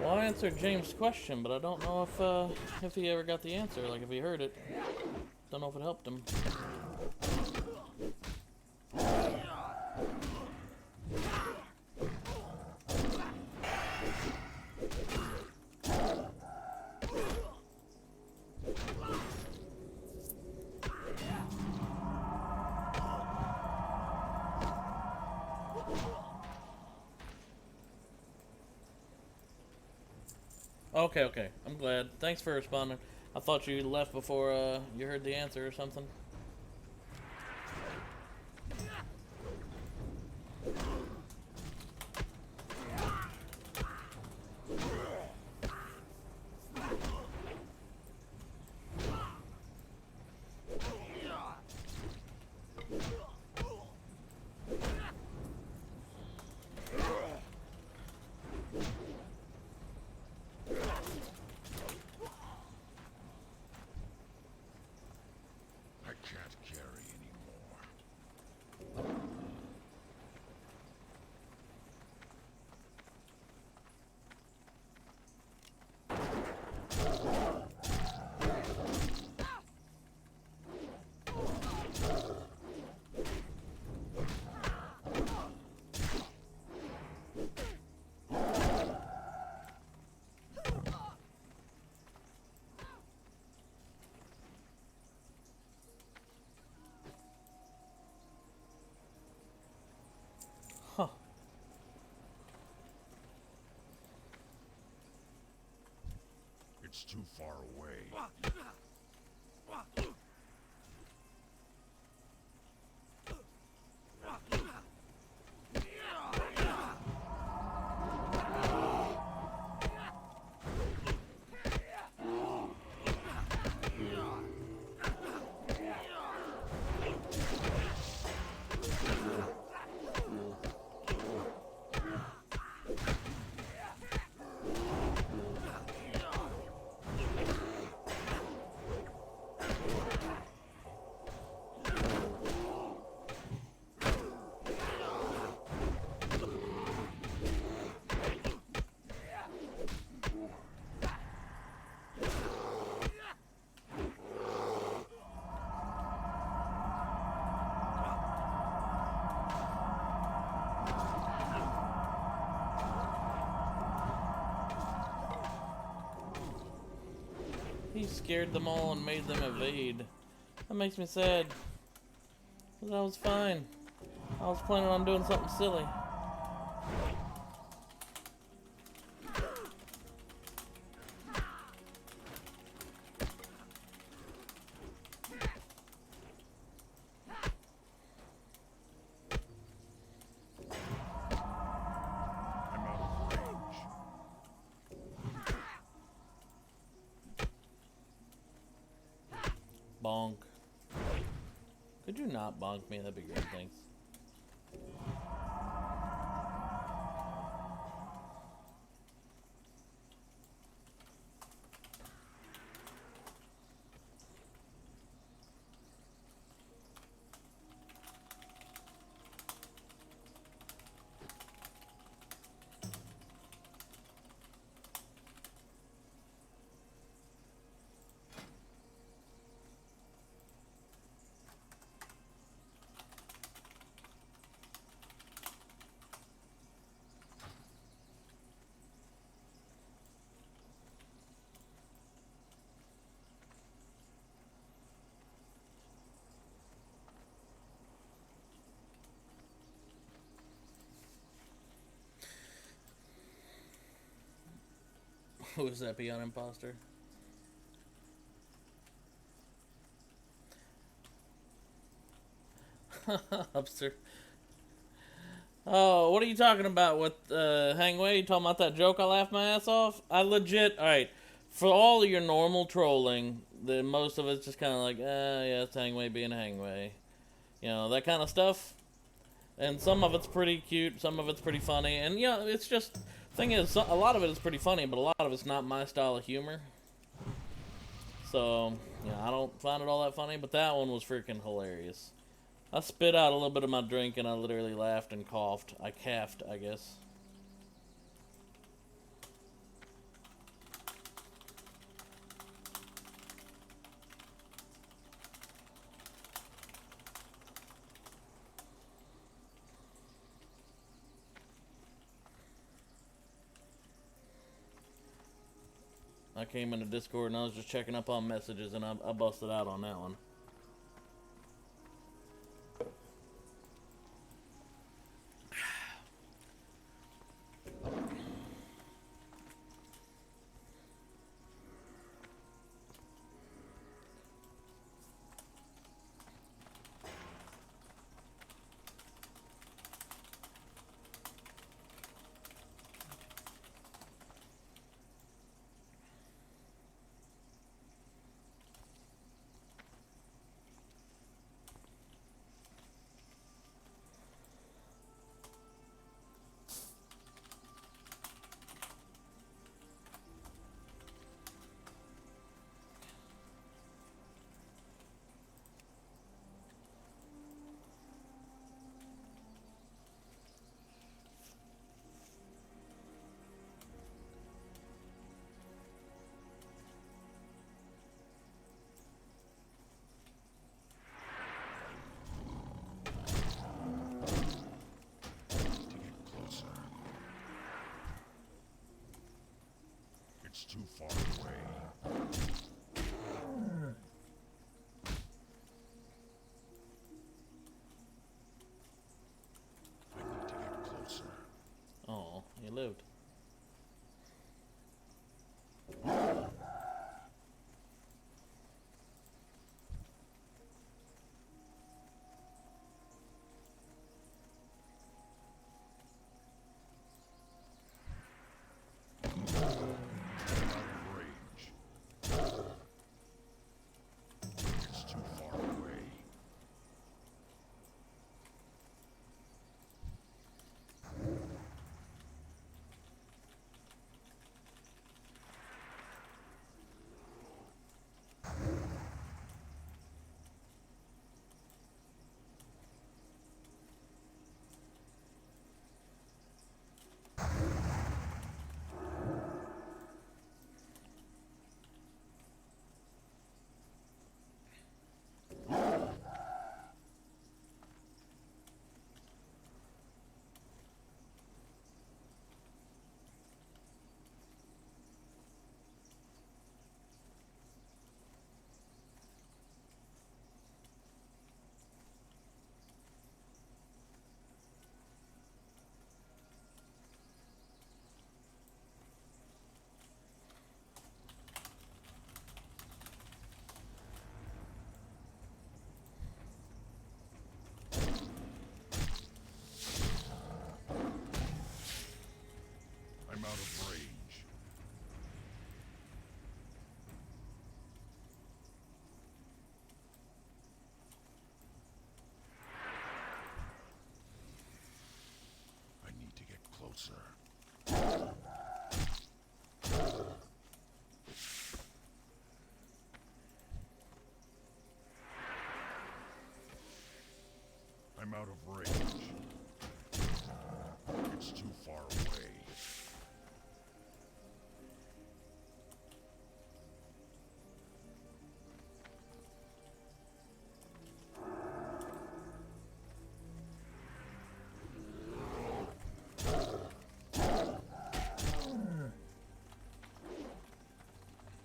Well, I answered James' question, but I don't know if he ever got the answer, like if he heard it. Don't know if it helped him. Okay, okay. I'm glad. Thanks for responding. I thought you left before you heard the answer or something. I can't carry anymore. Huh. It's too far away. He scared them all and made them evade. That makes me sad. 'Cause I was fine. I was planning on doing something silly. Could you not bonk me? That'd be great, thanks. Who is that, Beyond Imposter? Hubster. Oh, what are you talking about with Hangway? You talking about that joke I laughed my ass off? I legit, alright, for all of your normal trolling, most of it's just kind of like, yeah, it's Hangway being Hangway. You know, that kind of stuff. And some of it's pretty cute, some of it's pretty funny, and you know, it's just, thing is, a lot of it is pretty funny, but a lot of it's not my style of humor. So, yeah, I don't find it all that funny, but that one was freaking hilarious. I spit out a little bit of my drink and I literally laughed and coughed. I coughed, I guess. I came into Discord and I was just checking up on messages and I busted out on that one. It's too far away. I need to get closer. Oh, he lived. closer. I'm out of range. It's too far away.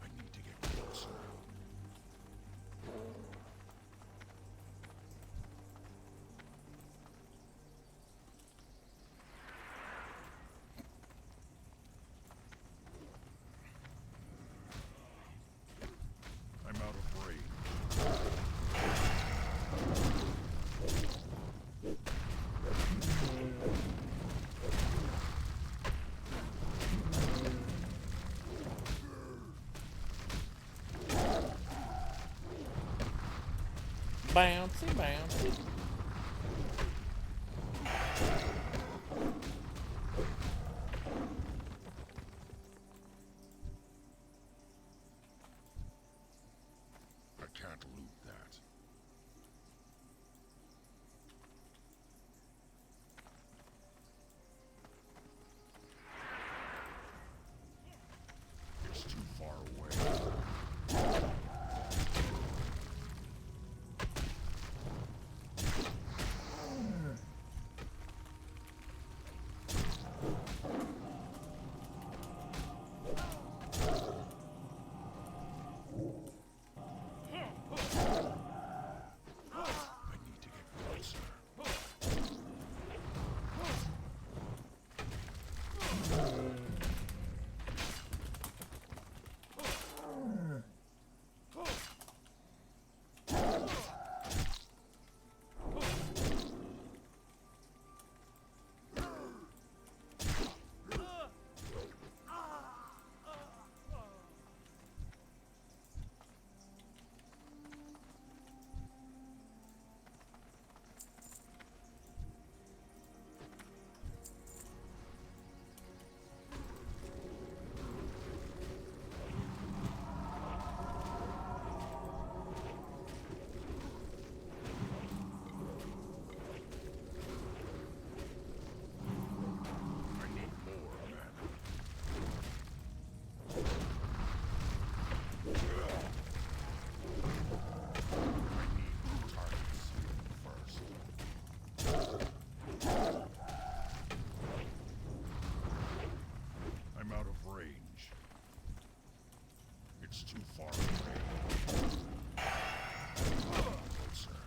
I need to get closer. I'm out of range. Bouncy, bouncy. I can't loot that. It's too far away. I need to get closer. I need more men. I need targets first. I'm out of range. It's too far away. Closer.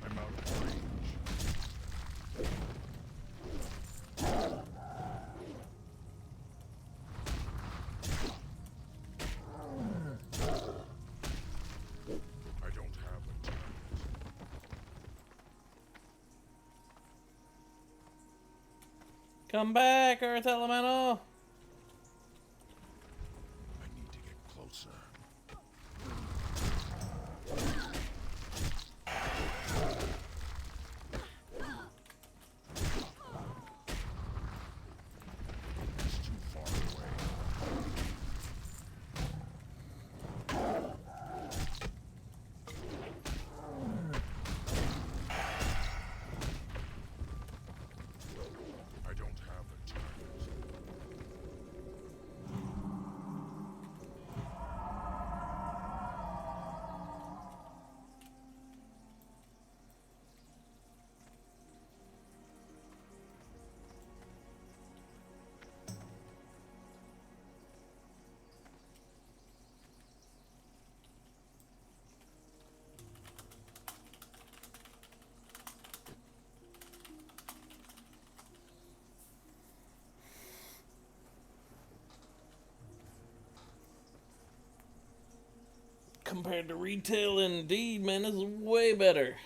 I'm out of range. I don't have a target. Come back, Earth Elemental. I need to get closer. It's too far away. I don't have a target. Compared to retail, indeed, man, this is way better.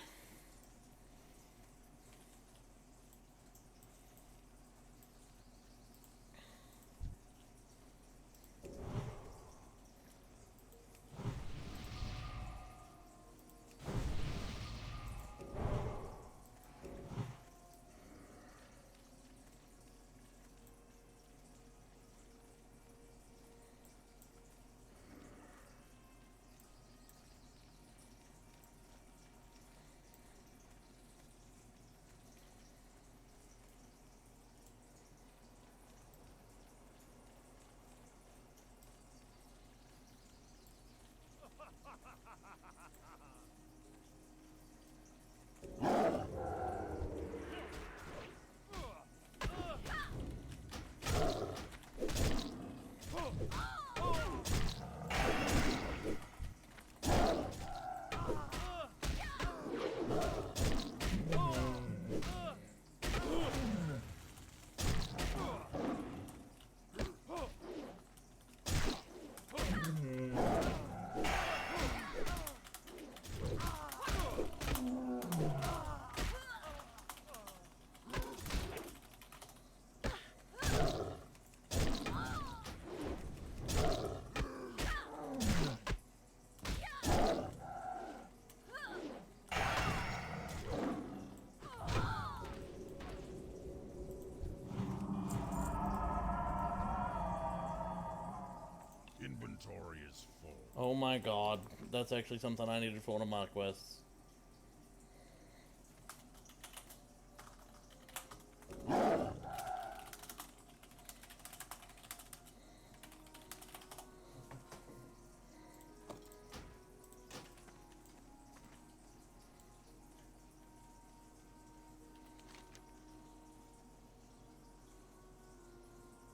Inventory is full. Oh my god, that's actually something I needed for one of my quests.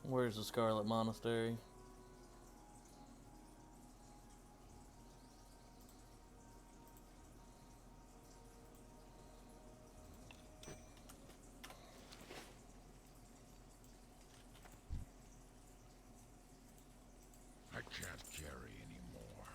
Where's the Scarlet Monastery? I can't carry anymore.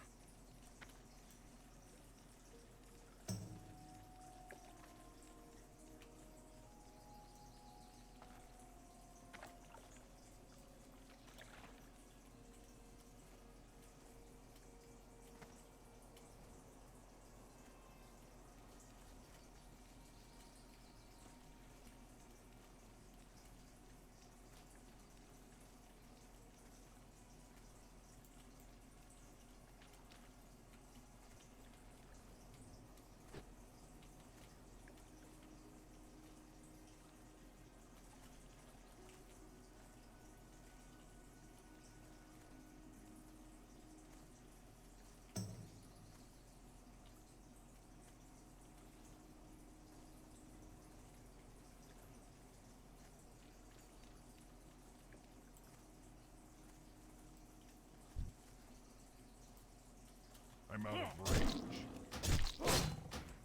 I'm out of range.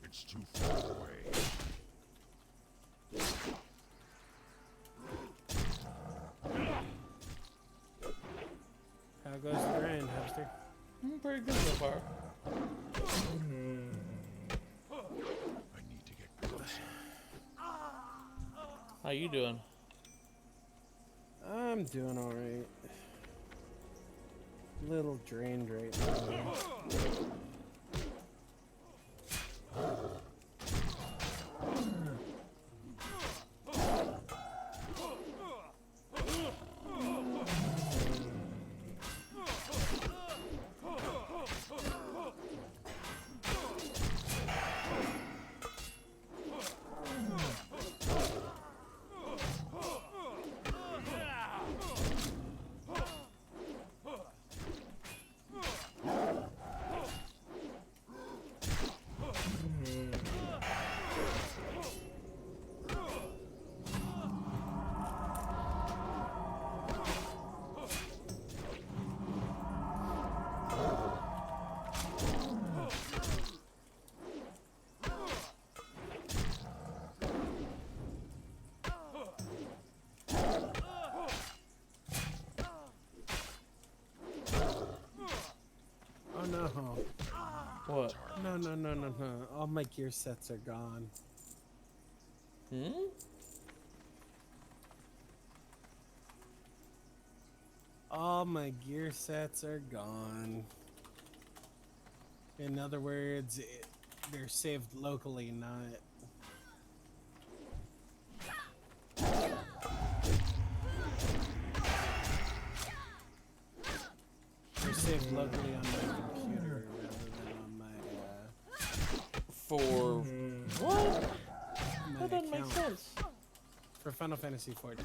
It's too far away. How goes the grind, Hubster? Pretty good so far. I need to get closer. How you doing? I'm doing alright. Little drained right now. What? No, no, no, no, no. All my gear sets are gone. Hmm? All my gear sets are gone. In other words, they're saved locally, not. They're saved locally on my computer rather than on my For what? my That doesn't make account. sense. For Final Fantasy 14.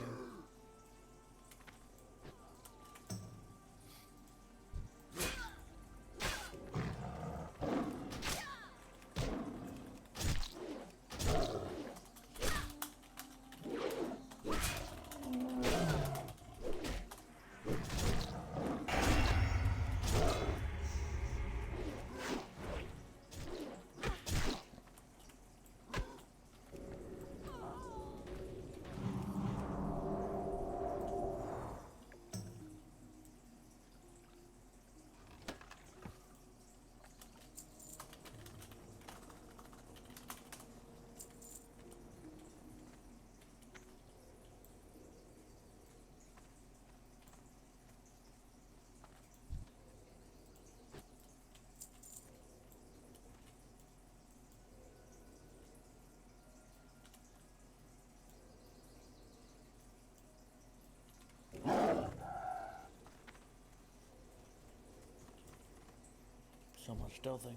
So much stealthing.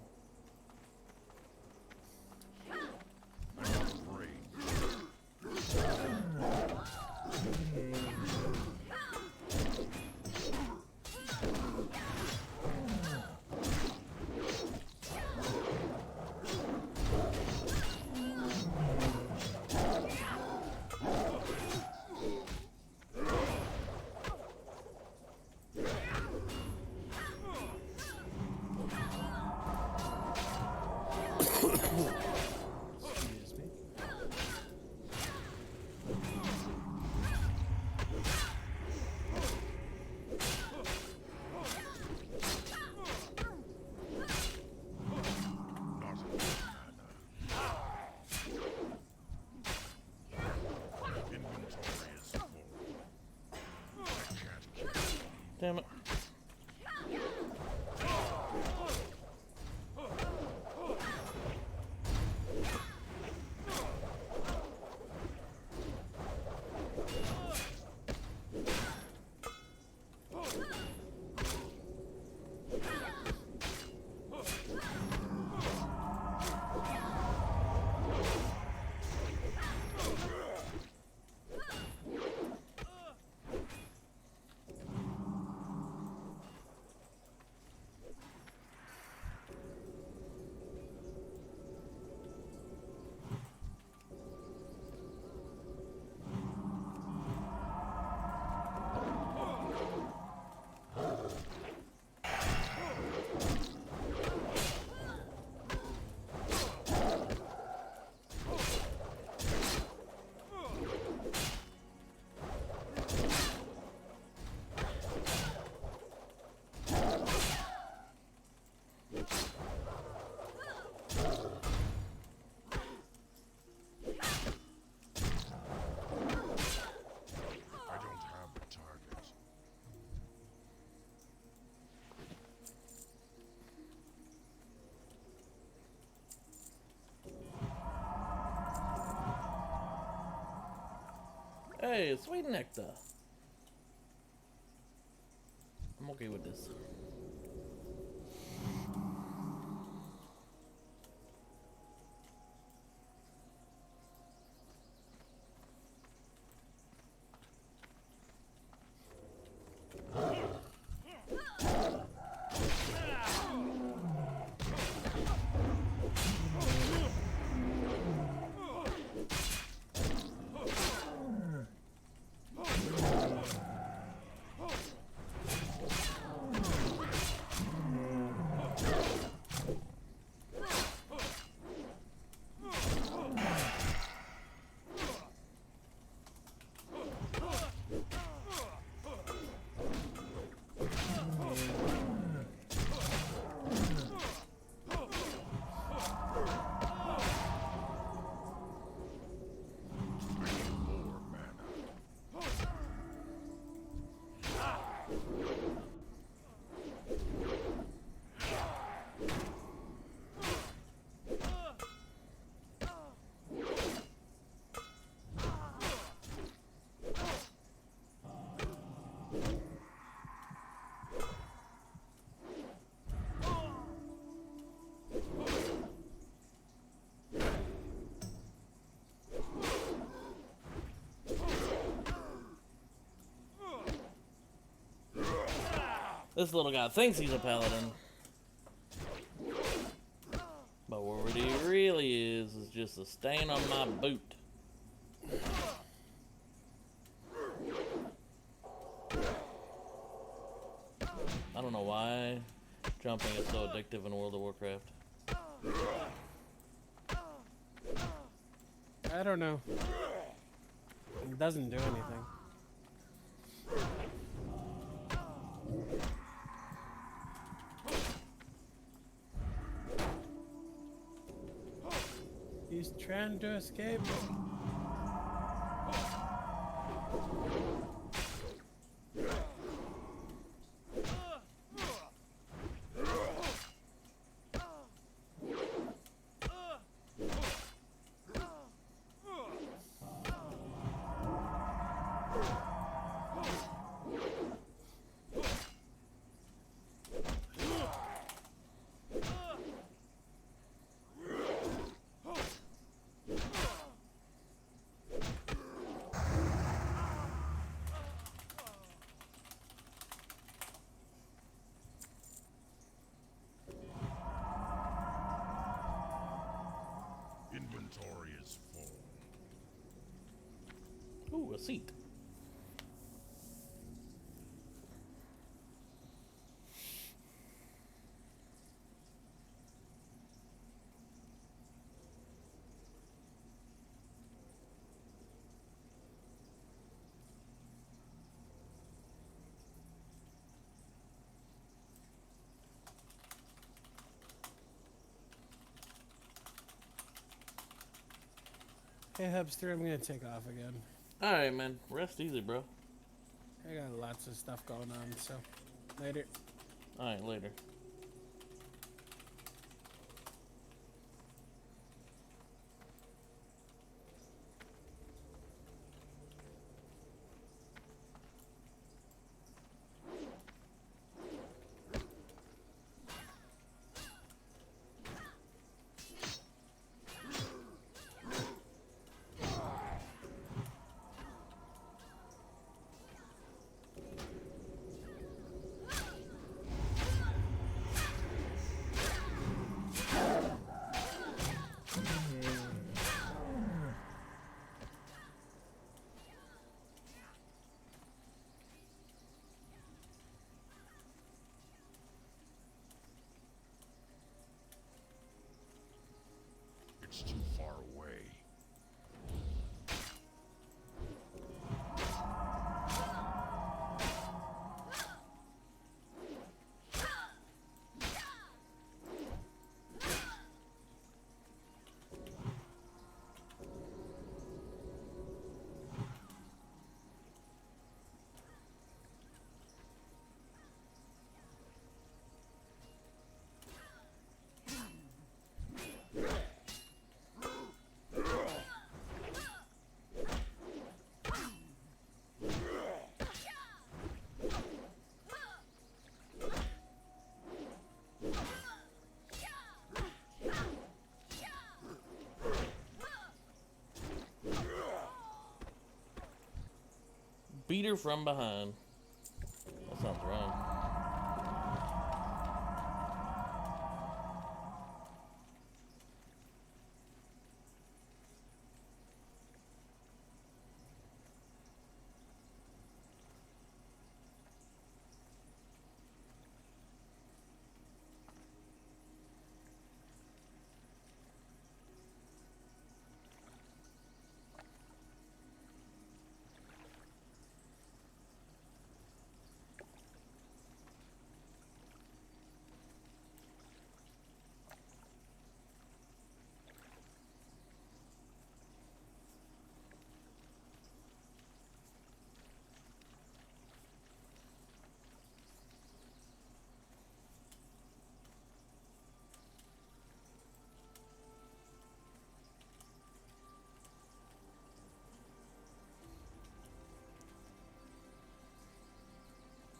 Excuse me. Inventory is full. I can't keep Damn it. I don't have a target. Hey, sweet nectar. I'm okay with this. This little guy thinks he's a paladin. But what he really is just a stain on my boot. I don't know why jumping is so addictive in World of Warcraft. I don't know. It doesn't do anything. He's trying to escape. Inventory is full. Ooh, a seat. Hey, Hubster, I'm gonna take off again. Alright, man. Rest easy, bro. I got lots of stuff going on, so later. Alright, later. It's too far away. Beat her from behind. That sounds wrong.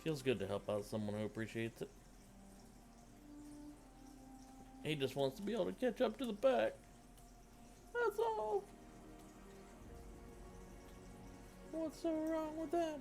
Feels good to help out someone who appreciates it. He just wants to be able to catch up to the pack. That's all. What's so wrong with that?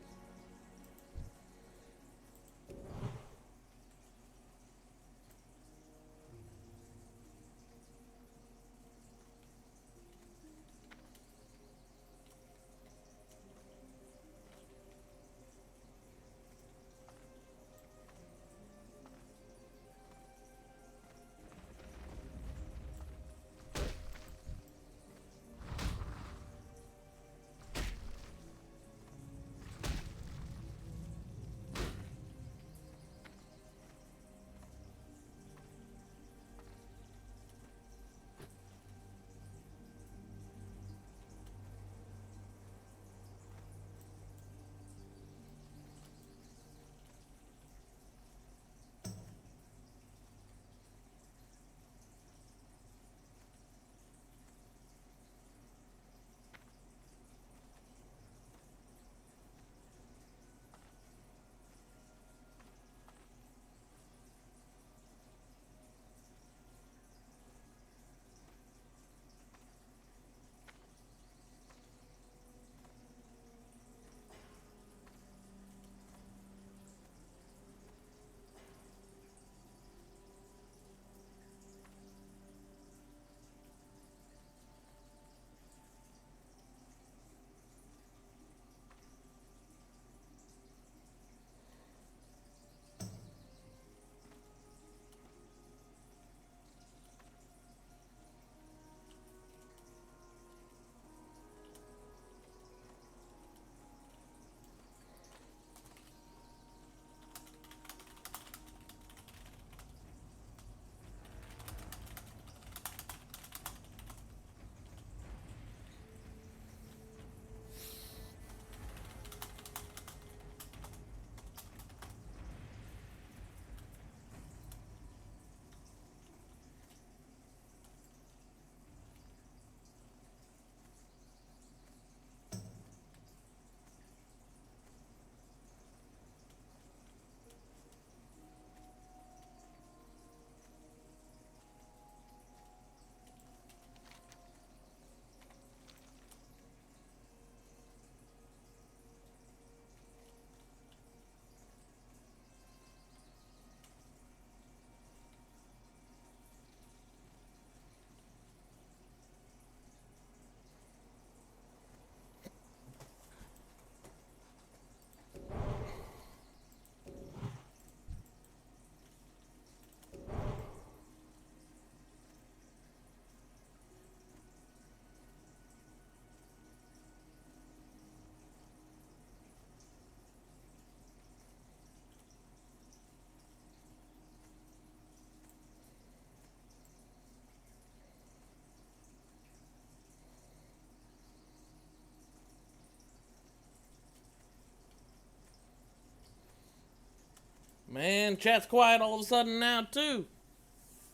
Man, chat's quiet all of a sudden now, too.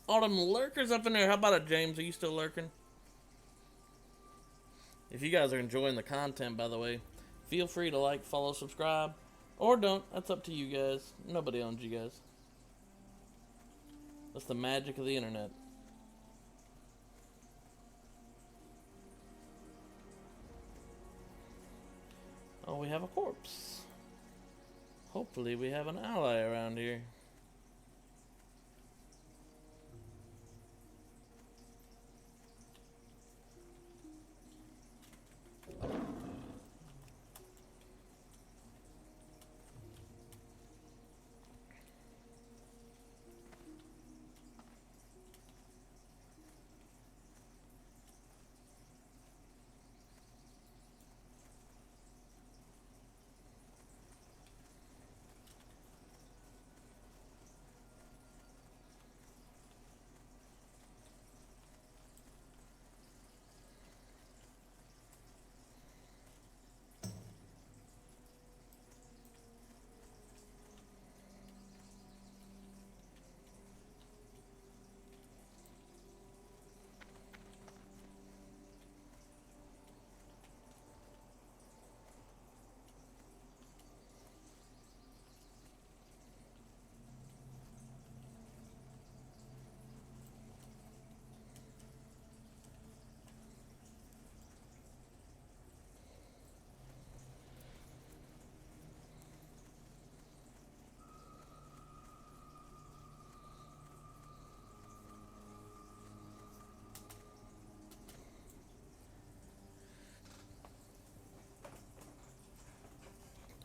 All them lurkers up in there. How about it, James? Are you still lurking? If you guys are enjoying the content, by the way, feel free to like, follow, subscribe, or don't. That's up to you guys. Nobody owns you guys. That's the magic of the internet. Oh, we have a corpse. Hopefully we have an ally around here.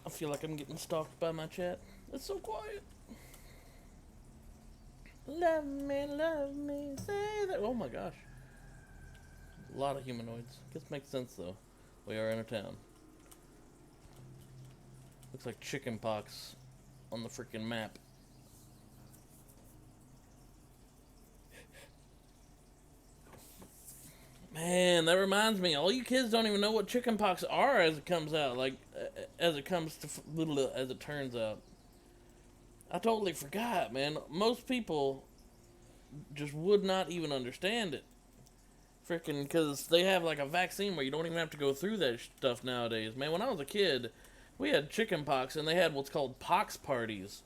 I feel like I'm getting stalked by my chat. It's so quiet. Love me, say that. Oh my gosh. A lot of humanoids. Guess makes sense though. We are in a town. Looks like chicken pox on the freaking map. Man, that reminds me. All you kids don't even know what chicken pox are as it comes out. Like, as it comes to as it turns out. I totally forgot, man. Most people just would not even understand it. Freaking, because they have like a vaccine where you don't even have to go through that stuff nowadays. Man, when I was a kid, we had chicken pox and they had what's called pox parties.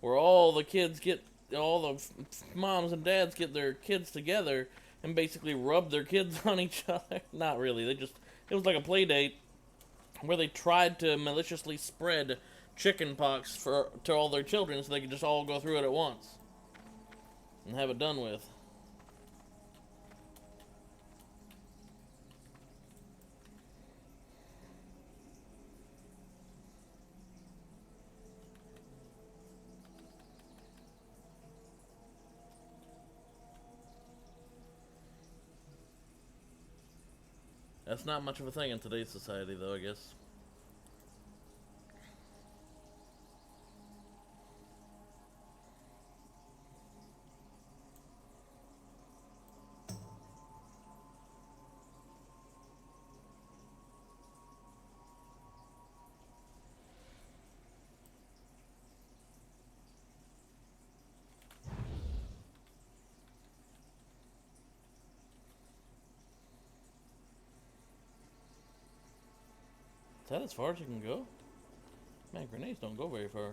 Where all the kids get, all the moms and dads get their kids together and basically rub their kids on each other. Not really, it was like a play date where they tried to maliciously spread chicken pox to all their children so they could just all go through it at once and have it done with. That's not much of a thing in today's society, though, I guess. Is that as far as you can go? Man, grenades don't go very far.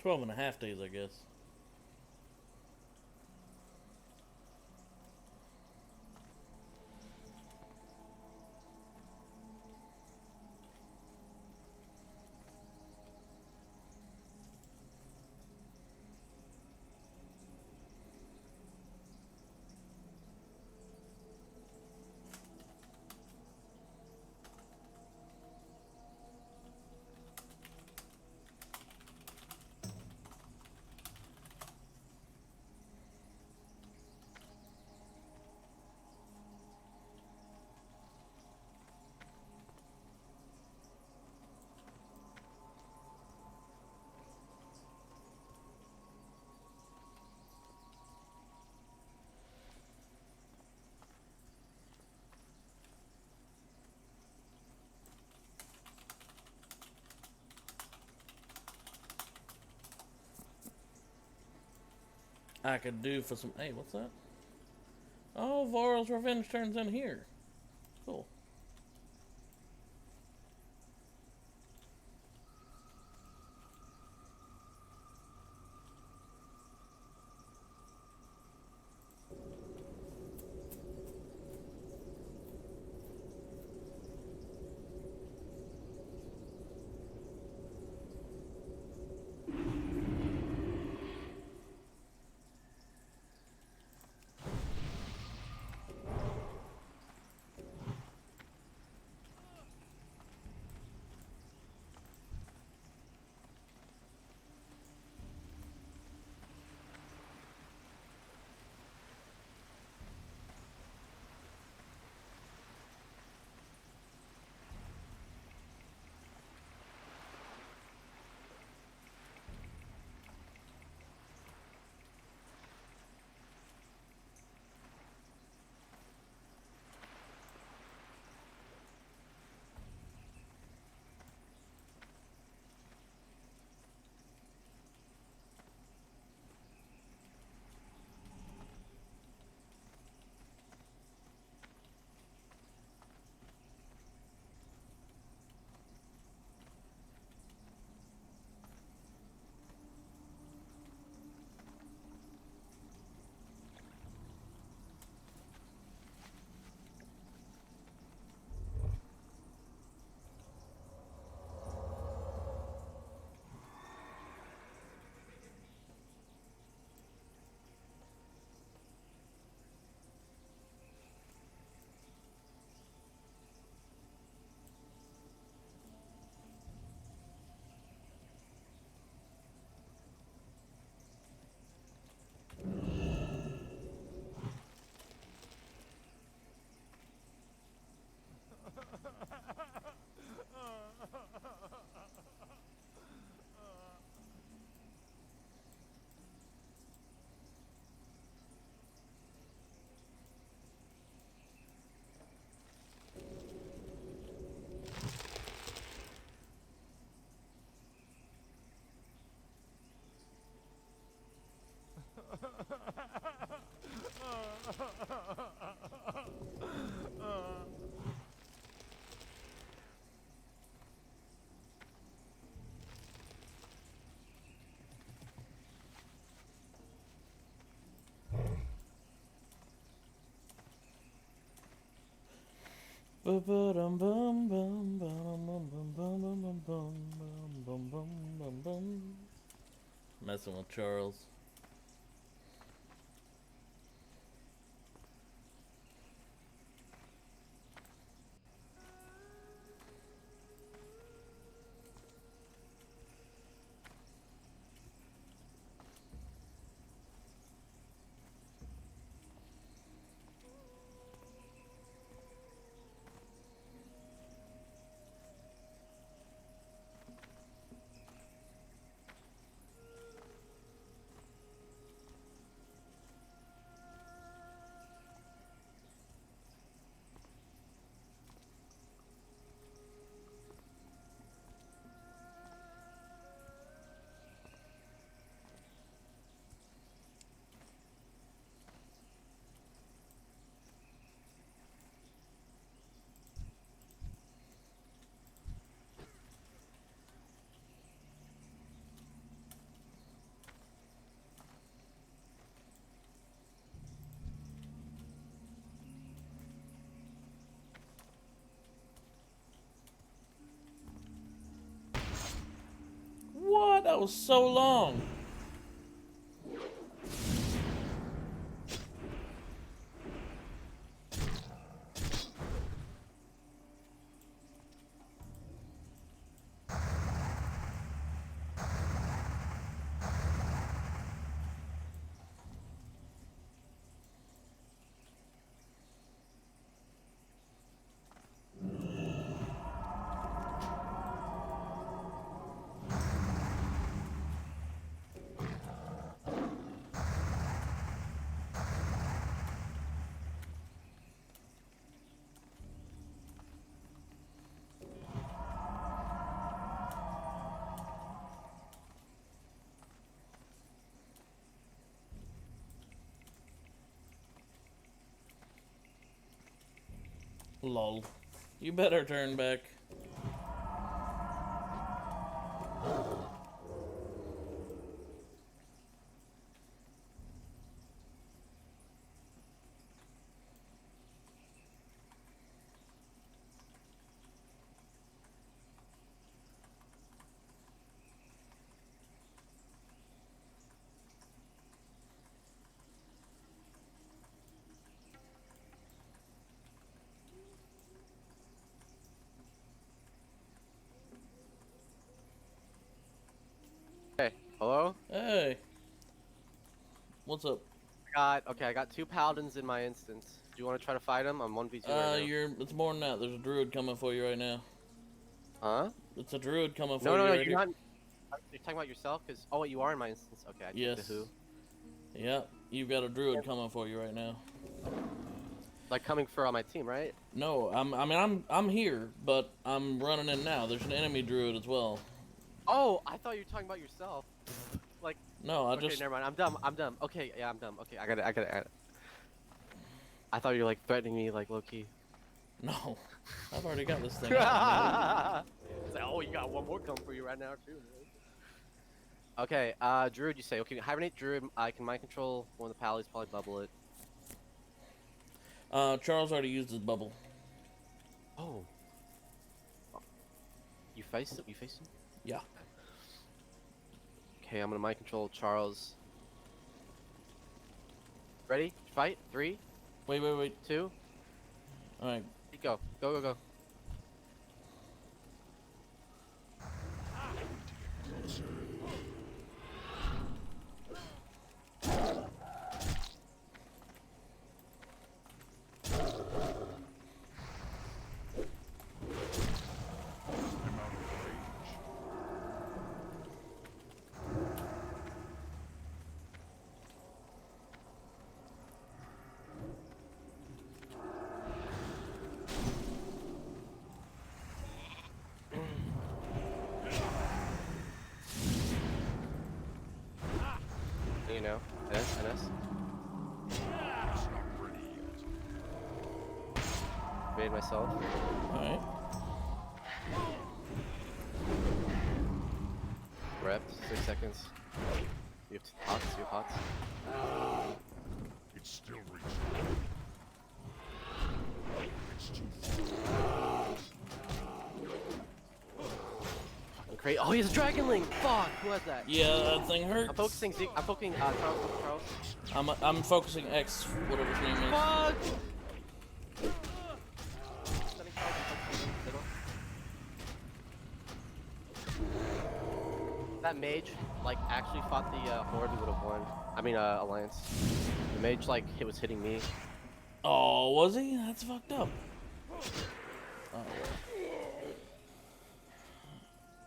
12.5 days, I guess. I could do for some. Hey, what's that? Oh, Varl's Revenge turns in here. Cool. Messing with Charles. was so long. Lol. You better turn back. Hey, hello? Hey. What's up? I got 2 paladins in my instance. Do you want to try to fight them? I'm 1v2 right now. It's more than that. There's a druid coming for you right now. Huh? It's a druid coming for No, you no, no, right you're here. not. You're talking about yourself? Cause oh wait, you are in my instance. Okay, I Yes. the who. Yep. You've got a druid coming for you right now. Like coming for on my team, right? No, I'm here, but I'm running in now. There's an enemy druid as well. Oh, I thought you were talking about yourself. Like. No, I Okay, just. never mind. I'm dumb. I'm dumb. Okay, yeah, I'm dumb. Okay, I gotta add it. I thought you were like threatening me, like low key. No, I've already got this thing. Out, It's like, oh, you got one more coming for you right now too. Man. Okay, druid, you say? Okay, hibernate druid. I can mind control one of the pallies. Probably bubble it. Charles already used his bubble. Oh. You face him? You face him? Yeah. Okay, I'm gonna mind control Charles. Ready? Fight? 3, Wait. 2. All right. Go. Go. I'm out of range. You know, NS. It's not ready yet. Made myself. All right. Repped. 6 seconds. You have pots. It's still reaching. It's too far. Fucking crazy. Oh, he has a dragon link. Fuck. Who has that? Yeah, that thing hurts. I'm focusing Charles. I'm focusing X, whatever his name is. Fuck. That mage, like, actually fought the horde, we would have won. I mean, alliance. The mage, like, it was hitting me. Oh, was he? That's fucked up. Oh, well.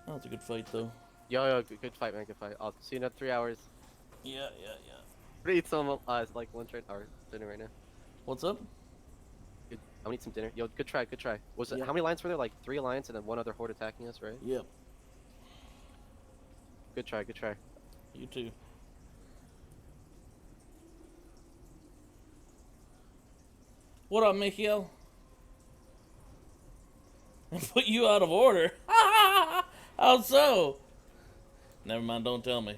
That was a good fight, though. Yo, good fight, man, good fight. I'll see you in 3 hours. Yeah. I'm gonna eat some, like, lunch or dinner right now. What's up? Good. I'm gonna eat some dinner. Yo, good try. Was it, Yeah. how many alliance were there? Like, 3 alliance and then 1 other horde attacking us, right? Yep. Good try. You too. What up, Michael? Put you out of order. How so? Never mind, don't tell me.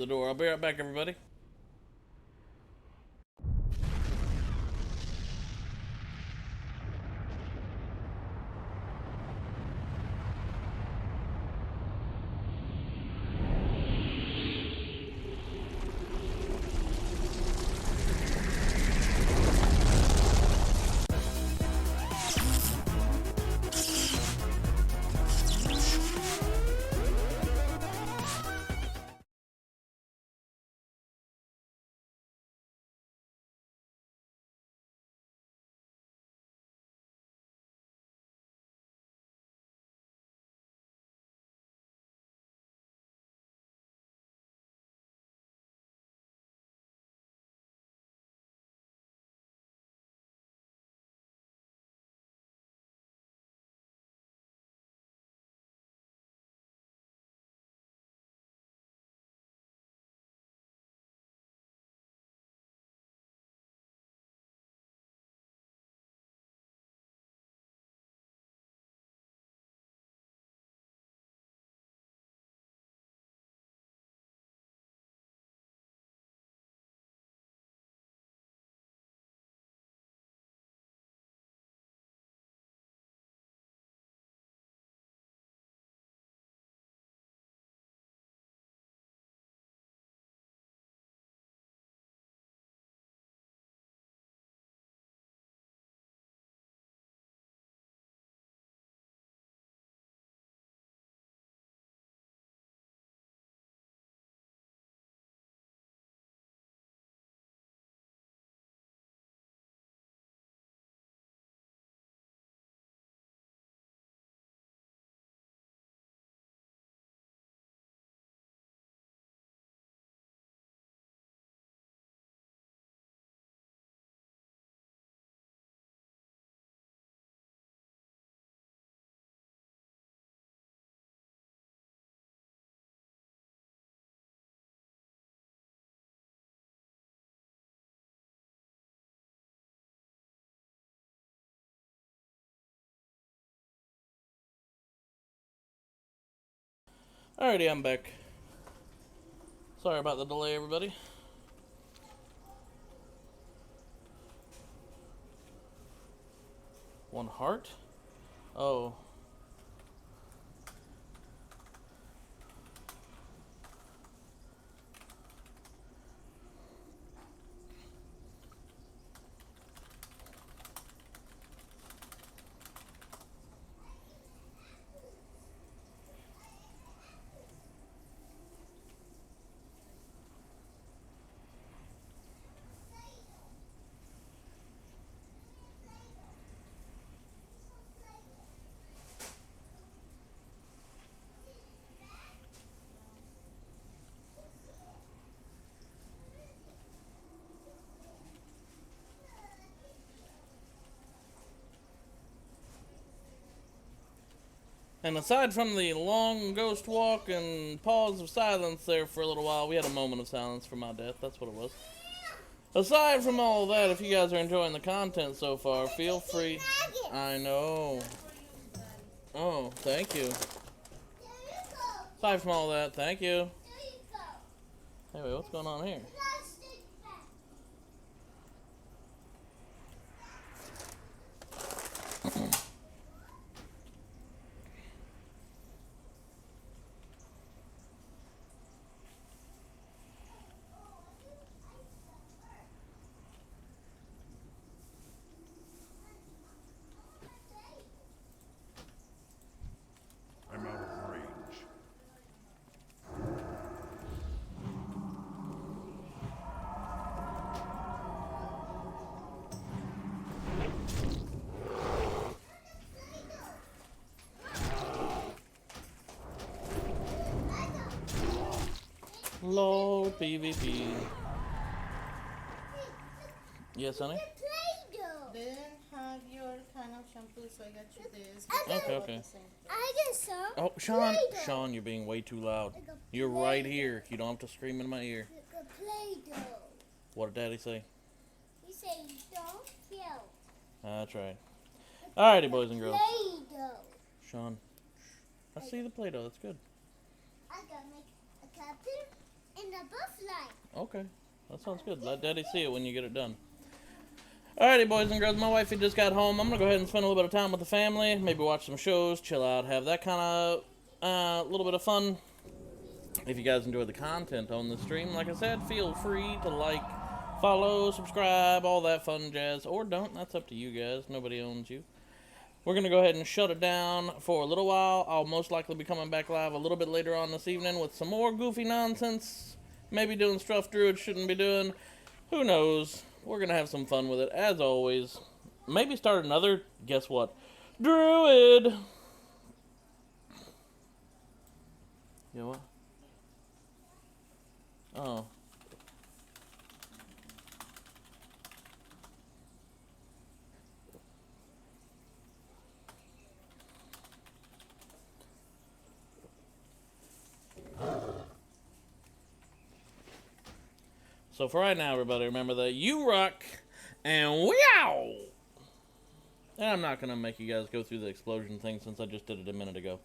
the door. I'll be right back, everybody. Alrighty, I'm back. Sorry about the delay, everybody. One heart? Oh. And aside from the long ghost walk and pause of silence there for a little while, we had a moment of silence for my death. That's what it was. Aside from all of that, if you guys are enjoying the content so far, feel free. I know. Oh, thank you. Aside from all that, thank you. Anyway, what's going on here? I'm out of range. LOL PvP. Yes, honey? Didn't have your kind of shampoo, so I got you this. Okay, okay. I get some. Oh, Sean, Sean, you're being way too loud. You're right here. You don't have to scream in my ear. Like a Play-Doh. What did Daddy say? He said don't kill. That's right. Alrighty, boys and girls. Play-Doh. Sean, I see the Play-Doh. That's good. I gotta make a captain in the buffalo. Okay, that sounds good. Let Daddy see it when you get it done. Alrighty, boys and girls, my wifey just got home. I'm gonna go ahead and spend a little bit of time with the family, maybe watch some shows, chill out, have that kind of little bit of fun. If you guys enjoy the content on the stream, like I said, feel free to like, follow, subscribe, all that fun jazz, or don't. That's up to you guys. Nobody owns you. We're going to go ahead and shut it down for a little while. I'll most likely be coming back live a little bit later on this evening with some more goofy nonsense. Maybe doing stuff Druid shouldn't be doing. Who knows? We're going to have some fun with it, as always. Maybe start another, guess what? Druid! You know what? Oh. So for right now, everybody, remember that you rock and meow! And I'm not going to make you guys go through the explosion thing since I just did it a minute ago.